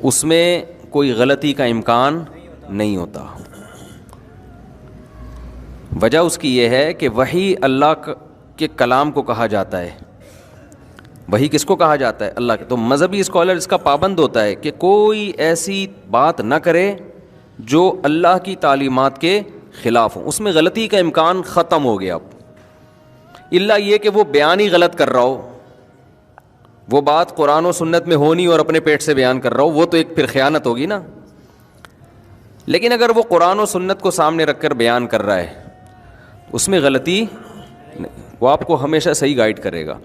اس میں کوئی غلطی کا امکان نہیں ہوتا. وجہ اس کی یہ ہے کہ وحی اللہ کے کلام کو کہا جاتا ہے. وحی کس کو کہا جاتا ہے؟ اللہ کے. تو مذہبی اسکالر اس کا پابند ہوتا ہے کہ کوئی ایسی بات نہ کرے جو اللہ کی تعلیمات کے خلاف ہوں. اس میں غلطی کا امکان ختم ہو گیا. اب الا یہ کہ وہ بیان ہی غلط کر رہا ہو, وہ بات قرآن و سنت میں ہونی اور اپنے پیٹ سے بیان کر رہا ہو, وہ تو ایک پھر خیانت ہوگی نا. لیکن اگر وہ قرآن و سنت کو سامنے رکھ کر بیان کر رہا ہے, اس میں غلطی, وہ آپ کو ہمیشہ صحیح گائیڈ کرے گا.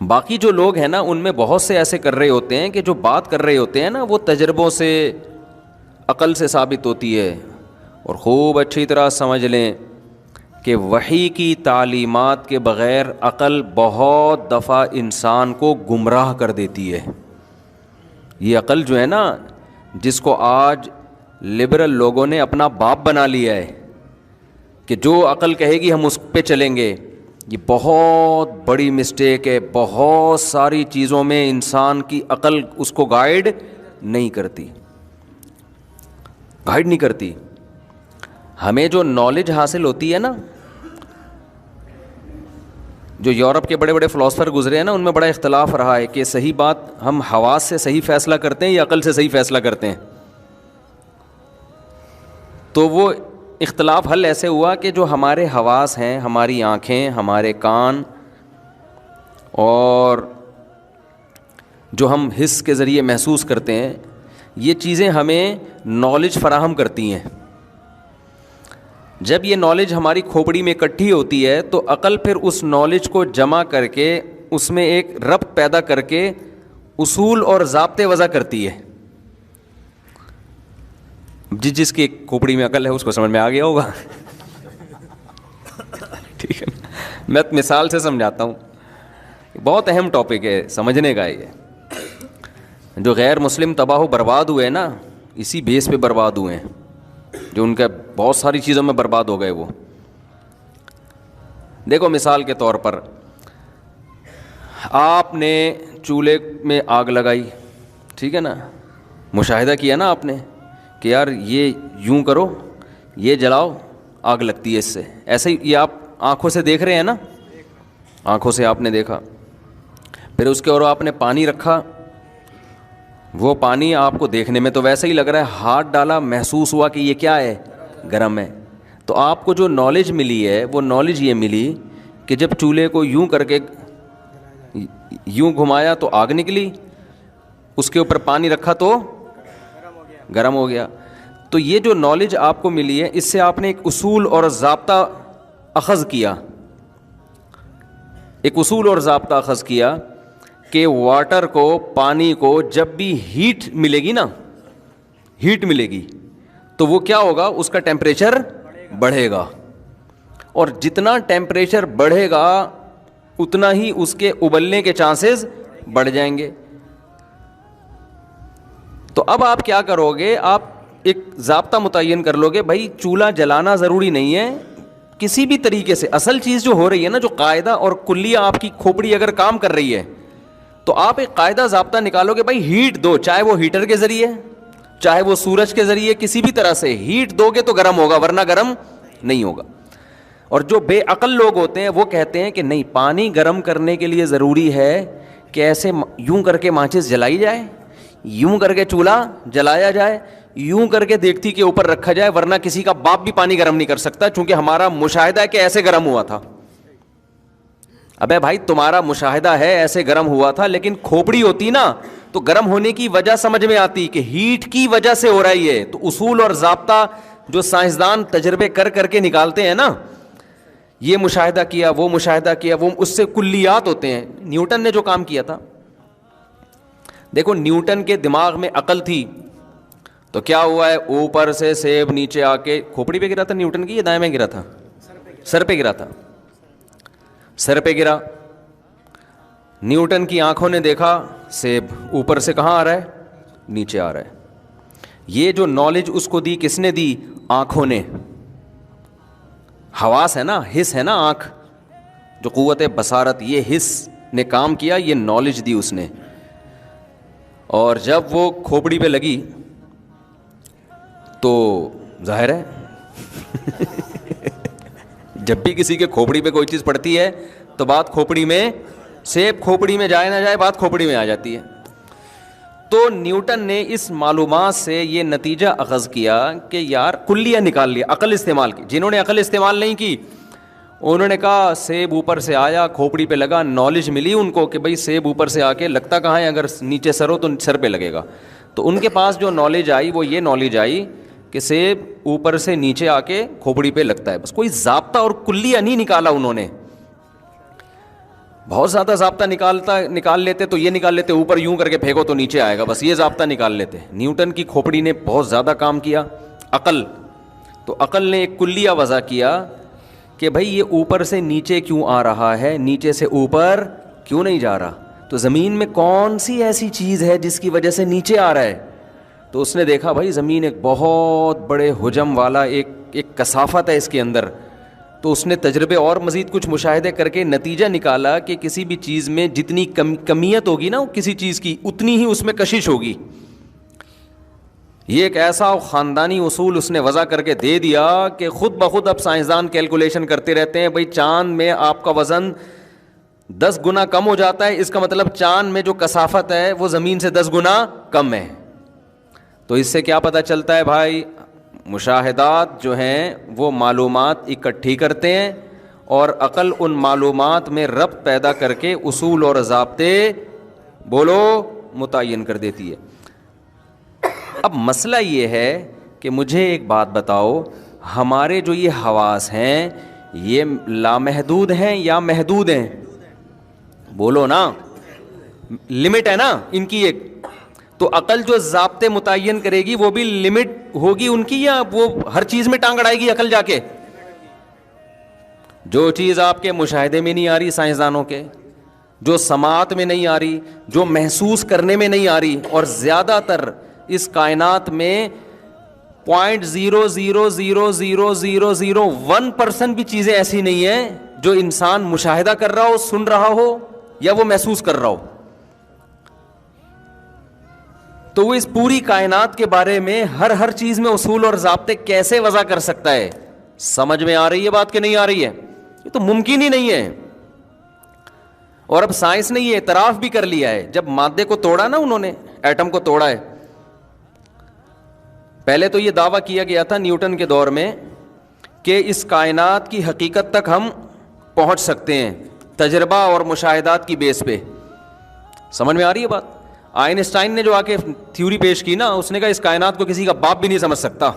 باقی جو لوگ ہیں نا, ان میں بہت سے ایسے کر رہے ہوتے ہیں کہ جو بات کر رہے ہوتے ہیں نا وہ تجربوں سے, عقل سے ثابت ہوتی ہے. اور خوب اچھی طرح سمجھ لیں کہ وحی کی تعلیمات کے بغیر عقل بہت دفعہ انسان کو گمراہ کر دیتی ہے. یہ عقل جو ہے نا, جس کو آج لبرل لوگوں نے اپنا باپ بنا لیا ہے کہ جو عقل کہے گی ہم اس پہ چلیں گے, یہ بہت بڑی مسٹیک ہے. بہت ساری چیزوں میں انسان کی عقل اس کو گائیڈ نہیں کرتی, گائیڈ نہیں کرتی. ہمیں جو نالج حاصل ہوتی ہے نا, جو یورپ کے بڑے بڑے فلاسفر گزرے ہیں نا, ان میں بڑا اختلاف رہا ہے کہ صحیح بات ہم حواس سے صحیح فیصلہ کرتے ہیں یا عقل سے صحیح فیصلہ کرتے ہیں. تو وہ اختلاف حل ایسے ہوا کہ جو ہمارے حواس ہیں, ہماری آنکھیں, ہمارے کان, اور جو ہم حس کے ذریعے محسوس کرتے ہیں, یہ چیزیں ہمیں نالج فراہم کرتی ہیں. جب یہ نالج ہماری کھوپڑی میں اکٹھی ہوتی ہے تو عقل پھر اس نالج کو جمع کر کے اس میں ایک ربط پیدا کر کے اصول اور ضابطے وضع کرتی ہے. جس کی کھوپڑی میں عقل ہے اس کو سمجھ میں آ گیا ہوگا. ٹھیک ہے, میں مثال سے سمجھاتا ہوں, بہت اہم ٹاپک ہے سمجھنے کا. یہ جو غیر مسلم تباہ و برباد ہوئے نا, اسی بیس پہ برباد ہوئے ہیں, جو ان کا بہت ساری چیزوں میں برباد ہو گئے. وہ دیکھو مثال کے طور پر, آپ نے چولہے میں آگ لگائی, ٹھیک ہے نا, مشاہدہ کیا نا آپ نے کہ یار یہ یوں کرو, یہ جلاؤ, آگ لگتی ہے اس سے. ایسے ہی یہ آپ آنکھوں سے دیکھ رہے ہیں نا, آنکھوں سے آپ نے دیکھا. پھر اس کے اور آپ نے پانی رکھا, وہ پانی آپ کو دیکھنے میں تو ویسے ہی لگ رہا ہے, ہاتھ ڈالا محسوس ہوا کہ یہ کیا ہے, گرم ہے. تو آپ کو جو نالج ملی ہے وہ نالج یہ ملی کہ جب چولہے کو یوں کر کے یوں گھمایا تو آگ نکلی, اس کے اوپر پانی رکھا تو گرم ہو گیا. تو یہ جو نالج آپ کو ملی ہے, اس سے آپ نے ایک اصول اور ضابطہ اخذ کیا, ایک اصول اور ضابطہ اخذ کیا کہ واٹر کو, پانی کو جب بھی ہیٹ ملے گی نا, ہیٹ ملے گی تو وہ کیا ہوگا, اس کا ٹیمپریچر بڑھے گا. اور جتنا ٹیمپریچر بڑھے گا اتنا ہی اس کے ابلنے کے چانسز بڑھ جائیں گے. تو اب آپ کیا کرو گے, آپ ایک ضابطہ متعین کر لو گے, بھائی چولہا جلانا ضروری نہیں ہے کسی بھی طریقے سے. اصل چیز جو ہو رہی ہے نا, جو قاعدہ اور کلیہ آپ کی کھوپڑی اگر کام کر رہی ہے تو آپ ایک قاعدہ ضابطہ نکالو گے, بھائی ہیٹ دو, چاہے وہ ہیٹر کے ذریعے, چاہے وہ سورج کے ذریعے, کسی بھی طرح سے ہیٹ دو گے تو گرم ہوگا, ورنہ گرم نہیں ہوگا. اور جو بے عقل لوگ ہوتے ہیں وہ کہتے ہیں کہ نہیں, پانی گرم کرنے کے لیے ضروری ہے کہ ایسے یوں کر کے ماچس جلائی جائے, یوں کر کے چولہا جلایا جائے, یوں کر کے دیگچی کے اوپر رکھا جائے, ورنہ کسی کا باپ بھی پانی گرم نہیں کر سکتا, چونکہ ہمارا مشاہدہ ہے کہ ایسے گرم ہوا تھا. ابے بھائی تمہارا مشاہدہ ہے ایسے گرم ہوا تھا, لیکن کھوپڑی ہوتی نا تو گرم ہونے کی وجہ سمجھ میں آتی کہ ہیٹ کی وجہ سے ہو رہی ہے. تو اصول اور ضابطہ جو سائنسدان تجربے کر کر کے نکالتے ہیں نا, یہ مشاہدہ کیا, وہ مشاہدہ کیا, وہ اس سے کلیات ہوتے ہیں. نیوٹن نے جو کام کیا تھا, دیکھو نیوٹن کے دماغ میں عقل تھی تو کیا ہوا ہے, اوپر سے سیب نیچے آ کے کھوپڑی پہ گرا تھا نیوٹن کی, یا دائیں میں گرا تھا, سر پہ گرا تھا, سر پہ گرا. نیوٹن کی آنکھوں نے دیکھا سیب اوپر سے کہاں آ رہا ہے, نیچے آ رہا ہے. یہ جو نالج اس کو دی کس نے دی, آنکھوں نے. حواس ہے نا, حس ہے نا, آنکھ جو قوت بصارت, یہ حس نے کام کیا, یہ نالج دی اس نے. اور جب وہ کھوپڑی پہ لگی تو ظاہر ہے جب بھی کسی کے کھوپڑی پہ کوئی چیز پڑتی ہے تو بات کھوپڑی میں، سیب کھوپڑی میں جائے نہ جائے بات کھوپڑی میں آ جاتی ہے. تو نیوٹن نے اس معلومات سے یہ نتیجہ اخذ کیا کہ یار کلیہ نکال لیا، عقل استعمال کی. جنہوں نے عقل استعمال نہیں کی انہوں نے کہا سیب اوپر سے آیا کھوپڑی پہ لگا، نالج ملی ان کو کہ بھائی سیب اوپر سے آ کے لگتا کہاں ہے، اگر نیچے سر ہو تو سر پہ لگے گا. تو ان کے پاس جو نالج آئی وہ یہ نالج آئی کہ سیب اوپر سے نیچے آ کے کھوپڑی پہ لگتا ہے. بس کوئی ضابطہ اور کلیہ نہیں نکالا انہوں نے. بہت زیادہ ضابطہ نکال لیتے تو یہ نکال لیتے اوپر یوں کر کے پھینکو تو نیچے آئے گا، بس یہ ضابطہ نکال لیتے. نیوٹن کی کھوپڑی نے بہت زیادہ کام کیا، عقل. تو عقل نے ایک کلیہ وضع کیا کہ بھائی یہ اوپر سے نیچے کیوں آ رہا ہے، نیچے سے اوپر کیوں نہیں جا رہا. تو زمین میں کون سی ایسی چیز ہے جس کی وجہ سے نیچے آ رہا ہے. تو اس نے دیکھا بھائی زمین ایک بہت بڑے حجم والا ایک کثافت ہے اس کے اندر. تو اس نے تجربے اور مزید کچھ مشاہدے کر کے نتیجہ نکالا کہ کسی بھی چیز میں جتنی کمیت ہوگی نا کسی چیز کی اتنی ہی اس میں کشش ہوگی. یہ ایک ایسا خاندانی اصول اس نے وضع کر کے دے دیا کہ خود بخود اب سائنسدان کیلکولیشن کرتے رہتے ہیں. بھائی چاند میں آپ کا وزن 10 گنا کم ہو جاتا ہے، اس کا مطلب چاند میں جو کثافت ہے وہ زمین سے 10 گنا کم ہے. تو اس سے کیا پتہ چلتا ہے بھائی، مشاہدات جو ہیں وہ معلومات اکٹھی کرتے ہیں اور عقل ان معلومات میں ربط پیدا کر کے اصول اور ضابطے بولو متعین کر دیتی ہے. اب مسئلہ یہ ہے کہ مجھے ایک بات بتاؤ، ہمارے جو یہ حواس ہیں یہ لامحدود ہیں یا محدود ہیں؟ بولو نا، لمٹ ہے نا ان کی ایک. تو عقل جو ضابطے متعین کرے گی وہ بھی لمٹ ہوگی ان کی، یا وہ ہر چیز میں ٹانگ اڑائے گی عقل جا کے؟ جو چیز آپ کے مشاہدے میں نہیں آ رہی سائنسدانوں کے، جو سماعت میں نہیں آ رہی، جو محسوس کرنے میں نہیں آ رہی، اور زیادہ تر اس کائنات میں 0.0000001% بھی چیزیں ایسی نہیں ہیں جو انسان مشاہدہ کر رہا ہو، سن رہا ہو یا وہ محسوس کر رہا ہو. تو وہ اس پوری کائنات کے بارے میں ہر چیز میں اصول اور ضابطے کیسے وضع کر سکتا ہے؟ سمجھ میں آ رہی ہے بات کہ نہیں آ رہی ہے؟ یہ تو ممکن ہی نہیں ہے. اور اب سائنس نے یہ اعتراف بھی کر لیا ہے. جب مادے کو توڑا نا انہوں نے، ایٹم کو توڑا ہے، پہلے تو یہ دعویٰ کیا گیا تھا نیوٹن کے دور میں کہ اس کائنات کی حقیقت تک ہم پہنچ سکتے ہیں تجربہ اور مشاہدات کی بیس پہ. سمجھ میں آ رہی ہے بات؟ آئنسٹائن نے جو آ کے تھیوری پیش کی نا، اس نے کہا اس کائنات کو کسی کا باپ بھی نہیں سمجھ سکتا.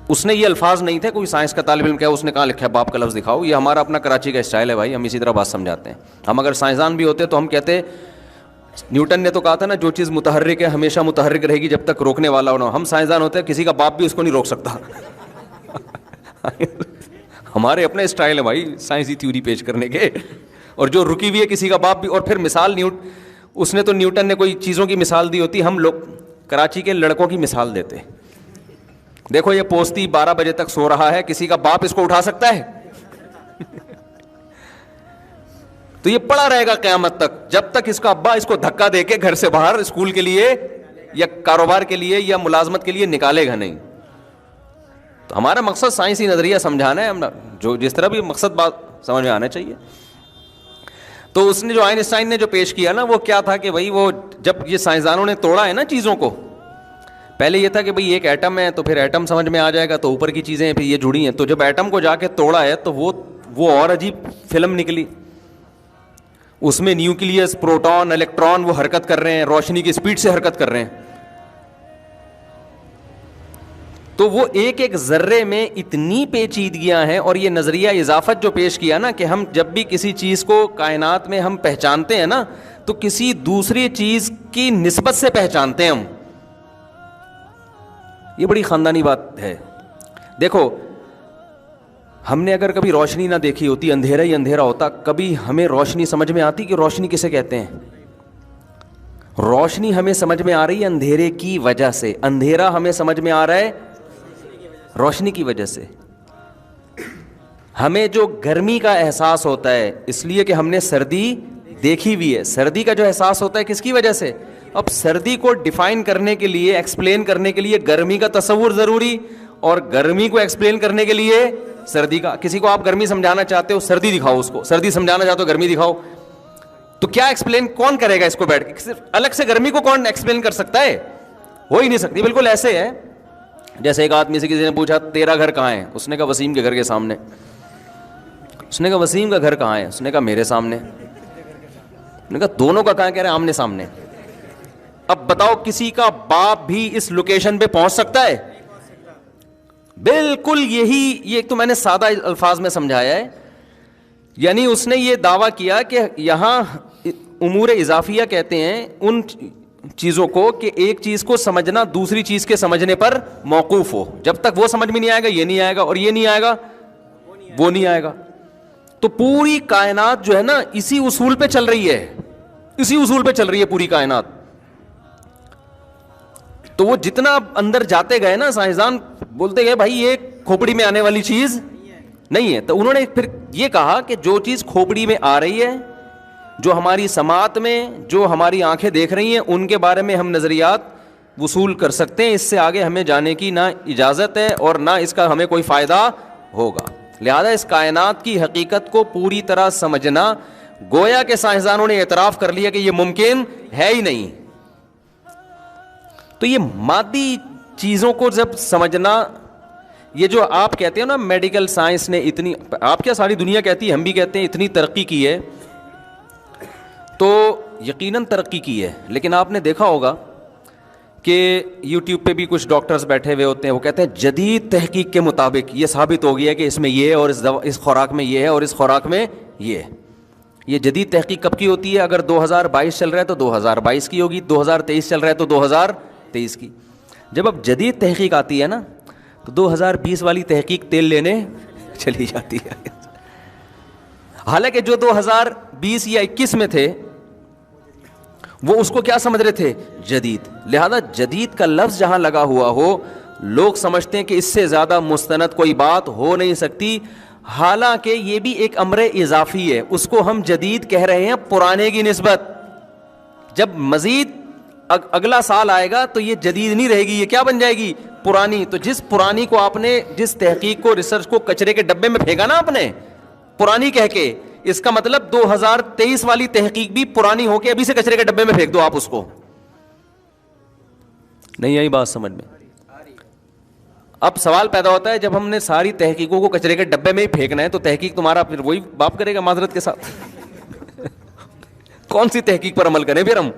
اس نے یہ الفاظ نہیں تھے، کوئی سائنس کا طالب علم کیا اس نے کہاں لکھا ہے باپ کا لفظ دکھاؤ. یہ ہمارا اپنا کراچی کا اسٹائل ہے بھائی، ہم اسی طرح بات سمجھاتے ہیں. ہم اگر سائنسدان بھی ہوتے تو ہم کہتے نیوٹن نے تو کہا تھا نا جو چیز متحرک ہے ہمیشہ متحرک رہے گی جب تک روکنے والا ہو. ہم سائنسدان ہوتے ہیں کسی کا باپ بھی اس کو نہیں روک سکتا. ہمارے اپنے اسٹائل ہے بھائی سائنسی تھیوری پیش کرنے کے. اور جو رکی ہوئی ہے کسی کا باپ بھی. اور پھر مثال اس نے تو نیوٹن نے کوئی چیزوں کی مثال دی ہوتی، ہم لوگ کراچی کے لڑکوں کی مثال دیتے. دیکھو یہ پوستی 12 بجے تک سو رہا ہے، کسی کا باپ اس کو اٹھا سکتا ہے؟ تو یہ پڑا رہے گا قیامت تک جب تک اس کا ابا اس کو دھکا دے کے گھر سے باہر اسکول کے لیے یا کاروبار کے لیے یا ملازمت کے لیے نکالے گا نہیں. تو ہمارا مقصد سائنسی نظریہ سمجھانا ہے، ہم جو جس طرح بھی مقصد بات سمجھ میں آنا چاہیے. تو اس نے جو آئنسٹائن نے جو پیش کیا نا وہ کیا تھا کہ بھائی وہ جب یہ سائنسدانوں نے توڑا ہے نا چیزوں کو، پہلے یہ تھا کہ بھئی ایک ایٹم ہے تو پھر ایٹم سمجھ میں آ جائے گا تو اوپر کی چیزیں پھر یہ جڑی ہیں. تو جب ایٹم کو جا کے توڑا ہے تو وہ اور عجیب فلم نکلی. اس میں نیوکلیس، پروٹون، الیکٹران وہ حرکت کر رہے ہیں، روشنی کی سپیڈ سے حرکت کر رہے ہیں. تو وہ ایک ایک ذرے میں اتنی پیچیدگیاں ہیں. اور یہ نظریہ اضافت جو پیش کیا نا کہ ہم جب بھی کسی چیز کو کائنات میں ہم پہچانتے ہیں نا تو کسی دوسری چیز کی نسبت سے پہچانتے ہیں ہم. یہ بڑی خاندانی بات ہے. دیکھو ہم نے اگر کبھی روشنی نہ دیکھی ہوتی، اندھیرا ہی اندھیرا ہوتا، کبھی ہمیں روشنی سمجھ میں آتی کہ روشنی کسے کہتے ہیں؟ روشنی ہمیں سمجھ میں آ رہی ہے اندھیرے کی وجہ سے، اندھیرا ہمیں سمجھ میں آ رہا ہے روشنی کی وجہ سے. ہمیں جو گرمی کا احساس ہوتا ہے اس لیے کہ ہم نے سردی دیکھی ہوئی ہے. سردی کا جو احساس ہوتا ہے کس کی وجہ سے؟ اب سردی کو ڈیفائن کرنے کے لیے, ایکسپلین کرنے کے لیے گرمی کا تصور ضروری, اور گرمی کو ایکسپلین کرنے کے لیے سردی کا. کسی کو آپ گرمی سمجھانا چاہتے ہو, سردی دکھاؤ اس کو. سردی سمجھانا چاہتے ہو, گرمی دکھاؤ. تو کیا ایکسپلین کون کرے گا اس کو بیٹھ کے؟ صرف الگ سے گرمی کو کون ایکسپلین کر سکتا ہے؟ ہو ہی نہیں سکتی. بالکل ایسے ہے جیسے ایک آدمی سے کسی نے پوچھا تیرا گھر کہاں ہے؟ اس نے کہا وسیم کے گھر کے سامنے. اس نے کہا وسیم کا گھر کہاں ہے؟ اس نے کہا میرے سامنے. اس نے کہا دونوں کا کہاں؟ کہہ رہے آمنے سامنے. اب بتاؤ کسی کا باپ بھی اس لوکیشن پہ پہنچ سکتا ہے؟ بالکل یہی, یہ تو میں نے سادہ الفاظ میں سمجھایا ہے. یعنی اس نے یہ دعویٰ کیا کہ یہاں امور اضافیہ کہتے ہیں ان چیزوں کو کہ ایک چیز کو سمجھنا دوسری چیز کے سمجھنے پر موقوف ہو. جب تک وہ سمجھ میں نہیں آئے گا یہ نہیں آئے گا, اور یہ نہیں آئے گا وہ نہیں آئے گا. تو پوری کائنات جو ہے نا اسی اصول پہ چل رہی ہے, اسی اصول پہ چل رہی ہے پوری کائنات. تو وہ جتنا اندر جاتے گئے نا سائنسدان بولتے گئے بھائی یہ کھوپڑی میں آنے والی چیز نہیں ہے. تو انہوں نے پھر یہ کہا کہ جو چیز کھوپڑی میں آ رہی ہے, جو ہماری سماعت میں, جو ہماری آنکھیں دیکھ رہی ہیں, ان کے بارے میں ہم نظریات وصول کر سکتے ہیں. اس سے آگے ہمیں جانے کی نہ اجازت ہے اور نہ اس کا ہمیں کوئی فائدہ ہوگا. لہذا اس کائنات کی حقیقت کو پوری طرح سمجھنا, گویا کہ سائنسدانوں نے اعتراف کر لیا کہ یہ ممکن ہے ہی نہیں. تو یہ مادی چیزوں کو جب سمجھنا, یہ جو آپ کہتے ہیں نا میڈیکل سائنس نے اتنی, آپ کیا ساری دنیا کہتی ہے, ہم بھی کہتے ہیں اتنی ترقی کی ہے, تو یقیناً ترقی کی ہے. لیکن آپ نے دیکھا ہوگا کہ یوٹیوب پہ بھی کچھ ڈاکٹرز بیٹھے ہوئے ہوتے ہیں, وہ کہتے ہیں جدید تحقیق کے مطابق یہ ثابت ہو گیا کہ اس میں یہ ہے, اور اس خوراک میں یہ ہے, اور اس خوراک میں یہ ہے. یہ جدید تحقیق کب کی ہوتی ہے؟ اگر 2022 چل رہا ہے تو 2022 کی ہوگی, 2023 چل رہا ہے تو 2023 کی. جب اب جدید تحقیق آتی ہے نا تو 2020 والی تحقیق تیل لینے چلی جاتی ہے. حالانکہ جو 2020 یا 21 میں تھے وہ اس کو کیا سمجھ رہے تھے؟ جدید. لہذا جدید کا لفظ جہاں لگا ہوا ہو, لوگ سمجھتے ہیں کہ اس سے زیادہ مستند کوئی بات ہو نہیں سکتی. حالانکہ یہ بھی ایک امر اضافی ہے, اس کو ہم جدید کہہ رہے ہیں پرانے کی نسبت. جب مزید اگلا سال آئے گا تو یہ جدید نہیں رہے گی, یہ کیا بن جائے گی؟ پرانی. تو جس پرانی کو آپ نے, جس تحقیق کو, ریسرچ کو کچرے کے ڈبے میں پھینکا نا آپ نے پرانی کہہ کے, اس کا مطلب 2023 والی تحقیق بھی پرانی ہو کے ابھی سے کچرے کے ڈبے میں پھینک دو آپ اس کو. نہیں آئی بات سمجھ میں؟ اب سوال پیدا ہوتا ہے جب ہم نے ساری تحقیقوں کو کچرے کے ڈبے میں ہی پھینکنا ہے تو تحقیق تمہارا پھر وہی باپ کرے گا معذرت کے ساتھ. کون سی تحقیق پر عمل کریں پھر ہم؟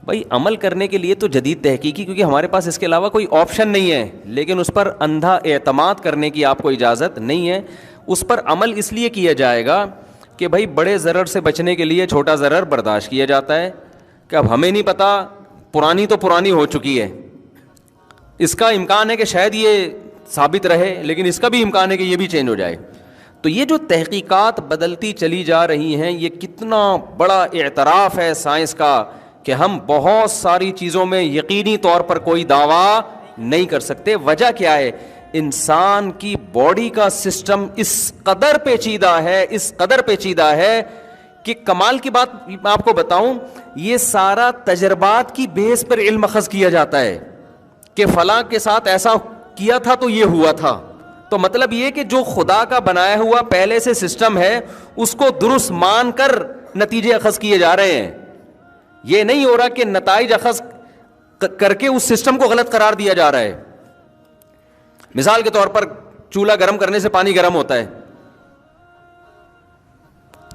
بھائی عمل کرنے کے لیے تو جدید تحقیقی, کیونکہ ہمارے پاس اس کے علاوہ کوئی آپشن نہیں ہے, لیکن اس پر اندھا اعتماد کرنے کی آپ کو اجازت نہیں ہے. اس پر عمل اس لیے کیا جائے گا کہ بھائی بڑے ضرر سے بچنے کے لیے چھوٹا ضرر برداشت کیا جاتا ہے, کہ اب ہمیں نہیں پتا, پرانی تو پرانی ہو چکی ہے, اس کا امکان ہے کہ شاید یہ ثابت رہے, لیکن اس کا بھی امکان ہے کہ یہ بھی چینج ہو جائے. تو یہ جو تحقیقات بدلتی چلی جا رہی ہیں, یہ کتنا بڑا اعتراف ہے سائنس کا کہ ہم بہت ساری چیزوں میں یقینی طور پر کوئی دعویٰ نہیں کر سکتے. وجہ کیا ہے؟ انسان کی باڈی کا سسٹم اس قدر پیچیدہ ہے, اس قدر پیچیدہ ہے کہ کمال کی بات میں آپ کو بتاؤں, یہ سارا تجربات کی بیس پر علم اخذ کیا جاتا ہے کہ فلاں کے ساتھ ایسا کیا تھا تو یہ ہوا تھا. تو مطلب یہ کہ جو خدا کا بنایا ہوا پہلے سے سسٹم ہے اس کو درست مان کر نتیجے اخذ کیے جا رہے ہیں. یہ نہیں ہو رہا کہ نتائج اخذ کر کے اس سسٹم کو غلط قرار دیا جا رہا ہے. مثال کے طور پر چولہا گرم کرنے سے پانی گرم ہوتا ہے,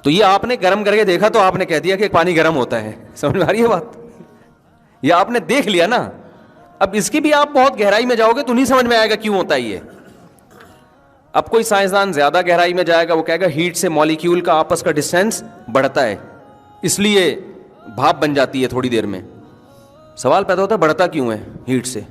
تو یہ آپ نے گرم کر کے دیکھا تو آپ نے کہہ دیا کہ پانی گرم ہوتا ہے. سمجھ میں آ رہی ہے بات؟ یہ آپ نے دیکھ لیا نا. اب اس کی بھی آپ بہت گہرائی میں جاؤ گے تو نہیں سمجھ میں آئے گا کیوں ہوتا ہے یہ. اب کوئی سائنسدان زیادہ گہرائی میں جائے گا, وہ کہے گا ہیٹ سے مالیکیول کا آپس کا ڈسٹینس بڑھتا ہے, اس لیے بھاپ بن جاتی ہے تھوڑی دیر میں. سوال پیدا ہوتا ہے بڑھتا کیوں ہے ہیٹ سے؟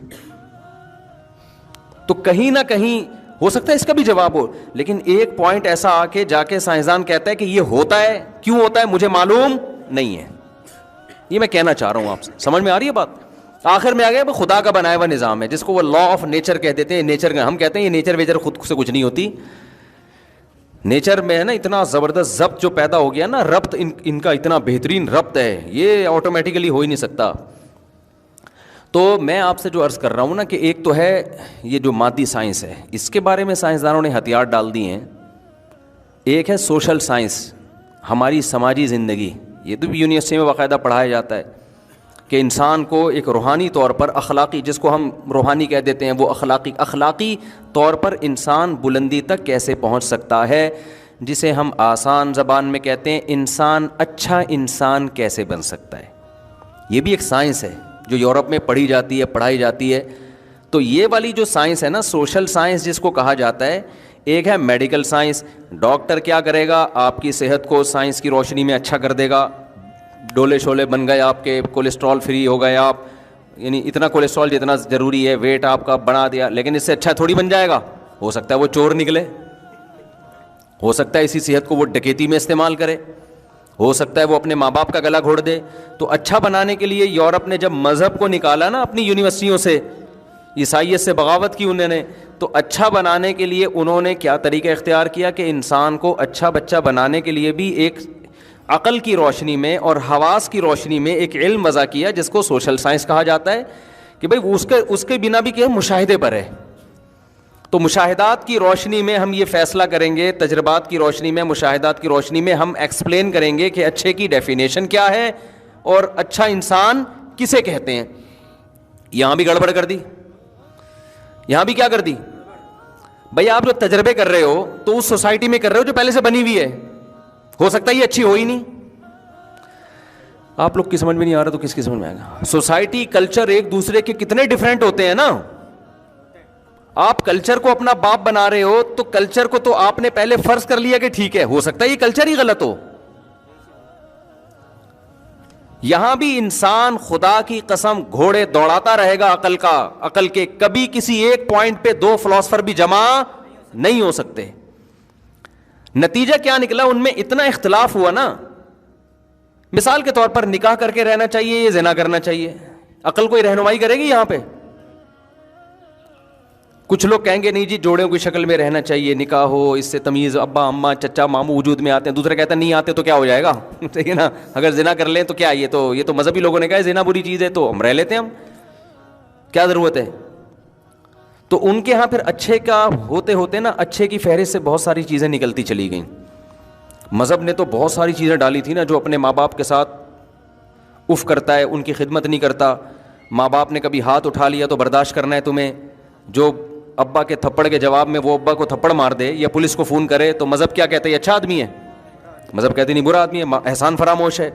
تو کہیں نہ کہیں ہو سکتا ہے اس کا بھی جواب ہو, لیکن ایک پوائنٹ ایسا آ کے جا کے سائنسدان کہتا ہے کہ یہ ہوتا ہے, کیوں ہوتا ہے مجھے معلوم نہیں ہے. یہ میں کہنا چاہ رہا ہوں آپ سے, سمجھ میں آ رہی ہے بات؟ آخر میں آ گیا خدا کا بنایا ہوا نظام ہے جس کو وہ لا آف نیچر کہہ دیتے ہیں. نیچر کا ہم کہتے ہیں یہ نیچر ویچر خود سے کچھ نہیں ہوتی. نیچر میں ہے نا اتنا زبردست ضبط جو پیدا ہو گیا نا، ربط ان کا اتنا بہترین ربط ہے، یہ آٹومیٹیکلی ہو ہی نہیں سکتا. تو میں آپ سے جو عرض کر رہا ہوں نا کہ ایک تو ہے یہ جو مادی سائنس ہے، اس کے بارے میں سائنسدانوں نے ہتھیار ڈال دیے ہیں. ایک ہے سوشل سائنس، ہماری سماجی زندگی. یہ تو بھی یونیورسٹی میں باقاعدہ پڑھایا جاتا ہے کہ انسان کو ایک روحانی طور پر اخلاقی، جس کو ہم روحانی کہہ دیتے ہیں، وہ اخلاقی طور پر انسان بلندی تک کیسے پہنچ سکتا ہے، جسے ہم آسان زبان میں کہتے ہیں انسان اچھا انسان کیسے بن سکتا ہے. یہ بھی ایک سائنس ہے جو یورپ میں پڑھی جاتی ہے، پڑھائی جاتی ہے. تو یہ والی جو سائنس ہے نا، سوشل سائنس جس کو کہا جاتا ہے. ایک ہے میڈیکل سائنس، ڈاکٹر کیا کرے گا، آپ کی صحت کو سائنس کی روشنی میں اچھا کر دے گا، ڈولے شولے بن گئے آپ کے، کولیسٹرول فری ہو گئے آپ، یعنی اتنا کولیسٹرول جتنا ضروری ہے، ویٹ آپ کا بنا دیا، لیکن اس سے اچھا تھوڑی بن جائے گا. ہو سکتا ہے وہ چور نکلے، ہو سکتا ہے اسی صحت کو وہ ڈکیتی میں استعمال کرے، ہو سکتا ہے وہ اپنے ماں باپ کا گلا گھوڑ دے. تو اچھا بنانے کے لیے یورپ نے جب مذہب کو نکالا نا اپنی یونیورسٹیوں سے، عیسائیت سے بغاوت کی انہوں نے، تو اچھا بنانے کے لیے انہوں نے کیا طریقہ اختیار کیا کہ انسان کو اچھا بچہ بنانے کے لیے بھی ایک عقل کی روشنی میں اور حواس کی روشنی میں ایک علم وضع کیا جس کو سوشل سائنس کہا جاتا ہے کہ بھئی اس کے بنا بھی کیا مشاہدے پر ہے. تو مشاہدات کی روشنی میں ہم یہ فیصلہ کریں گے، تجربات کی روشنی میں، مشاہدات کی روشنی میں ہم ایکسپلین کریں گے کہ اچھے کی ڈیفینیشن کیا ہے اور اچھا انسان کسے کہتے ہیں. یہاں بھی گڑبڑ کر دی، یہاں بھی کیا کر دی بھئی، آپ جو تجربے کر رہے ہو تو اس سوسائٹی میں کر رہے ہو جو پہلے سے بنی ہوئی ہے، ہو سکتا ہے یہ اچھی ہو ہی نہیں. آپ لوگ کی سمجھ میں نہیں آ رہا تو کس کی سمجھ میں آئے گا. سوسائٹی کلچر ایک دوسرے کے کتنے ڈیفرنٹ ہوتے ہیں نا. آپ کلچر کو اپنا باپ بنا رہے ہو تو کلچر کو تو آپ نے پہلے فرض کر لیا کہ ٹھیک ہے، ہو سکتا ہے یہ کلچر ہی غلط ہو. یہاں بھی انسان خدا کی قسم گھوڑے دوڑاتا رہے گا عقل کے، کبھی کسی ایک پوائنٹ پہ دو فلاسفر بھی جمع نہیں ہو سکتے. نتیجہ کیا نکلا، ان میں اتنا اختلاف ہوا نا. مثال کے طور پر نکاح کر کے رہنا چاہیے یا زنا کرنا چاہیے، عقل کوئی رہنمائی کرے گی یہاں پہ؟ کچھ لوگ کہیں گے نہیں جی جوڑوں کی شکل میں رہنا چاہیے، نکاح ہو، اس سے تمیز ابا اماں چچا ماموں وجود میں آتے ہیں. دوسرے کہتے ہیں نہیں آتے تو کیا ہو جائے گا ٹھیک ہے نا، اگر زنا کر لیں تو کیا، یہ تو مذہبی لوگوں نے کہا ہے زنا بری چیز ہے تو ہم رہ لیتے ہیں، ہم کیا ضرورت ہے. تو ان کے ہاں پھر اچھے کا ہوتے ہوتے نا، اچھے کی فہرست سے بہت ساری چیزیں نکلتی چلی گئیں. مذہب نے تو بہت ساری چیزیں ڈالی تھی نا، جو اپنے ماں باپ کے ساتھ اف کرتا ہے، ان کی خدمت نہیں کرتا. ماں باپ نے کبھی ہاتھ اٹھا لیا تو برداشت کرنا ہے تمہیں. جو ابا کے تھپڑ کے جواب میں وہ ابا کو تھپڑ مار دے یا پولیس کو فون کرے تو مذہب کیا کہتا ہے، یہ اچھا آدمی ہے. مذہب کہتے نہیں برا آدمی ہے، احسان فراموش ہے.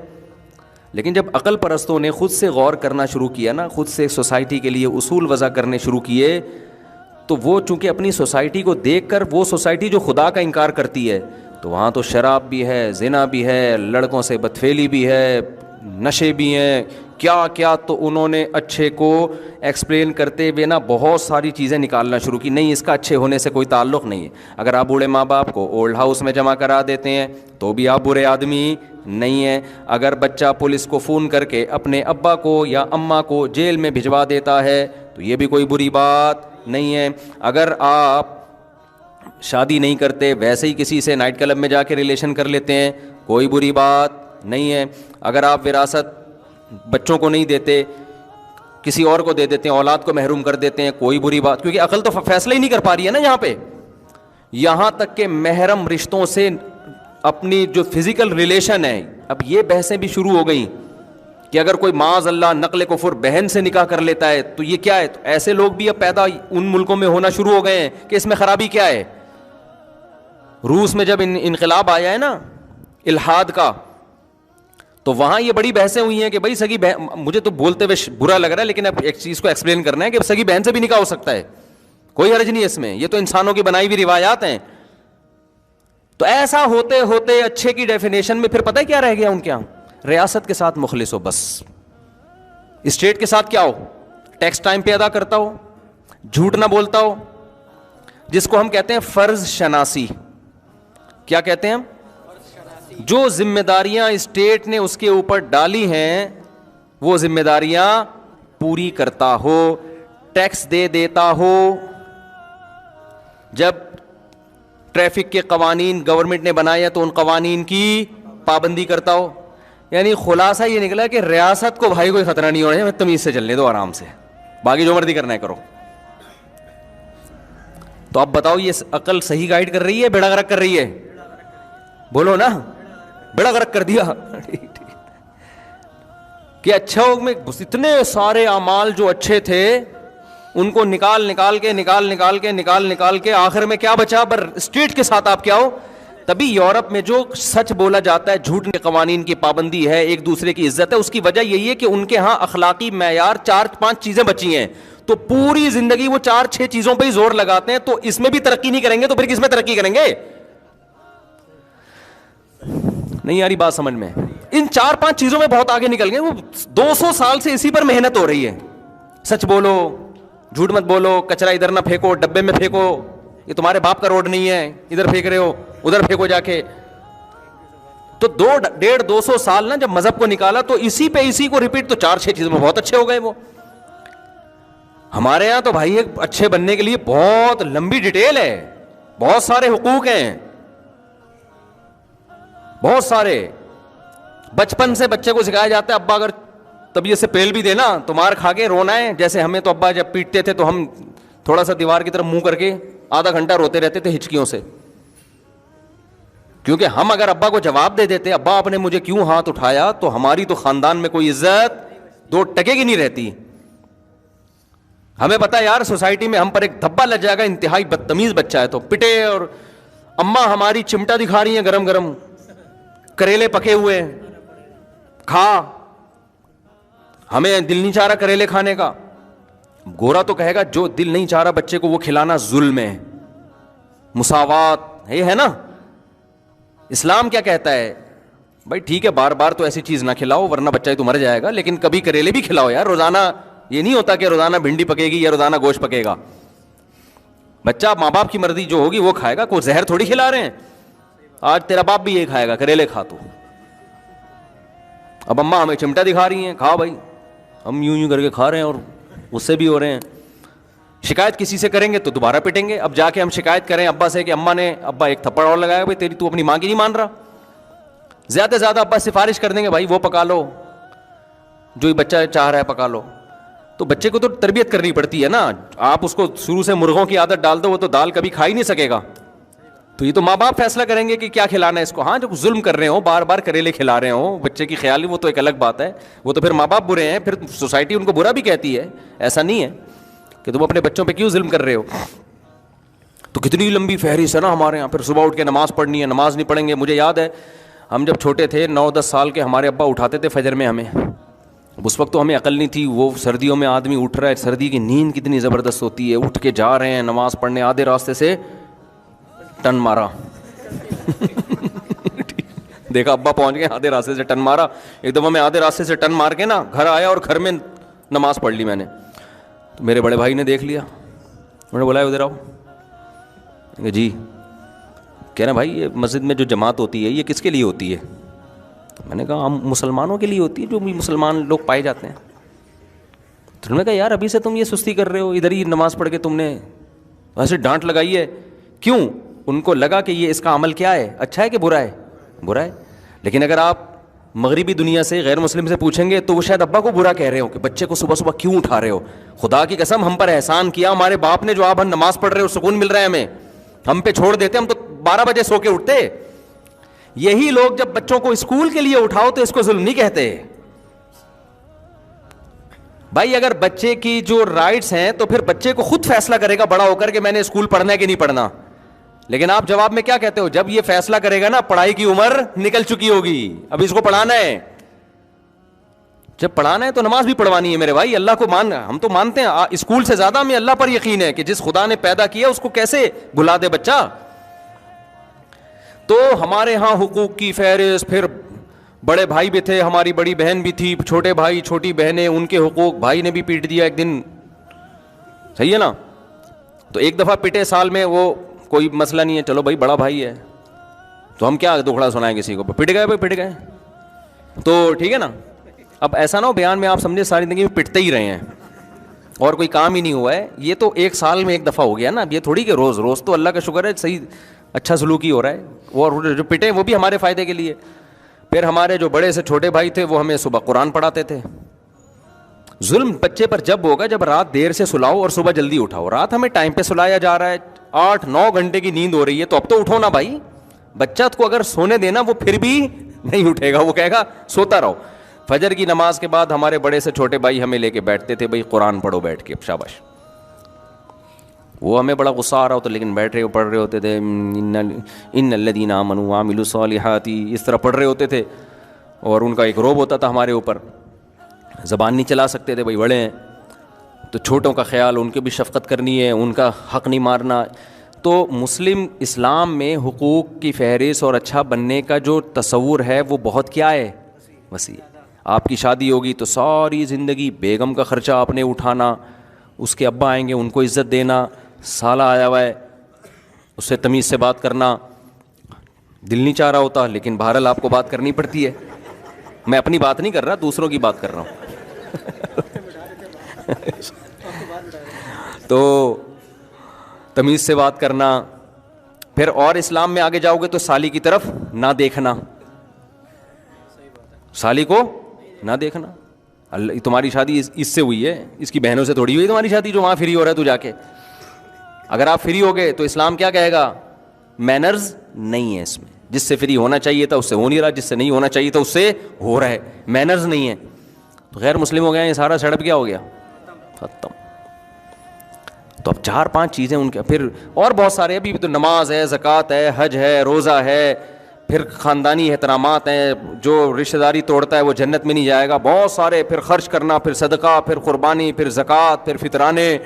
لیکن جب عقل پرستوں نے خود سے غور کرنا شروع کیا نا، خود سے سوسائٹی کے لیے اصول وضع کرنے شروع کیے، تو وہ چونکہ اپنی سوسائٹی کو دیکھ کر، وہ سوسائٹی جو خدا کا انکار کرتی ہے، تو وہاں تو شراب بھی ہے، زنا بھی ہے، لڑکوں سے بدفعلی بھی ہے، نشے بھی ہیں، کیا کیا. تو انہوں نے اچھے کو ایکسپلین کرتے ہوئے نا بہت ساری چیزیں نکالنا شروع کی. نہیں، اس کا اچھے ہونے سے کوئی تعلق نہیں ہے. اگر آپ بوڑھے ماں باپ کو اولڈ ہاؤس میں جمع کرا دیتے ہیں تو بھی آپ برے آدمی نہیں ہیں. اگر بچہ پولیس کو فون کر کے اپنے ابا کو یا اماں کو جیل میں بھجوا دیتا ہے تو یہ بھی کوئی بری بات نہیں ہے. اگر آپ شادی نہیں کرتے، ویسے ہی کسی سے نائٹ کلب میں جا کے ریلیشن کر لیتے ہیں، کوئی بری بات نہیں ہے. اگر آپ وراثت بچوں کو نہیں دیتے، کسی اور کو دے دیتے ہیں، اولاد کو محروم کر دیتے ہیں، کوئی بری بات، کیونکہ عقل تو فیصلہ ہی نہیں کر پا رہی ہے نا یہاں پہ. یہاں تک کہ محرم رشتوں سے اپنی جو فزیکل ریلیشن ہے، اب یہ بحثیں بھی شروع ہو گئیں کہ اگر کوئی معاذ اللہ نقل کفر بہن سے نکاح کر لیتا ہے تو یہ کیا ہے. تو ایسے لوگ بھی اب پیدا ان ملکوں میں ہونا شروع ہو گئے ہیں کہ اس میں خرابی کیا ہے. روس میں جب انقلاب آیا ہے نا الحاد کا، تو وہاں یہ بڑی بحثیں ہوئی ہیں کہ بھائی سگی بہن، مجھے تو بولتے ہوئے برا لگ رہا ہے لیکن اب ایک چیز کو ایکسپلین کرنا ہے کہ سگی بہن سے بھی نکاح ہو سکتا ہے، کوئی حرج نہیں ہے اس میں، یہ تو انسانوں کی بنائی ہوئی روایات ہیں. تو ایسا ہوتے ہوتے اچھے کی ڈیفینیشن میں پھر پتہ ہے کیا رہ گیا ان کے یہاں، ریاست کے ساتھ مخلص ہو، بس اسٹیٹ کے ساتھ کیا ہو، ٹیکس ٹائم پہ ادا کرتا ہو، جھوٹ نہ بولتا ہو، جس کو ہم کہتے ہیں فرض شناسی. کیا کہتے ہیں ہم؟ جو ذمہ داریاں اسٹیٹ نے اس کے اوپر ڈالی ہیں وہ ذمہ داریاں پوری کرتا ہو، ٹیکس دے دیتا ہو. جب ٹریفک کے قوانین گورنمنٹ نے بنائے تو ان قوانین کی پابندی کرتا ہو. یعنی خلاصہ یہ نکلا کہ ریاست کو بھائی کوئی خطرہ نہیں ہونا چاہیے, تمیز سے چلنے دو آرام سے, باقی جو مرضی کرنا ہے کرو. تو اب بتاؤ یہ عقل صحیح گائیڈ کر رہی ہے بیڑا غرق کر رہی ہے؟ بولو نا, بیڑا غرق کر دیا. کہ اچھا میں اتنے سارے اعمال جو اچھے تھے ان کو نکال کے آخر میں کیا بچا؟ پر اسٹریٹ کے ساتھ آپ کیا ہو. تبھی یورپ میں جو سچ بولا جاتا ہے, جھوٹ کے قوانین کی پابندی ہے, ایک دوسرے کی عزت ہے, اس کی وجہ یہی ہے کہ ان کے ہاں اخلاقی معیار 4-5 چیزیں بچی ہیں, تو پوری زندگی وہ 4-6 چیزوں پہ ہی زور لگاتے ہیں. تو اس میں بھی ترقی نہیں کریں گے تو پھر کس میں ترقی کریں گے؟ نہیں آ رہی بات سمجھ میں؟ ان 4-5 چیزوں میں بہت آگے نکل گئے. وہ 200 سال سے اسی پر محنت ہو رہی ہے. سچ بولو, جھوٹ مت بولو, کچرا ادھر نہ پھینکو, ڈبے میں پھینکو, یہ تمہارے باپ کا روڈ نہیں ہے ادھر پھینک رہے ہو, ادھر پھینکو جا کے. تو 150-200 سال نا جب مذہب کو نکالا تو اسی کو ریپیٹ, تو 4-6 چیزوں میں بہت اچھے ہو گئے. وہ ہمارے یہاں تو بھائی ایک اچھے بننے کے لیے بہت لمبی ڈیٹیل ہے, بہت سارے حقوق ہیں, بہت سارے. بچپن سے بچے کو سکھایا جاتا ہے ابا اگر طبیعت سے پیل بھی دینا تو مار کھا کے رونا ہے. جیسے ہمیں تو ابا جب پیٹتے تھے تو ہم تھوڑا سا دیوار کی طرف منہ کر کے آدھا گھنٹہ روتے رہتے تھے ہچکیوں سے, کیونکہ ہم اگر ابا کو جواب دے دیتے ابا آپ نے مجھے کیوں ہاتھ اٹھایا, تو ہماری تو خاندان میں کوئی عزت 2 ٹکے کی نہیں رہتی. ہمیں پتا یار سوسائٹی میں ہم پر ایک دھبا لگ جائے گا, انتہائی بدتمیز بچہ ہے تو پٹے. اور اماں ہماری چمٹا دکھا رہی ہیں گرم گرم, کریلے پکے ہوئے کھا, ہمیں دل نہیں چاہ رہا کریلے کھانے کا. گورا تو کہے گا جو دل نہیں چاہ رہا بچے کو وہ کھلانا ظلم ہے, مساوات یہ ہے نا. اسلام کیا کہتا ہے؟ بھائی ٹھیک ہے بار بار تو ایسی چیز نہ کھلاؤ ورنہ بچہ تو مر جائے گا, لیکن کبھی کریلے بھی کھلاؤ یار. روزانہ یہ نہیں ہوتا کہ روزانہ بھنڈی پکے گی یا روزانہ گوشت پکے گا. بچہ ماں باپ کی مرضی جو ہوگی وہ کھائے گا, کوئی زہر تھوڑی کھلا رہے ہیں. آج تیرا باپ بھی یہ کھائے گا, کریلے کھا تو. اب اماں ہمیں چمٹا دکھا رہی ہیں, کھا بھائی, ہم یوں کر کے کھا رہے ہیں اور اس سے بھی ہو رہے ہیں. شکایت کسی سے کریں گے تو دوبارہ پٹیں گے. اب جا کے ہم شکایت کریں ابا سے کہ اماں نے ابا ایک تھپڑ اور لگایا, بھائی تیری تو اپنی ماں کی نہیں مان رہا. زیادہ سے زیادہ ابا سفارش کر دیں گے بھائی وہ پکا لو جو یہ بچہ چاہ رہا ہے پکا لو. تو بچے کو تو تربیت کرنی پڑتی ہے نا. آپ اس کو شروع سے مرغوں کی عادت ڈال دو وہ تو دال کبھی کھا ہی نہیں سکے گا. تو یہ تو ماں باپ فیصلہ کریں گے کہ کیا کھلانا ہے اس کو. ہاں جب ظلم کر رہے ہوں, بار بار کریلے کھلا رہے ہوں بچے کی خیال, وہ تو ایک الگ بات ہے. وہ تو پھر ماں باپ برے ہیں, پھر سوسائٹی ان کو برا بھی کہتی ہے. ایسا نہیں ہے کہ تم اپنے بچوں پہ کیوں ظلم کر رہے ہو. تو کتنی لمبی فہرست ہے نا ہمارے یہاں. پھر صبح اٹھ کے نماز پڑھنی ہے, نماز نہیں پڑھیں گے. مجھے یاد ہے ہم جب چھوٹے تھے 9-10 سال کے, ہمارے ابا اٹھاتے تھے فجر میں ہمیں. اس وقت تو ہمیں عقل نہیں تھی. وہ سردیوں میں آدمی اٹھ رہا ہے, سردی کی نیند کتنی زبردست ہوتی ہے, اٹھ کے جا رہے ہیں نماز پڑھنے, آدھے راستے سے ٹن مارا. دیکھا ابا پہنچ گئے, آدھے راستے سے ٹن مارا. ایک دفعہ میں آدھے راستے سے ٹن مار کے نا گھر آیا اور گھر میں نماز پڑھ لی میں نے. تو میرے بڑے بھائی نے دیکھ لیا, انہوں نے بولا ادھر آؤ. جی کہہ رہے بھائی یہ مسجد میں جو جماعت ہوتی ہے یہ کس کے لیے ہوتی ہے؟ میں نے کہا ہم مسلمانوں کے لیے ہوتی ہے, جو بھی مسلمان لوگ پائے جاتے ہیں. تو انہوں نے کہا یار ابھی سے تم یہ سستی کر رہے ہو, ادھر ہی نماز پڑھ کے تم نے ویسے ڈانٹ لگائی ہے. کیوں؟ ان کو لگا کہ یہ اس کا عمل کیا ہے, اچھا ہے کہ برا ہے؟ برا ہے. لیکن اگر آپ مغربی دنیا سے غیر مسلم سے پوچھیں گے تو وہ شاید ابا کو برا کہہ رہے ہو کہ بچے کو صبح صبح کیوں اٹھا رہے ہو. خدا کی قسم ہم پر احسان کیا ہمارے باپ نے, جو آپ ہم نماز پڑھ رہے ہو سکون مل رہا ہے ہمیں, ہم پہ چھوڑ دیتے, ہم تو 12 بجے سو کے اٹھتے. یہی لوگ جب بچوں کو اسکول کے لیے اٹھاؤ تو اس کو ظلم نہیں کہتے. بھائی اگر بچے کی جو رائٹس ہیں تو پھر بچے کو خود فیصلہ کرے گا بڑا ہو کر کہ میں نے اسکول پڑھنا ہے کہ نہیں پڑھنا. لیکن آپ جواب میں کیا کہتے ہو؟ جب یہ فیصلہ کرے گا نا پڑھائی کی عمر نکل چکی ہوگی, اب اس کو پڑھانا ہے. جب پڑھانا ہے تو نماز بھی پڑھوانی ہے میرے بھائی. اللہ کو ہم تو مانتے ہیں, اسکول سے زیادہ ہمیں اللہ پر یقین ہے کہ جس خدا نے پیدا کیا اس کو کیسے بھلا دے بچہ. تو ہمارے ہاں حقوق کی فہرست, پھر بڑے بھائی بھی تھے, ہماری بڑی بہن بھی تھی, چھوٹے بھائی چھوٹی بہنیں, ان کے حقوق. بھائی نے بھی پیٹ دیا ایک دن, صحیح ہے نا. تو ایک دفعہ پٹے سال میں, وہ کوئی مسئلہ نہیں ہے, چلو بھائی بڑا بھائی ہے تو ہم کیا دکھڑا سنائیں کسی کو. پٹ گئے بھائی, پٹ گئے تو ٹھیک ہے نا. اب ایسا نہ ہو بیان میں آپ سمجھے ساری زندگی میں پٹتے ہی رہے ہیں اور کوئی کام ہی نہیں ہوا ہے. یہ تو ایک سال میں ایک دفعہ ہو گیا نا. اب یہ تھوڑی کہ روز روز, تو اللہ کا شکر ہے صحیح اچھا سلوکی ہو رہا ہے, اور جو پٹے وہ بھی ہمارے فائدے کے لیے. پھر ہمارے جو بڑے سے چھوٹے بھائی تھے وہ ہمیں صبح قرآن پڑھاتے تھے. ظلم بچے پر جب ہوگا جب رات دیر سے سلاؤ اور صبح جلدی اٹھاؤ. رات ہمیں ٹائم پہ سلایا جا رہا ہے, 8-9 گھنٹے کی نیند ہو رہی ہے, تو اب تو اٹھو نا بھائی. بچہ کو اگر سونے دینا وہ پھر بھی نہیں اٹھے گا, وہ کہے گا سوتا رہو. فجر کی نماز کے بعد ہمارے بڑے سے چھوٹے بھائی ہمیں لے کے بیٹھتے تھے, بھائی قرآن پڑھو بیٹھ کے, شاباش. وہ ہمیں بڑا غصہ آ رہا ہوتا لیکن بیٹھ رہے پڑھ رہے ہوتے تھے, ان الذین آمنوا وعملوا الصالحات, اس طرح پڑھ رہے ہوتے تھے. اور ان کا ایک روب ہوتا تھا ہمارے اوپر, زبان نہیں چلا سکتے تھے, بھائی بڑے ہیں تو چھوٹوں کا خیال, ان کی بھی شفقت کرنی ہے, ان کا حق نہیں مارنا. تو مسلم اسلام میں حقوق کی فہرست اور اچھا بننے کا جو تصور ہے وہ بہت کیا ہے, وسیع. آپ کی شادی ہوگی تو ساری زندگی بیگم کا خرچہ آپ نے اٹھانا, اس کے ابا آئیں گے ان کو عزت دینا, سالہ آیا ہوا ہے اس سے تمیز سے بات کرنا. دل نہیں چاہ رہا ہوتا لیکن بہرحال آپ کو بات کرنی پڑتی ہے. میں اپنی بات نہیں کر رہا, دوسروں کی بات کر رہا ہوں. تو تمیز سے بات کرنا. پھر اور اسلام میں آگے جاؤ گے تو سالی کی طرف نہ دیکھنا, سالی کو نہ دیکھنا. اللہ, تمہاری شادی اس سے ہوئی ہے, اس کی بہنوں سے تھوڑی ہوئی تمہاری شادی جو وہاں فری ہو رہا ہے تو جا کے. اگر آپ فری ہو گئے تو اسلام کیا کہے گا, مینرز نہیں ہے اس میں. جس سے فری ہونا چاہیے تھا اس سے ہو نہیں رہا, جس سے نہیں ہونا چاہیے تھا اس سے ہو رہا ہے, مینرز نہیں ہے. تو غیر مسلم ہو گیا, یہ سارا سیٹ اپ کیا ہو گیا, ختم. تو اب 4-5 چیزیں ان کے, پھر اور بہت سارے, ابھی تو نماز ہے, زکوٰۃ ہے, حج ہے, روزہ ہے, پھر خاندانی احترامات ہیں, جو رشتہ داری توڑتا ہے وہ جنت میں نہیں جائے گا, بہت سارے. پھر خرچ کرنا, پھر صدقہ, پھر قربانی, پھر زکوٰۃ, پھر فطرانے.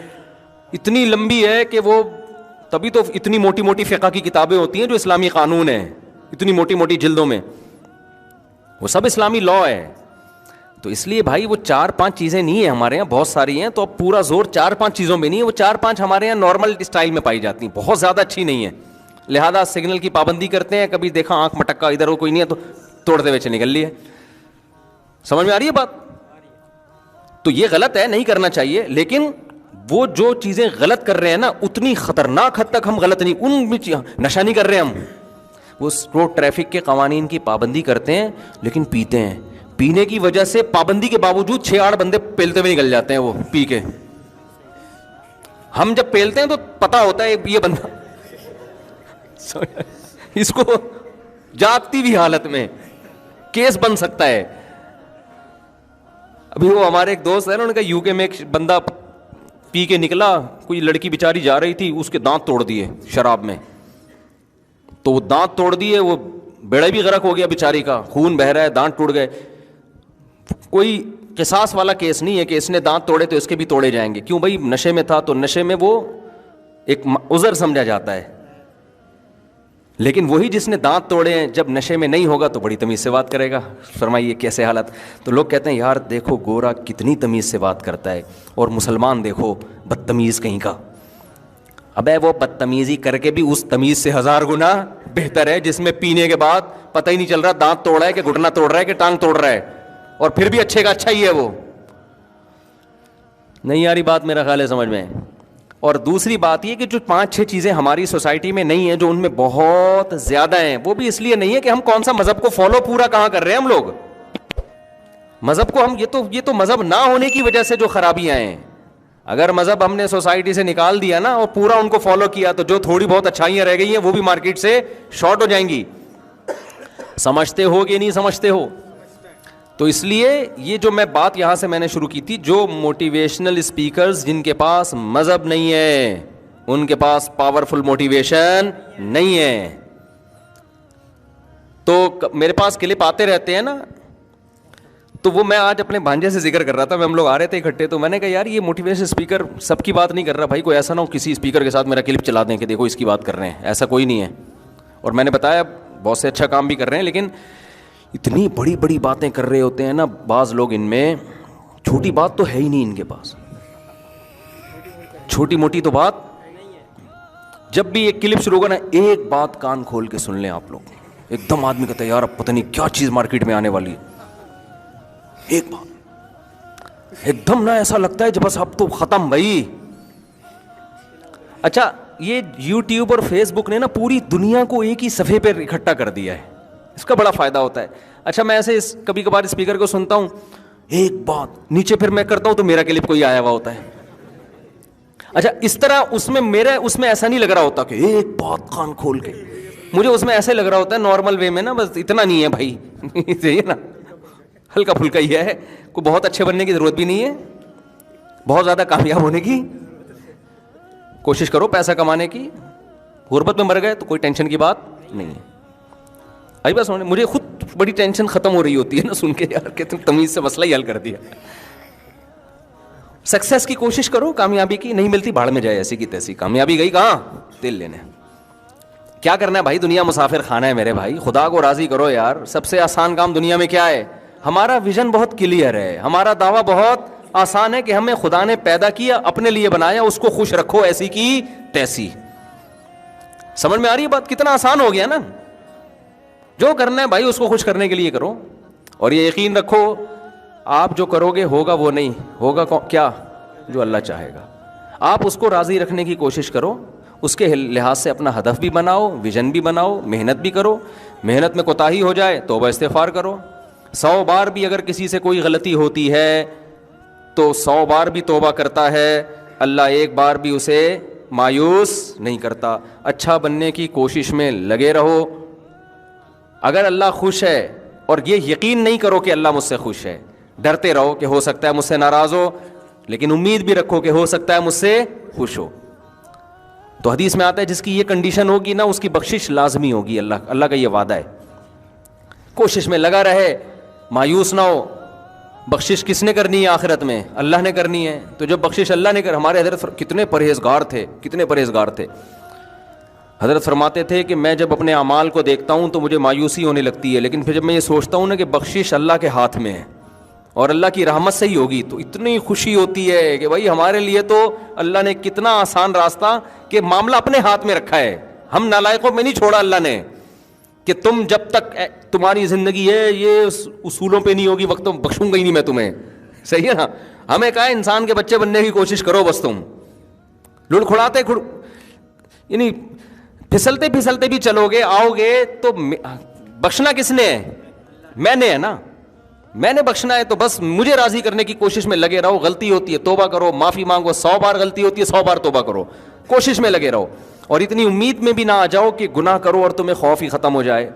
اتنی لمبی ہے کہ وہ, تبھی تو اتنی موٹی موٹی فقہ کی کتابیں ہوتی ہیں جو اسلامی قانون ہیں, اتنی موٹی موٹی جلدوں میں, وہ سب اسلامی لاء ہے. تو اس لیے بھائی وہ 4-5 چیزیں نہیں ہیں ہمارے یہاں, بہت ساری ہیں. تو اب پورا زور 4-5 چیزوں میں نہیں ہے, وہ 4-5 ہمارے یہاں نارمل اسٹائل میں پائی جاتی ہیں, بہت زیادہ اچھی نہیں ہے. لہذا سگنل کی پابندی کرتے ہیں, کبھی دیکھا آنکھ مٹکا ادھر ہو کوئی نہیں ہے تو توڑتے ہوئے نکل لی ہے. سمجھ میں آ رہی ہے بات؟ تو یہ غلط ہے, نہیں کرنا چاہیے. لیکن وہ جو چیزیں غلط کر رہے ہیں نا, اتنی خطرناک حد تک ہم غلط نہیں, ان بھی نشہ نہیں کر رہے ہم. وہ روڈ ٹریفک کے قوانین کی پابندی کرتے ہیں لیکن پیتے ہیں. پینے کی وجہ سے پابندی کے باوجود 6-8 بندے پیلتے ہوئے نکل جاتے ہیں وہ پی کے. ہم جب پیلتے ہیں تو پتا ہوتا ہے یہ بندہ اس کو جاگتی بھی حالت میں کیس بن سکتا ہے. ابھی وہ ہمارے ایک دوست ہے نا, انہوں نے کہا یو کے میں ایک بندہ پی کے نکلا, کوئی لڑکی بیچاری جا رہی تھی, اس کے دانت توڑ دیے شراب میں. تو وہ دانت توڑ دیے, وہ بیڑا بھی غرق ہو گیا بیچاری کا, خون بہ رہا ہے, دانت ٹوٹ گئے. کوئی قصاص والا کیس نہیں ہے کہ اس نے دانت توڑے تو اس کے بھی توڑے جائیں گے. کیوں بھائی, نشے میں تھا تو نشے میں وہ ایک عذر سمجھا جاتا ہے. لیکن وہی جس نے دانت توڑے ہیں جب نشے میں نہیں ہوگا تو بڑی تمیز سے بات کرے گا. فرمائیے کیسے حالت. تو لوگ کہتے ہیں یار دیکھو گورا کتنی تمیز سے بات کرتا ہے, اور مسلمان دیکھو بدتمیز کہیں کا. ابے وہ بدتمیزی کر کے بھی اس تمیز سے 1000 گنا بہتر ہے جس میں پینے کے بعد پتہ ہی نہیں چل رہا دانت توڑ رہا ہے کہ گھٹنا توڑ رہا ہے کہ ٹانگ توڑ رہا ہے, اور پھر بھی اچھے کا اچھا ہی ہے. وہ نہیں یاری بات میرا خیال ہے سمجھ میں. اور دوسری بات یہ کہ جو 5-6 چیزیں ہماری سوسائٹی میں نہیں ہیں, جو ان میں بہت زیادہ ہیں, وہ بھی اس لیے نہیں ہے کہ ہم کون سا مذہب کو فالو پورا کہاں کر رہے ہیں. ہم لوگ مذہب کو ہم یہ تو مذہب نہ ہونے کی وجہ سے جو خرابیاں ہیں. اگر مذہب ہم نے سوسائٹی سے نکال دیا نا اور پورا ان کو فالو کیا تو جو تھوڑی بہت اچھائیاں رہ گئی ہیں وہ بھی مارکیٹ سے شارٹ ہو جائیں گی. سمجھتے ہو کہ نہیں سمجھتے ہو؟ تو اس لیے یہ جو میں بات یہاں سے میں نے شروع کی تھی, جو موٹیویشنل اسپیکرز جن کے پاس مذہب نہیں ہے, ان کے پاس پاورفل موٹیویشن نہیں ہے. تو میرے پاس کلپ آتے رہتے ہیں نا, تو وہ میں آج اپنے بھانجے سے ذکر کر رہا تھا, ہم لوگ آ رہے تھے اکٹھے, تو میں نے کہا یار یہ موٹیویشن اسپیکر سب کی بات نہیں کر رہا بھائی, کوئی ایسا نہ ہو کسی اسپیکر کے ساتھ میرا کلپ چلا دیں کہ دیکھو اس کی بات کر رہے ہیں, ایسا کوئی نہیں ہے. اور میں نے بتایا بہت سے اچھا کام بھی کر رہے ہیں, لیکن اتنی بڑی بڑی باتیں کر رہے ہوتے ہیں نا بعض لوگ, ان میں چھوٹی بات تو ہے ہی نہیں ان کے پاس. چھوٹی موٹی تو بات, جب بھی ایک کلپ شروع ہوگا نا, ایک بات کان کھول کے سن لیں آپ لوگ, ایک دم آدمی کہتا ہے یار اب پتہ نہیں کیا چیز مارکیٹ میں آنے والی ہے. ایک بات ایک دم نا ایسا لگتا ہے جب بس اب تو ختم بھائی. اچھا یہ یوٹیوب اور فیس بک نے نا پوری دنیا کو ایک ہی صفحے پہ اکٹھا کر دیا ہے, اس کا بڑا فائدہ ہوتا ہے. اچھا میں ایسے کبھی کبھار اسپیکر کو سنتا ہوں, ایک بات نیچے پھر میں کرتا ہوں تو میرا کلپ کوئی آیا ہوا ہوتا ہے. اچھا اس طرح اس میں ایسا نہیں لگ رہا ہوتا کہ ایک بات کان کھول کے, مجھے اس میں ایسے لگ رہا ہوتا ہے نارمل وے میں نا, بس اتنا نہیں ہے بھائی, صحیح ہے نا, ہلکا پھلکا ہی ہے, کوئی بہت اچھے بننے کی ضرورت بھی نہیں ہے, بہت زیادہ کامیاب ہونے کی کوشش کرو, پیسہ کمانے کی. غربت میں مر گئے تو کوئی ٹینشن کی بات نہیں ہے. بھائی بس مجھے خود بڑی ٹینشن ختم ہو رہی ہوتی ہے نا سن کے یار کہ تم تمیز سے مسئلہ ہی حل کر دیا. سکسیس کی کوشش کرو, کامیابی کی نہیں ملتی بھاڑ میں جائے, ایسی کی تیسی. کامیابی گئی کہاں؟ دل لینے. کیا کرنا ہے بھائی, دنیا مسافر خانہ ہے میرے بھائی, خدا کو راضی کرو یار. سب سے آسان کام دنیا میں کیا ہے؟ ہمارا ویژن بہت کلیئر ہے, ہمارا دعویٰ بہت آسان ہے کہ ہمیں خدا نے پیدا کیا, اپنے لیے بنایا, اس کو خوش رکھو ایسی کی تیسی. سمجھ میں آ رہی ہے بات؟ کتنا آسان ہو گیا نا. جو کرنا ہے بھائی اس کو خوش کرنے کے لیے کرو, اور یہ یقین رکھو آپ جو کرو گے ہوگا وہ نہیں ہوگا کیا جو اللہ چاہے گا. آپ اس کو راضی رکھنے کی کوشش کرو, اس کے لحاظ سے اپنا ہدف بھی بناؤ, ویژن بھی بناؤ, محنت بھی کرو. محنت میں کوتاہی ہو جائے توبہ استغفار کرو. 100 بار بھی اگر کسی سے کوئی غلطی ہوتی ہے تو 100 بار بھی توبہ کرتا ہے, اللہ ایک بار بھی اسے مایوس نہیں کرتا. اچھا بننے کی کوشش میں لگے رہو. اگر اللہ خوش ہے, اور یہ یقین نہیں کرو کہ اللہ مجھ سے خوش ہے, ڈرتے رہو کہ ہو سکتا ہے مجھ سے ناراض ہو, لیکن امید بھی رکھو کہ ہو سکتا ہے مجھ سے خوش ہو. تو حدیث میں آتا ہے جس کی یہ کنڈیشن ہوگی نا اس کی بخشش لازمی ہوگی. اللہ کا یہ وعدہ ہے. کوشش میں لگا رہے, مایوس نہ ہو. بخشش کس نے کرنی ہے آخرت میں؟ اللہ نے کرنی ہے. تو جب بخشش اللہ نے ہمارے حضرت کتنے پرہیزگار تھے. حضرت فرماتے تھے کہ میں جب اپنے اعمال کو دیکھتا ہوں تو مجھے مایوسی ہونے لگتی ہے, لیکن پھر جب میں یہ سوچتا ہوں نا کہ بخشش اللہ کے ہاتھ میں ہے اور اللہ کی رحمت سے ہی ہوگی, تو اتنی خوشی ہوتی ہے کہ بھائی ہمارے لیے تو اللہ نے کتنا آسان راستہ کہ معاملہ اپنے ہاتھ میں رکھا ہے. ہم نالائقوں میں نہیں چھوڑا اللہ نے کہ تم جب تک تمہاری زندگی ہے یہ اصولوں پہ نہیں ہوگی وقت بخشوں گا ہی نہیں میں تمہیں. صحیح ہے نا. ہمیں کہا انسان کے بچے بننے کی کوشش کرو, بس تم لڑکھڑاتے یعنی پھسلتے پھسلتے بھی چلو گے, آؤ گے تو بخشنا کس نے ہے؟ میں نے ہے نا, میں نے بخشنا ہے. تو بس مجھے راضی کرنے کی کوشش میں لگے رہو. غلطی ہوتی ہے توبہ کرو, معافی مانگو. 100 بار غلطی ہوتی ہے 100 بار توبہ کرو. کوشش میں لگے رہو, اور اتنی امید میں بھی نہ آ جاؤ کہ گناہ کرو اور تمہیں خوف ہی ختم ہو جائے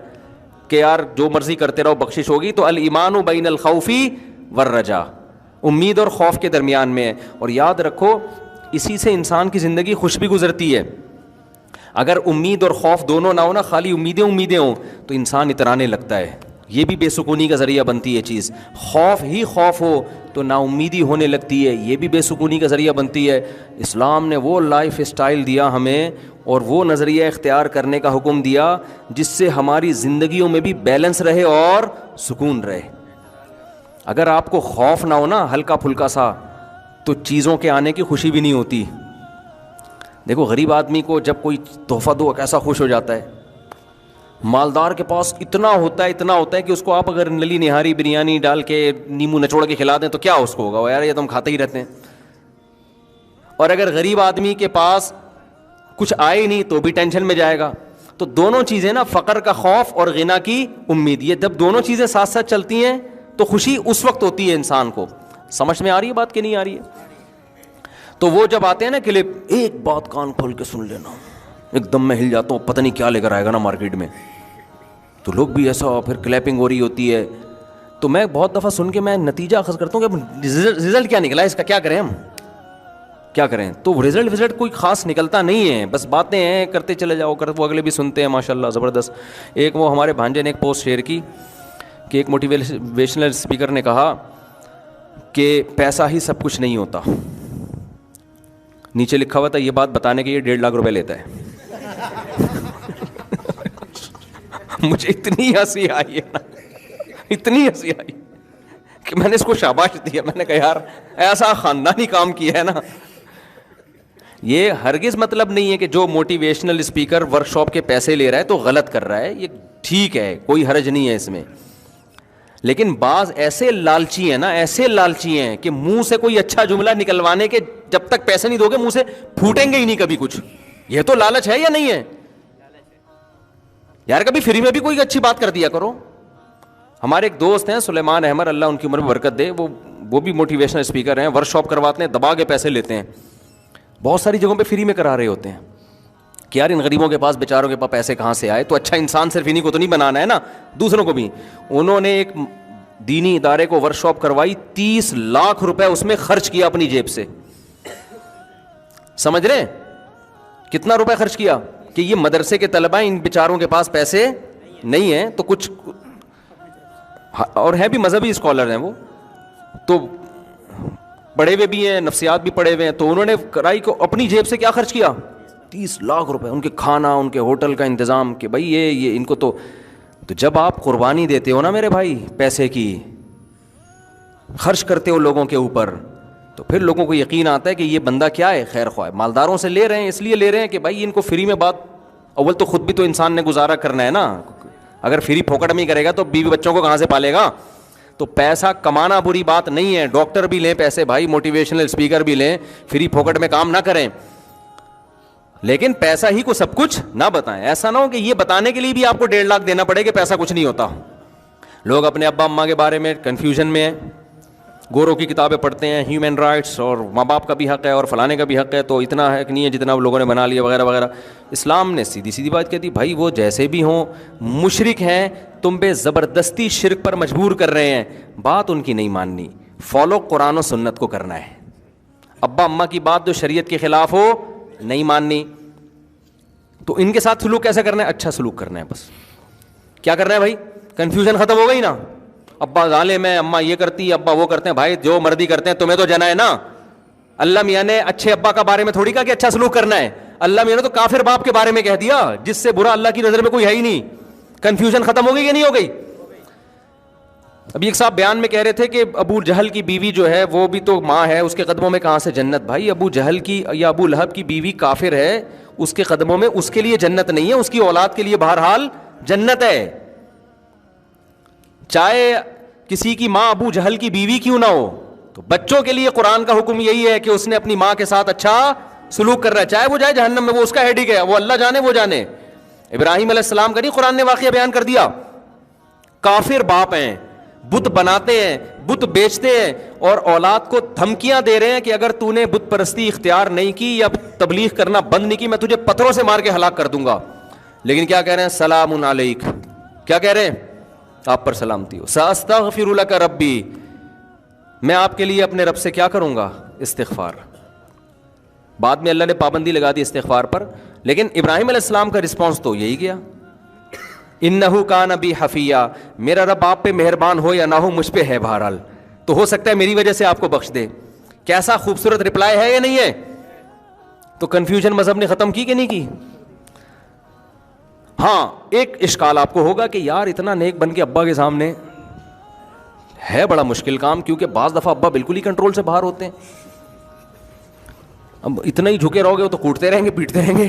کہ یار جو مرضی کرتے رہو بخشش ہوگی. تو الایمان بین الخوف والرجا, امید اور خوف کے درمیان میں ہے. اور یاد رکھو اسی سے انسان کی زندگی خوش بھی گزرتی ہے. اگر امید اور خوف دونوں نہ ہو نا, خالی امیدیں ہوں تو انسان اترانے لگتا ہے. یہ بھی بے سکونی کا ذریعہ بنتی ہے چیز. خوف ہی خوف ہو تو نا امیدی ہونے لگتی ہے, یہ بھی بے سکونی کا ذریعہ بنتی ہے. اسلام نے وہ لائف اسٹائل دیا ہمیں اور وہ نظریہ اختیار کرنے کا حکم دیا جس سے ہماری زندگیوں میں بھی بیلنس رہے اور سکون رہے. اگر آپ کو خوف نہ ہو نا ہلکا پھلکا سا, تو چیزوں کے آنے کی خوشی بھی نہیں ہوتی. دیکھو غریب آدمی کو جب کوئی تحفہ دو کیسا خوش ہو جاتا ہے. مالدار کے پاس اتنا ہوتا ہے کہ اس کو آپ اگر نلی نہاری بریانی ڈال کے نیمبو نچوڑ کے کھلا دیں تو کیا اس کو ہوگا, یار یہ تو ہم کھاتے ہی رہتے ہیں. اور اگر غریب آدمی کے پاس کچھ آئے نہیں تو بھی ٹینشن میں جائے گا. تو دونوں چیزیں نا, فقر کا خوف اور غنا کی امید, یہ جب دونوں چیزیں ساتھ ساتھ چلتی ہیں تو خوشی اس وقت ہوتی ہے انسان کو. سمجھ میں آ رہی ہے بات کہ نہیں آ رہی ہے؟ تو وہ جب آتے ہیں نا کلپ, ایک بات کان کھول کے سن لینا, ایک دم میں ہل جاتا ہوں, پتہ نہیں کیا لے کر آئے گا نا مارکیٹ میں. تو لوگ بھی ایسا, پھر کلیپنگ ہو رہی ہوتی ہے. تو میں بہت دفعہ سن کے میں نتیجہ اخذ کرتا ہوں کہ رزلٹ کیا نکلا اس کا, کیا کریں ہم, کیا کریں. تو رزلٹ کوئی خاص نکلتا نہیں ہے, بس باتیں ہیں کرتے چلے جاؤ, وہ اگلے بھی سنتے ہیں ماشاء اللہ زبردست. ایک وہ ہمارے بھانجے نے ایک پوسٹ شیئر کی کہ ایک موٹیویشنل اسپیکر نے کہا کہ پیسہ ہی سب کچھ نہیں ہوتا. نیچے لکھا ہوا تھا یہ بات بتانے کے یہ 1.5 لاکھ روپے لیتا ہے. مجھے اتنی ہنسی آئی ہے نا, اتنی ہنسی آئی کہ میں نے اس کو شاباش دیا. میں نے کہا یار ایسا خاندانی کام کیا ہے نا. یہ ہرگز مطلب نہیں ہے کہ جو موٹیویشنل اسپیکر ورک شاپ کے پیسے لے رہا ہے تو غلط کر رہا ہے, یہ ٹھیک ہے, کوئی حرج نہیں ہے اس میں. لیکن بعض ایسے لالچی ہیں کہ منہ سے کوئی اچھا جملہ نکلوانے کے جب تک پیسے نہیں دو گے منہ سے پھوٹیں گے ہی نہیں کبھی کچھ. یہ تو لالچ ہے یا نہیں ہے یار؟ کبھی فری میں بھی کوئی اچھی بات کر دیا کرو. ہمارے ایک دوست ہیں سلیمان احمد, اللہ ان کی عمر میں برکت دے, وہ بھی موٹیویشنل اسپیکر ہیں, ورک شاپ کرواتے ہیں, دبا کے پیسے لیتے ہیں, بہت ساری جگہوں پہ فری میں کرا رہے ہوتے ہیں کہ یار ان غریبوں کے پاس بیچاروں کے پاس پیسے کہاں سے آئے. تو اچھا انسان صرف انہیں کو تو نہیں بنانا ہے نا, دوسروں کو بھی. انہوں نے ایک دینی ادارے کو ورک شاپ کروائی, 30 لاکھ روپے اس میں خرچ کیا اپنی جیب سے. سمجھ رہے ہیں کتنا روپے خرچ کیا؟ کہ یہ مدرسے کے طلبہ, ان بیچاروں کے پاس پیسے نہیں ہیں, تو کچھ اور ہیں بھی مذہبی اسکالر ہیں, وہ تو پڑھے ہوئے بھی ہیں, نفسیات بھی پڑھے ہوئے ہیں, تو انہوں نے کرائی کو اپنی جیب سے کیا خرچ کیا؟ 30 لاکھ روپے. ان کے کھانا, ان کے ہوٹل کا انتظام, کہ بھائی یہ ان کو تو جب آپ قربانی دیتے ہو نا میرے بھائی, پیسے کی خرچ کرتے ہو لوگوں کے اوپر, تو پھر لوگوں کو یقین آتا ہے کہ یہ بندہ کیا ہے, خیر خواہ. مالداروں سے لے رہے ہیں, اس لیے لے رہے ہیں کہ بھائی ان کو فری میں بات, اول تو خود بھی تو انسان نے گزارا کرنا ہے نا. اگر فری پھوکٹ میں ہی کرے گا تو بیوی بچوں کو کہاں سے پالے گا؟ تو پیسہ کمانا بری بات نہیں ہے, ڈاکٹر بھی لیں پیسے بھائی, موٹیویشنل اسپیکر بھی لیں, فری پھوکٹ میں کام نہ کریں, لیکن پیسہ ہی کو سب کچھ نہ بتائیں. ایسا نہ ہو کہ یہ بتانے کے لیے بھی آپ کو 1.5 لاکھ دینا پڑے کہ پیسہ کچھ نہیں ہوتا. لوگ اپنے ابا اماں کے بارے میں کنفیوژن میں ہیں, گوروں کی کتابیں پڑھتے ہیں, ہیومن رائٹس اور ماں باپ کا بھی حق ہے اور فلانے کا بھی حق ہے, تو اتنا حق نہیں ہے جتنا وہ لوگوں نے بنا لیا وغیرہ وغیرہ. اسلام نے سیدھی سیدھی بات کہتی, بھائی وہ جیسے بھی ہوں مشرک ہیں, تم پہ زبردستی شرک پر مجبور کر رہے ہیں, بات ان کی نہیں ماننی, فالو قرآن و سنت کو کرنا ہے. ابا اماں کی بات جو شریعت کے خلاف ہو نہیں ماننی. تو ان کے ساتھ سلوک کیسے کرنا ہے؟ اچھا سلوک کرنا ہے. بس کیا کرنا ہے بھائی؟ کنفیوژن ختم ہو گئی نا, ابا ظالم ہے, اماں یہ کرتی ہے, ابا وہ کرتے ہیں, بھائی جو مرضی کرتے ہیں, تمہیں تو جنا ہے نا. اللہ میاں نے اچھے ابا کا بارے میں تھوڑی کہا کہ اچھا سلوک کرنا ہے, اللہ میاں نے تو کافر باپ کے بارے میں کہہ دیا جس سے برا اللہ کی نظر میں کوئی ہے ہی نہیں. کنفیوژن ختم ہو گئی کہ نہیں ہو گئی؟ ابھی ایک صاحب بیان میں کہہ رہے تھے کہ ابو جہل کی بیوی جو ہے وہ بھی تو ماں ہے, اس کے قدموں میں کہاں سے جنت؟ بھائی ابو جہل کی یا ابو لہب کی بیوی کافر ہے, اس کے قدموں میں اس کے لیے جنت نہیں ہے, اس کی اولاد کے لیے بہرحال جنت ہے. چاہے کسی کی ماں ابو جہل کی بیوی کیوں نہ ہو, تو بچوں کے لیے قرآن کا حکم یہی ہے کہ اس نے اپنی ماں کے ساتھ اچھا سلوک کرنا ہے, چاہے وہ جائے جہنم میں, وہ اس کا ہیڈک ہے, وہ اللہ جانے وہ جانے. ابراہیم علیہ السلام کا نہیں قرآن نے واقعہ بیان کر دیا, کافر باپ ہیں, بت بناتے ہیں, بت بیچتے ہیں, اور اولاد کو دھمکیاں دے رہے ہیں کہ اگر تو نے بت پرستی اختیار نہیں کی یا تبلیغ کرنا بند نہیں کی, میں تجھے پتھروں سے مار کے ہلاک کر دوں گا. لیکن کیا کہہ رہے ہیں؟ سلام علیک. کیا کہہ رہے ہیں؟ آپ پر سلامتی ہو. ساستغفر لک ربی, میں آپ کے لیے اپنے رب سے کیا کروں گا؟ استغفار. بعد میں اللہ نے پابندی لگا دی استغفار پر, لیکن ابراہیم علیہ السلام کا رسپانس تو یہی گیا, انہ کان بی حفیہ, میرا رب آپ پہ مہربان ہو یا نہ ہو, مجھ پہ ہے بہرحال, تو ہو سکتا ہے میری وجہ سے آپ کو بخش دے. کیسا خوبصورت رپلائی ہے یا نہیں ہے؟ تو کنفیوژن مذہب نے ختم کی کہ نہیں کی؟ ہاں ایک اشکال آپ کو ہوگا کہ یار اتنا نیک بن کے ابا کے سامنے ہے بڑا مشکل کام, کیونکہ بعض دفعہ ابا بالکل ہی کنٹرول سے باہر ہوتے ہیں. اب اتنا ہی جھکے رہو گے تو کوٹتے رہیں گے, پیٹتے رہیں گے,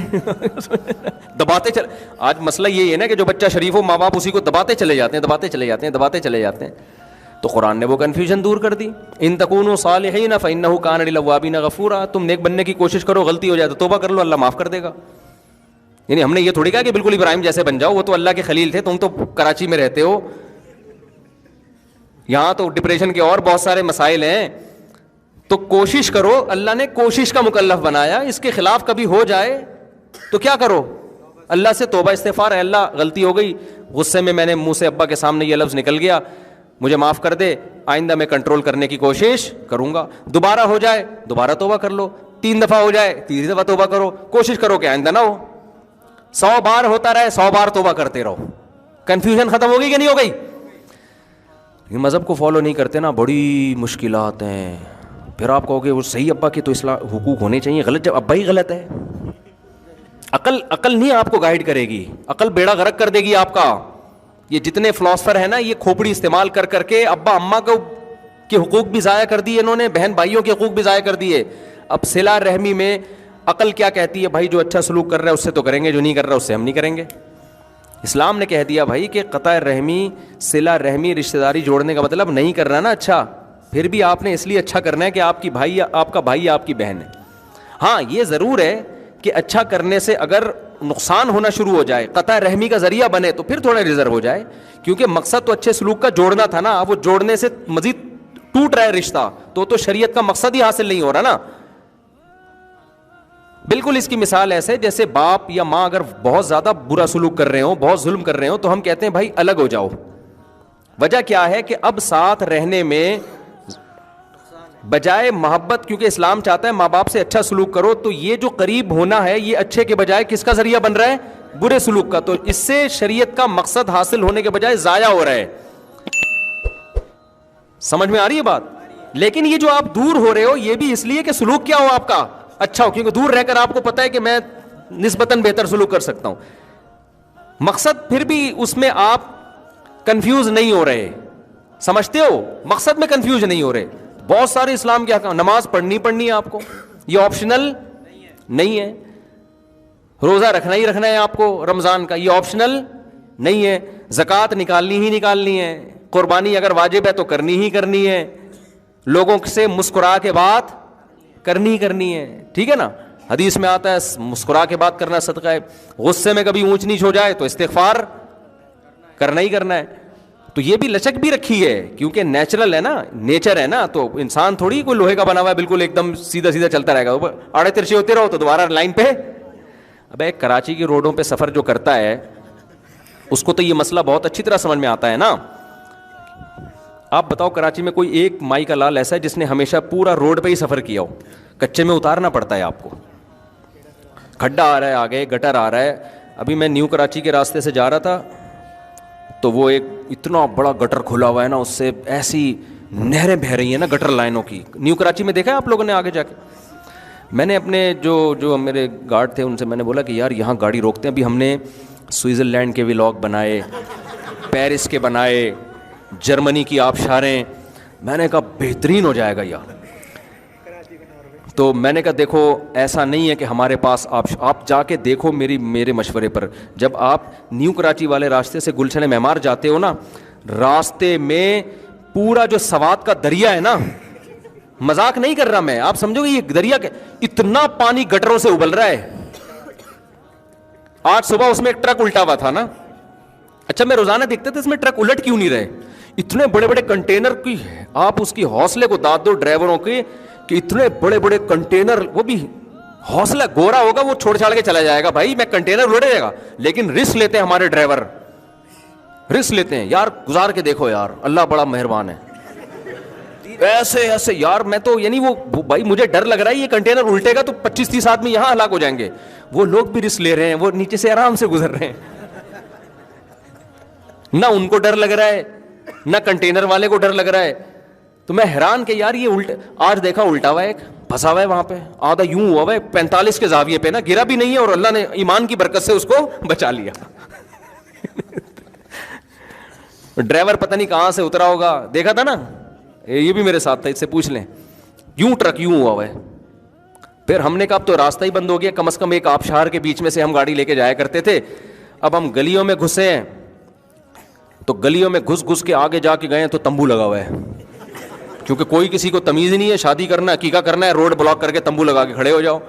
دباتے چل. آج مسئلہ یہی ہے نا کہ جو بچہ شریف ہو, ماں باپ اسی کو دباتے چلے جاتے ہیں, دباتے چلے جاتے ہیں, دباتے چلے جاتے ہیں. تو قرآن نے وہ کنفیوژن دور کر دی. ان تکونوا صالحین فانہ کان للأوابین غفورا, تم نیک بننے کی کوشش کرو, غلطی ہو جائے تو توبہ کر لو, اللہ معاف کر دے گا. یعنی ہم نے یہ تھوڑی کہا کہ بالکل ابراہیم جیسے بن جاؤ, وہ تو اللہ کے خلیل تھے, تم تو کراچی میں رہتے ہو, یہاں تو ڈپریشن کے اور بہت سارے مسائل ہیں. تو کوشش کرو, اللہ نے کوشش کا مکلف بنایا, اس کے خلاف کبھی ہو جائے تو کیا کرو؟ اللہ سے توبہ استغفار ہے, اللہ غلطی ہو گئی, غصے میں نے منہ سے ابا کے سامنے یہ لفظ نکل گیا, مجھے معاف کر دے, آئندہ میں کنٹرول کرنے کی کوشش کروں گا. دوبارہ ہو جائے دوبارہ توبہ کر لو, 3 دفعہ ہو جائے 3 دفعہ توبہ کرو, کوشش کرو کہ آئندہ نہ ہو. 100 بار ہوتا رہے, 100 بار توبہ کرتے رہو. کنفیوژن ختم ہو گئی کہ نہیں ہو گئی؟ یہ مذہب کو فالو نہیں کرتے نا, بڑی مشکلات ہیں. پھر آپ کہو گے وہ صحیح ابا کے تو حقوق ہونے چاہیے, غلط جب ابا ہی غلط ہے. عقل نہیں آپ کو گائیڈ کرے گی, عقل بیڑا غرق کر دے گی آپ کا. یہ جتنے فلاسفر ہیں نا, یہ کھوپڑی استعمال کر کر کے ابا اماں کو کے حقوق بھی ضائع کر دیے انہوں نے, بہن بھائیوں کے حقوق بھی ضائع کر دیے. اب صلہ رحمی میں عقل کیا کہتی ہے؟ بھائی جو اچھا سلوک کر رہا ہے اس سے تو کریں گے, جو نہیں کر رہا اس سے ہم نہیں کریں گے. اسلام نے کہہ دیا بھائی کہ قطع رحمی, صلہ رحمی, رشتہ داری جوڑنے کا مطلب نہیں کر رہا نا اچھا, پھر بھی آپ نے اس لیے اچھا کرنا ہے کہ آپ کی بھائی, آپ کا بھائی آپ کی بہن ہے. ہاں یہ ضرور ہے کہ اچھا کرنے سے اگر نقصان ہونا شروع ہو جائے, قطع رحمی کا ذریعہ بنے, تو پھر تھوڑا ریزرو ہو جائے, کیونکہ مقصد تو اچھے سلوک کا جوڑنا تھا نا. اب وہ جوڑنے سے مزید ٹوٹ رہا ہے رشتہ, تو شریعت کا مقصد ہی حاصل نہیں ہو رہا نا. بالکل اس کی مثال ایسے جیسے باپ یا ماں اگر بہت زیادہ برا سلوک کر رہے ہوں, بہت ظلم کر رہے ہوں, تو ہم کہتے ہیں بھائی الگ ہو جاؤ. وجہ کیا ہے کہ اب ساتھ رہنے میں بجائے محبت, کیونکہ اسلام چاہتا ہے ماں باپ سے اچھا سلوک کرو, تو یہ جو قریب ہونا ہے یہ اچھے کے بجائے کس کا ذریعہ بن رہا ہے؟ برے سلوک کا. تو اس سے شریعت کا مقصد حاصل ہونے کے بجائے ضائع ہو رہا ہے. سمجھ میں آ رہی ہے بات؟ لیکن یہ جو آپ دور ہو رہے ہو یہ بھی اس لیے کہ سلوک کیا ہو آپ کا اچھا ہو, کیونکہ دور رہ کر آپ کو پتا ہے کہ میں نسبتاً بہتر سلوک کر سکتا ہوں. مقصد پھر بھی اس میں آپ کنفیوز نہیں ہو رہے, سمجھتے ہو, مقصد میں کنفیوز نہیں ہو رہے. بہت سارے اسلام کے احکام, نماز پڑھنی ہے آپ کو, یہ آپشنل نہیں ہے. روزہ رکھنا ہی رکھنا ہے آپ کو رمضان کا, یہ آپشنل نہیں ہے. زکوٰۃ نکالنی ہے. قربانی اگر واجب ہے تو کرنی ہی کرنی ہے. لوگوں سے مسکرا کے بات کرنی ہے, ٹھیک ہے نا. حدیث میں آتا ہے مسکرا کے بات کرنا صدقہ ہے. غصے میں کبھی اونچ نیچ ہو جائے تو استغفار کرنا ہی کرنا ہے. تو یہ بھی لچک بھی رکھی ہے, کیونکہ نیچرل ہے نا, نیچر ہے نا. تو انسان تھوڑی کوئی لوہے کا بنا ہوا ہے بالکل ایک دم سیدھا چلتا رہے گا, آڑے ترچے ہوتے رہو تو دوبارہ لائن پہ. اب ایک کراچی کی روڈوں پہ سفر جو کرتا ہے اس کو تو یہ مسئلہ بہت اچھی طرح سمجھ میں آتا ہے نا. آپ بتاؤ کراچی میں کوئی ایک مائی کا لال ایسا ہے جس نے ہمیشہ پورا روڈ پہ ہی سفر کیا ہو؟ کچے میں اتارنا پڑتا ہے آپ کو, کھڈا آ رہا ہے آگے, گٹر آ رہا ہے. ابھی میں نیو کراچی کے راستے سے جا رہا تھا تو وہ ایک اتنا بڑا گٹر کھلا ہوا ہے نا, اس سے ایسی نہریں بہہ رہی ہیں نا گٹر لائنوں کی. نیو کراچی میں دیکھا ہے آپ لوگوں نے آگے جا کے؟ میں نے اپنے جو میرے گارڈ تھے ان سے میں نے بولا کہ یار یہاں گاڑی روکتے ہیں. ابھی ہم نے سوئٹزرلینڈ کے ولاگ بنائے, پیرس کے بنائے, جرمنی کی آبشاریں. میں نے کہا بہترین ہو جائے گا یار. تو میں نے کہا دیکھو ایسا نہیں ہے کہ ہمارے پاس آپ جا کے دیکھو میرے مشورے پر. جب آپ نیو کراچی والے راستے سے گلشن معمار جاتے ہو نا, راستے میں پورا جو سوات کا دریا ہے نا, مذاق نہیں کر رہا میں, آپ سمجھو گے یہ دریا کے اتنا پانی گٹروں سے ابل رہا ہے. آج صبح اس میں ایک ٹرک الٹا ہوا تھا نا. اچھا میں روزانہ دیکھتے تھے اس میں ٹرک الٹ کیوں نہیں رہے. اتنے بڑے بڑے کنٹینر کی, آپ اس کی حوصلے کو داد دو ڈرائیوروں کے کہ اتنے بڑے بڑے کنٹینر, وہ بھی حوصلہ گورا ہوگا وہ چھوڑ چھاڑ کے چلا جائے گا بھائی, میں کنٹینر الٹ جائے گا, لیکن رسک لیتے ہیں ہمارے ڈرائیور, رسک لیتے ہیں. یار گزار کے دیکھو یار, اللہ بڑا مہربان ہے. ایسے یار میں تو یعنی وہ بھائی مجھے ڈر لگ رہا ہے یہ کنٹینر الٹے گا تو 25-30 آدمی یہاں ہلاک ہو جائیں گے. وہ لوگ بھی رسک لے رہے ہیں, وہ نیچے سے آرام سے گزر رہے ہیں. نہ ان کو ڈر لگ رہا ہے نہ کنٹینر والے کو ڈر لگ رہا ہے. تو میں حیران کہ یار یہ الٹا, آج دیکھا الٹا ہوا ہے, ایک پھنسا ہوا ہے وہاں پہ, آدھا یوں ہوا ہے 45 کے زاویے پہ نا, گرا بھی نہیں ہے اور اللہ نے ایمان کی برکت سے اس کو بچا لیا. ڈرائیور پتہ نہیں کہاں سے اترا ہوگا, دیکھا تھا نا, یہ بھی میرے ساتھ تھا, اس سے پوچھ لیں. یوں ٹرک یوں ہوا ہے. پھر ہم نے کہا اب تو راستہ ہی بند ہو گیا, کم از کم ایک آبشار کے بیچ میں سے ہم گاڑی لے کے جایا کرتے تھے. اب ہم گلیوں میں گھسے ہیں تو گلیوں میں گھس کے آگے جا کے گئے تو تمبو لگا ہوا ہے, کیونکہ کوئی کسی کو تمیز نہیں ہے. شادی کرنا ہے, عقیقہ کرنا ہے, روڈ بلاک کر کے تمبو لگا کے کھڑے ہو جاؤ.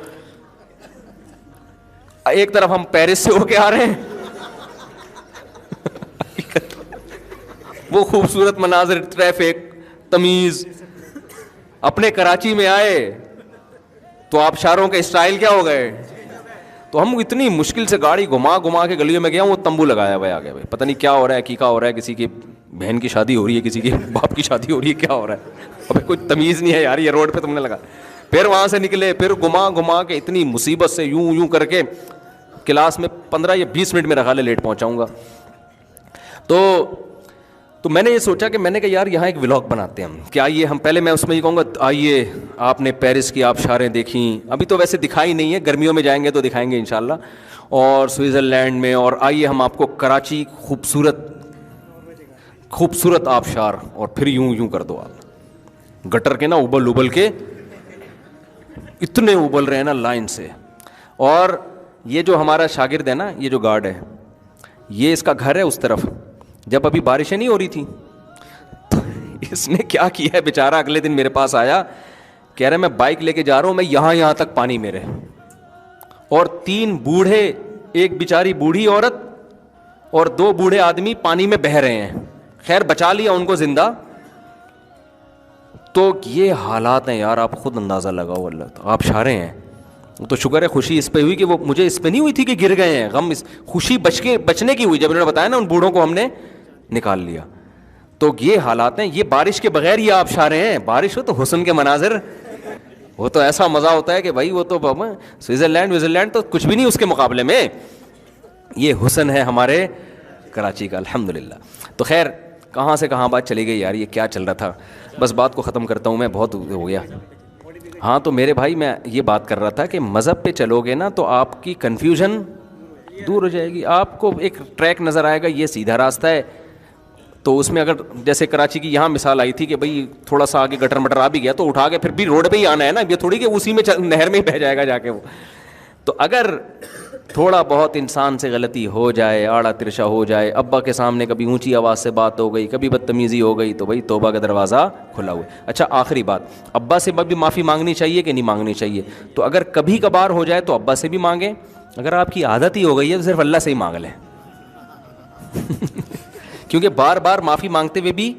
ایک طرف ہم پیرس سے ہو کے آ رہے ہیں, وہ خوبصورت مناظر, ٹریفک, تمیز. اپنے کراچی میں آئے تو آبشاروں کے اسٹائل کیا ہو گئے. تو ہم اتنی مشکل سے گاڑی گھما کے گلیوں میں گیا, وہ تمبو لگایا ہوا ہے آگے. بھائی پتہ نہیں کیا ہو رہا ہے, عقیقہ ہو رہا ہے, کسی کی بہن کی شادی ہو رہی ہے, کسی کی باپ کی شادی ہو رہی ہے, کیا ہو رہا ہے. ابھی کوئی تمیز نہیں ہے یار, یہ روڈ پہ تم نے لگا. پھر وہاں سے نکلے, پھر گھما کے اتنی مصیبت سے یوں کر کے کلاس میں 15 یا 20 منٹ میرا خیال ہے لیٹ پہنچاؤں گا. تو میں نے یہ سوچا کہ میں نے کہا یار یہاں ایک ولاگ بناتے ہیں ہم. کہ آئیے ہم پہلے, میں اس میں یہ کہوں گا آئیے آپ نے پیرس کی آبشاریں دیکھیں, ابھی تو ویسے دکھائی نہیں ہے, گرمیوں میں جائیں گے تو دکھائیں گے انشاءاللہ, اور سوئٹزرلینڈ میں. اور آئیے ہم آپ کو کراچی خوبصورت آبشار, اور پھر یوں کر دو آپ گٹر کے نا ابل کے, اتنے ابل رہے ہیں نا لائن سے. اور یہ جو ہمارا شاگرد ہے نا, یہ جو گارڈ ہے, یہ اس کا گھر ہے اس طرف. جب ابھی بارشیں نہیں ہو رہی تھیں تو اس نے کیا کیا ہے بیچارہ, اگلے دن میرے پاس آیا, کہہ رہا ہے میں بائک لے کے جا رہا ہوں, میں یہاں تک پانی میرے, اور 3 بوڑھے، ایک بیچاری بوڑھی عورت اور 2 بوڑھے آدمی پانی میں بہہ رہے ہیں. خیر بچا لیا ان کو زندہ. تو یہ حالات ہیں یار, آپ خود اندازہ لگاؤ. اللہ تو آپ شارے ہیں. تو شکر ہے خوشی اس پہ ہوئی کہ وہ مجھے اس پہ نہیں ہوئی تھی کہ گر گئے ہیں, غم اس خوشی بچنے کی ہوئی جب انہوں نے بتایا نا ان بوڑھوں کو ہم نے نکال لیا. تو یہ حالات ہیں. یہ بارش کے بغیر یہ آپ شارے ہیں. بارش ہو تو حسن کے مناظر, وہ تو ایسا مزہ ہوتا ہے کہ بھائی وہ تو سوئٹزرلینڈ تو کچھ بھی نہیں اس کے مقابلے میں. یہ حسن ہے ہمارے کراچی کا الحمدللہ. تو خیر کہاں سے کہاں بات چلی گئی یار, یہ کیا چل رہا تھا. بس بات کو ختم کرتا ہوں میں, بہت ہو گیا. ہاں تو میرے بھائی میں یہ بات کر رہا تھا کہ مذہب پہ چلو گے نا تو آپ کی کنفیوژن دور ہو جائے گی. آپ کو ایک ٹریک نظر آئے گا, یہ سیدھا راستہ ہے. تو اس میں اگر جیسے کراچی کی یہاں مثال آئی تھی کہ بھائی تھوڑا سا آگے گٹر مٹر آ بھی گیا تو اٹھا کے پھر بھی روڈ پہ ہی آنا ہے نا, یہ تھوڑی کہ اسی میں نہر میں ہی بہ جائے گا جا کے وہ. تو اگر تھوڑا بہت انسان سے غلطی ہو جائے, آڑا ترشا ہو جائے, ابا کے سامنے کبھی اونچی آواز سے بات ہو گئی, کبھی بدتمیزی ہو گئی, تو بھائی توبہ کا دروازہ کھلا ہوا ہے. اچھا آخری بات, ابا سے بھی معافی مانگنی چاہیے کہ نہیں مانگنی چاہیے؟ تو اگر کبھی کبھار ہو جائے تو ابا سے بھی مانگیں. اگر آپ کی عادت ہی ہو گئی ہے تو صرف اللہ سے ہی مانگ لیں. کیونکہ بار بار معافی مانگتے ہوئے بھی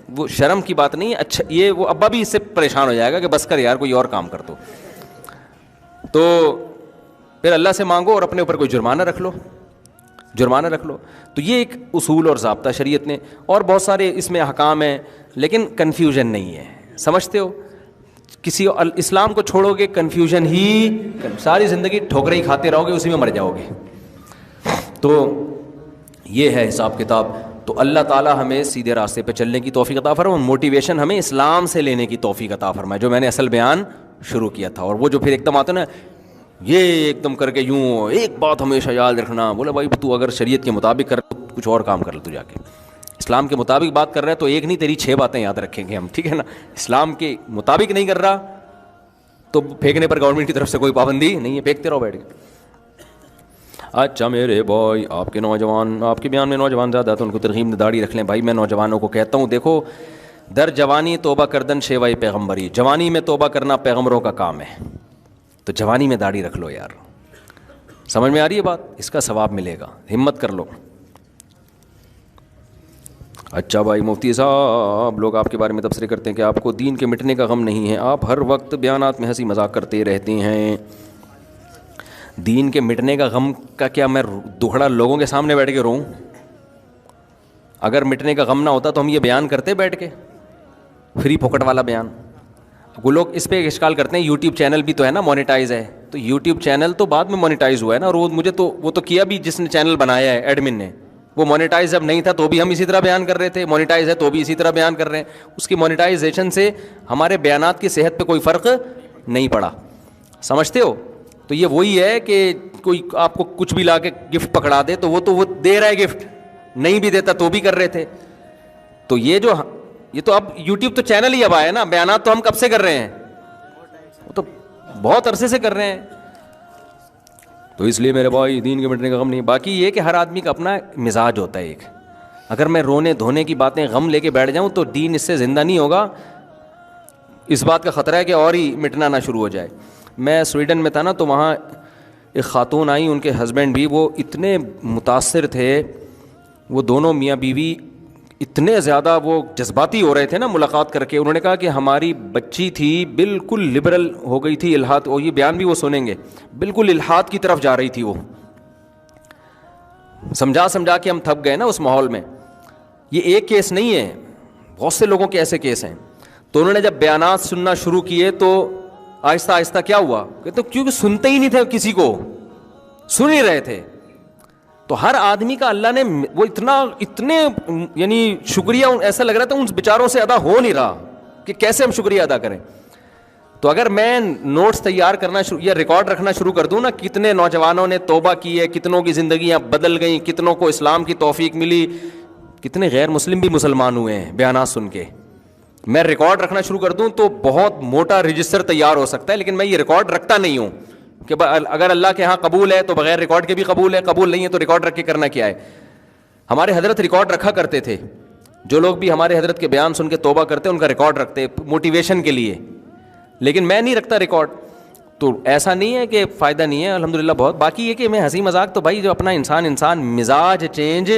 وہ شرم کی بات نہیں ہے. اچھا یہ وہ ابا بھی اس سے پریشان ہو جائے گا کہ بس کر یار کوئی اور کام کر دو. تو پھر اللہ سے مانگو اور اپنے اوپر کوئی جرمانہ رکھ لو. تو یہ ایک اصول اور ضابطہ شریعت نے, اور بہت سارے اس میں احکام ہیں لیکن کنفیوژن نہیں ہے. سمجھتے ہو, کسی اسلام کو چھوڑو گے کنفیوژن ہی, ساری زندگی ٹھوکریں ہی کھاتے رہو گے, اسی میں مر جاؤ گے. تو یہ ہے حساب کتاب. تو اللہ تعالیٰ ہمیں سیدھے راستے پہ چلنے کی توفیق عطا فرمائے, موٹیویشن ہمیں اسلام سے لینے کی توفیق عطا فرمائے, جو میں نے اصل بیان شروع کیا تھا. اور وہ جو پھر ایک دم آتا نا یہ ایک دم کر کے یوں, ایک بات ہمیشہ یاد رکھنا, بولا بھائی تو اگر شریعت کے مطابق کر کچھ اور کام کر لے, تو جا کے اسلام کے مطابق بات کر رہا ہے تو ایک نہیں تیری 6 باتیں یاد رکھیں گے ہم, ٹھیک ہے نا. اسلام کے مطابق نہیں کر رہا تو پھینکنے پر گورنمنٹ کی طرف سے کوئی پابندی نہیں ہے, پھینکتے رہو بیٹھ کے. اچھا میرے بھائی, آپ کے نوجوان, آپ کے بیان میں نوجوان زیادہ تو ان کو ترغیب داڑھی رکھ لیں. بھائی میں نوجوانوں کو کہتا ہوں, دیکھو در جوانی توبہ کردن شیوائے پیغمبری, جوانی میں توبہ کرنا پیغمبروں کا کام ہے. تو جوانی میں داڑھی رکھ لو یار. سمجھ میں آ رہی ہے بات؟ اس کا ثواب ملے گا, ہمت کر لو. اچھا بھائی مفتی صاحب, لوگ آپ کے بارے میں تبصرے کرتے ہیں کہ آپ کو دین کے مٹنے کا غم نہیں ہے, آپ ہر وقت بیانات میں ہنسی مذاق کرتے رہتے ہیں. دین کے مٹنے کا غم کا کیا میں دہڑا لوگوں کے سامنے بیٹھ کے روؤں؟ اگر مٹنے کا غم نہ ہوتا تو ہم یہ بیان کرتے بیٹھ کے, فری پھوکٹ والا بیان. وہ لوگ اس پہ اشکال کرتے ہیں یوٹیوب چینل بھی تو ہے نا مونیٹائز ہے, تو یوٹیوب چینل تو بعد میں مونیٹائز ہوا ہے نا, اور مجھے تو وہ تو کیا بھی جس نے چینل بنایا ہے ایڈمن نے, وہ مونیٹائز جب نہیں تھا تو بھی ہم اسی طرح بیان کر رہے تھے, مونیٹائز ہے تو بھی اسی طرح بیان کر رہے ہیں. اس کی مونیٹائزیشن سے ہمارے بیانات کی صحت پہ کوئی فرق نہیں پڑا. سمجھتے ہو؟ تو یہ وہی ہے کہ کوئی آپ کو کچھ بھی لا کے گفٹ پکڑا دے تو وہ دے رہا ہے گفٹ, نہیں بھی دیتا تو بھی کر رہے تھے. تو یہ تو اب یوٹیوب تو چینل ہی اب آیا نا, بیانات تو ہم کب سے کر رہے ہیں, وہ تو بہت عرصے سے کر رہے ہیں. تو اس لیے میرے بھائی دین کے مٹنے کا غم نہیں. باقی یہ کہ ہر آدمی کا اپنا مزاج ہوتا ہے ایک. اگر میں رونے دھونے کی باتیں غم لے کے بیٹھ جاؤں تو دین اس سے زندہ نہیں ہوگا. اس بات کا خطرہ ہے کہ اور ہی مٹنا نہ شروع ہو جائے. میں سویڈن میں تھا نا, تو وہاں ایک خاتون آئی, ان کے ہسبینڈ بھی وہ اتنے متاثر تھے, وہ دونوں میاں بیوی اتنے زیادہ وہ جذباتی ہو رہے تھے نا ملاقات کر کے. انہوں نے کہا کہ ہماری بچی تھی بالکل لبرل ہو گئی تھی, الحاد, اور یہ بیان بھی وہ سنیں گے, بالکل الحاد کی طرف جا رہی تھی. وہ سمجھا کے ہم تھک گئے نا اس ماحول میں. یہ ایک کیس نہیں ہے, بہت سے لوگوں کے ایسے کیس ہیں. تو انہوں نے جب بیانات سننا شروع کیے تو آہستہ آہستہ کیا ہوا کہ تو کیونکہ سنتے ہی نہیں تھے, کسی کو سن ہی رہے تھے. تو ہر آدمی کا اللہ نے وہ اتنے یعنی شکریہ ایسا لگ رہا تھا ان بیچاروں سے ادا ہو نہیں رہا کہ کیسے ہم شکریہ ادا کریں. تو اگر میں نوٹس تیار کرنا یا ریکارڈ رکھنا شروع کر دوں نا, کتنے نوجوانوں نے توبہ کی ہے, کتنوں کی زندگیاں بدل گئیں, کتنوں کو اسلام کی توفیق ملی, کتنے غیر مسلم بھی مسلمان ہوئے ہیں بیانات سن کے, میں ریکارڈ رکھنا شروع کر دوں تو بہت موٹا رجسٹر تیار ہو سکتا ہے. لیکن میں یہ ریکارڈ رکھتا نہیں ہوں کہ اگر اللہ کے ہاں قبول ہے تو بغیر ریکارڈ کے بھی قبول ہے, قبول نہیں ہے تو ریکارڈ رکھ کے کرنا کیا ہے. ہمارے حضرت ریکارڈ رکھا کرتے تھے. جو لوگ بھی ہمارے حضرت کے بیان سن کے توبہ کرتے ان کا ریکارڈ رکھتے موٹیویشن کے لیے. لیکن میں نہیں رکھتا ریکارڈ. تو ایسا نہیں ہے کہ فائدہ نہیں ہے، الحمدللہ بہت. باقی یہ کہ میں ہنسی مذاق تو بھائی جو اپنا انسان مزاج چینج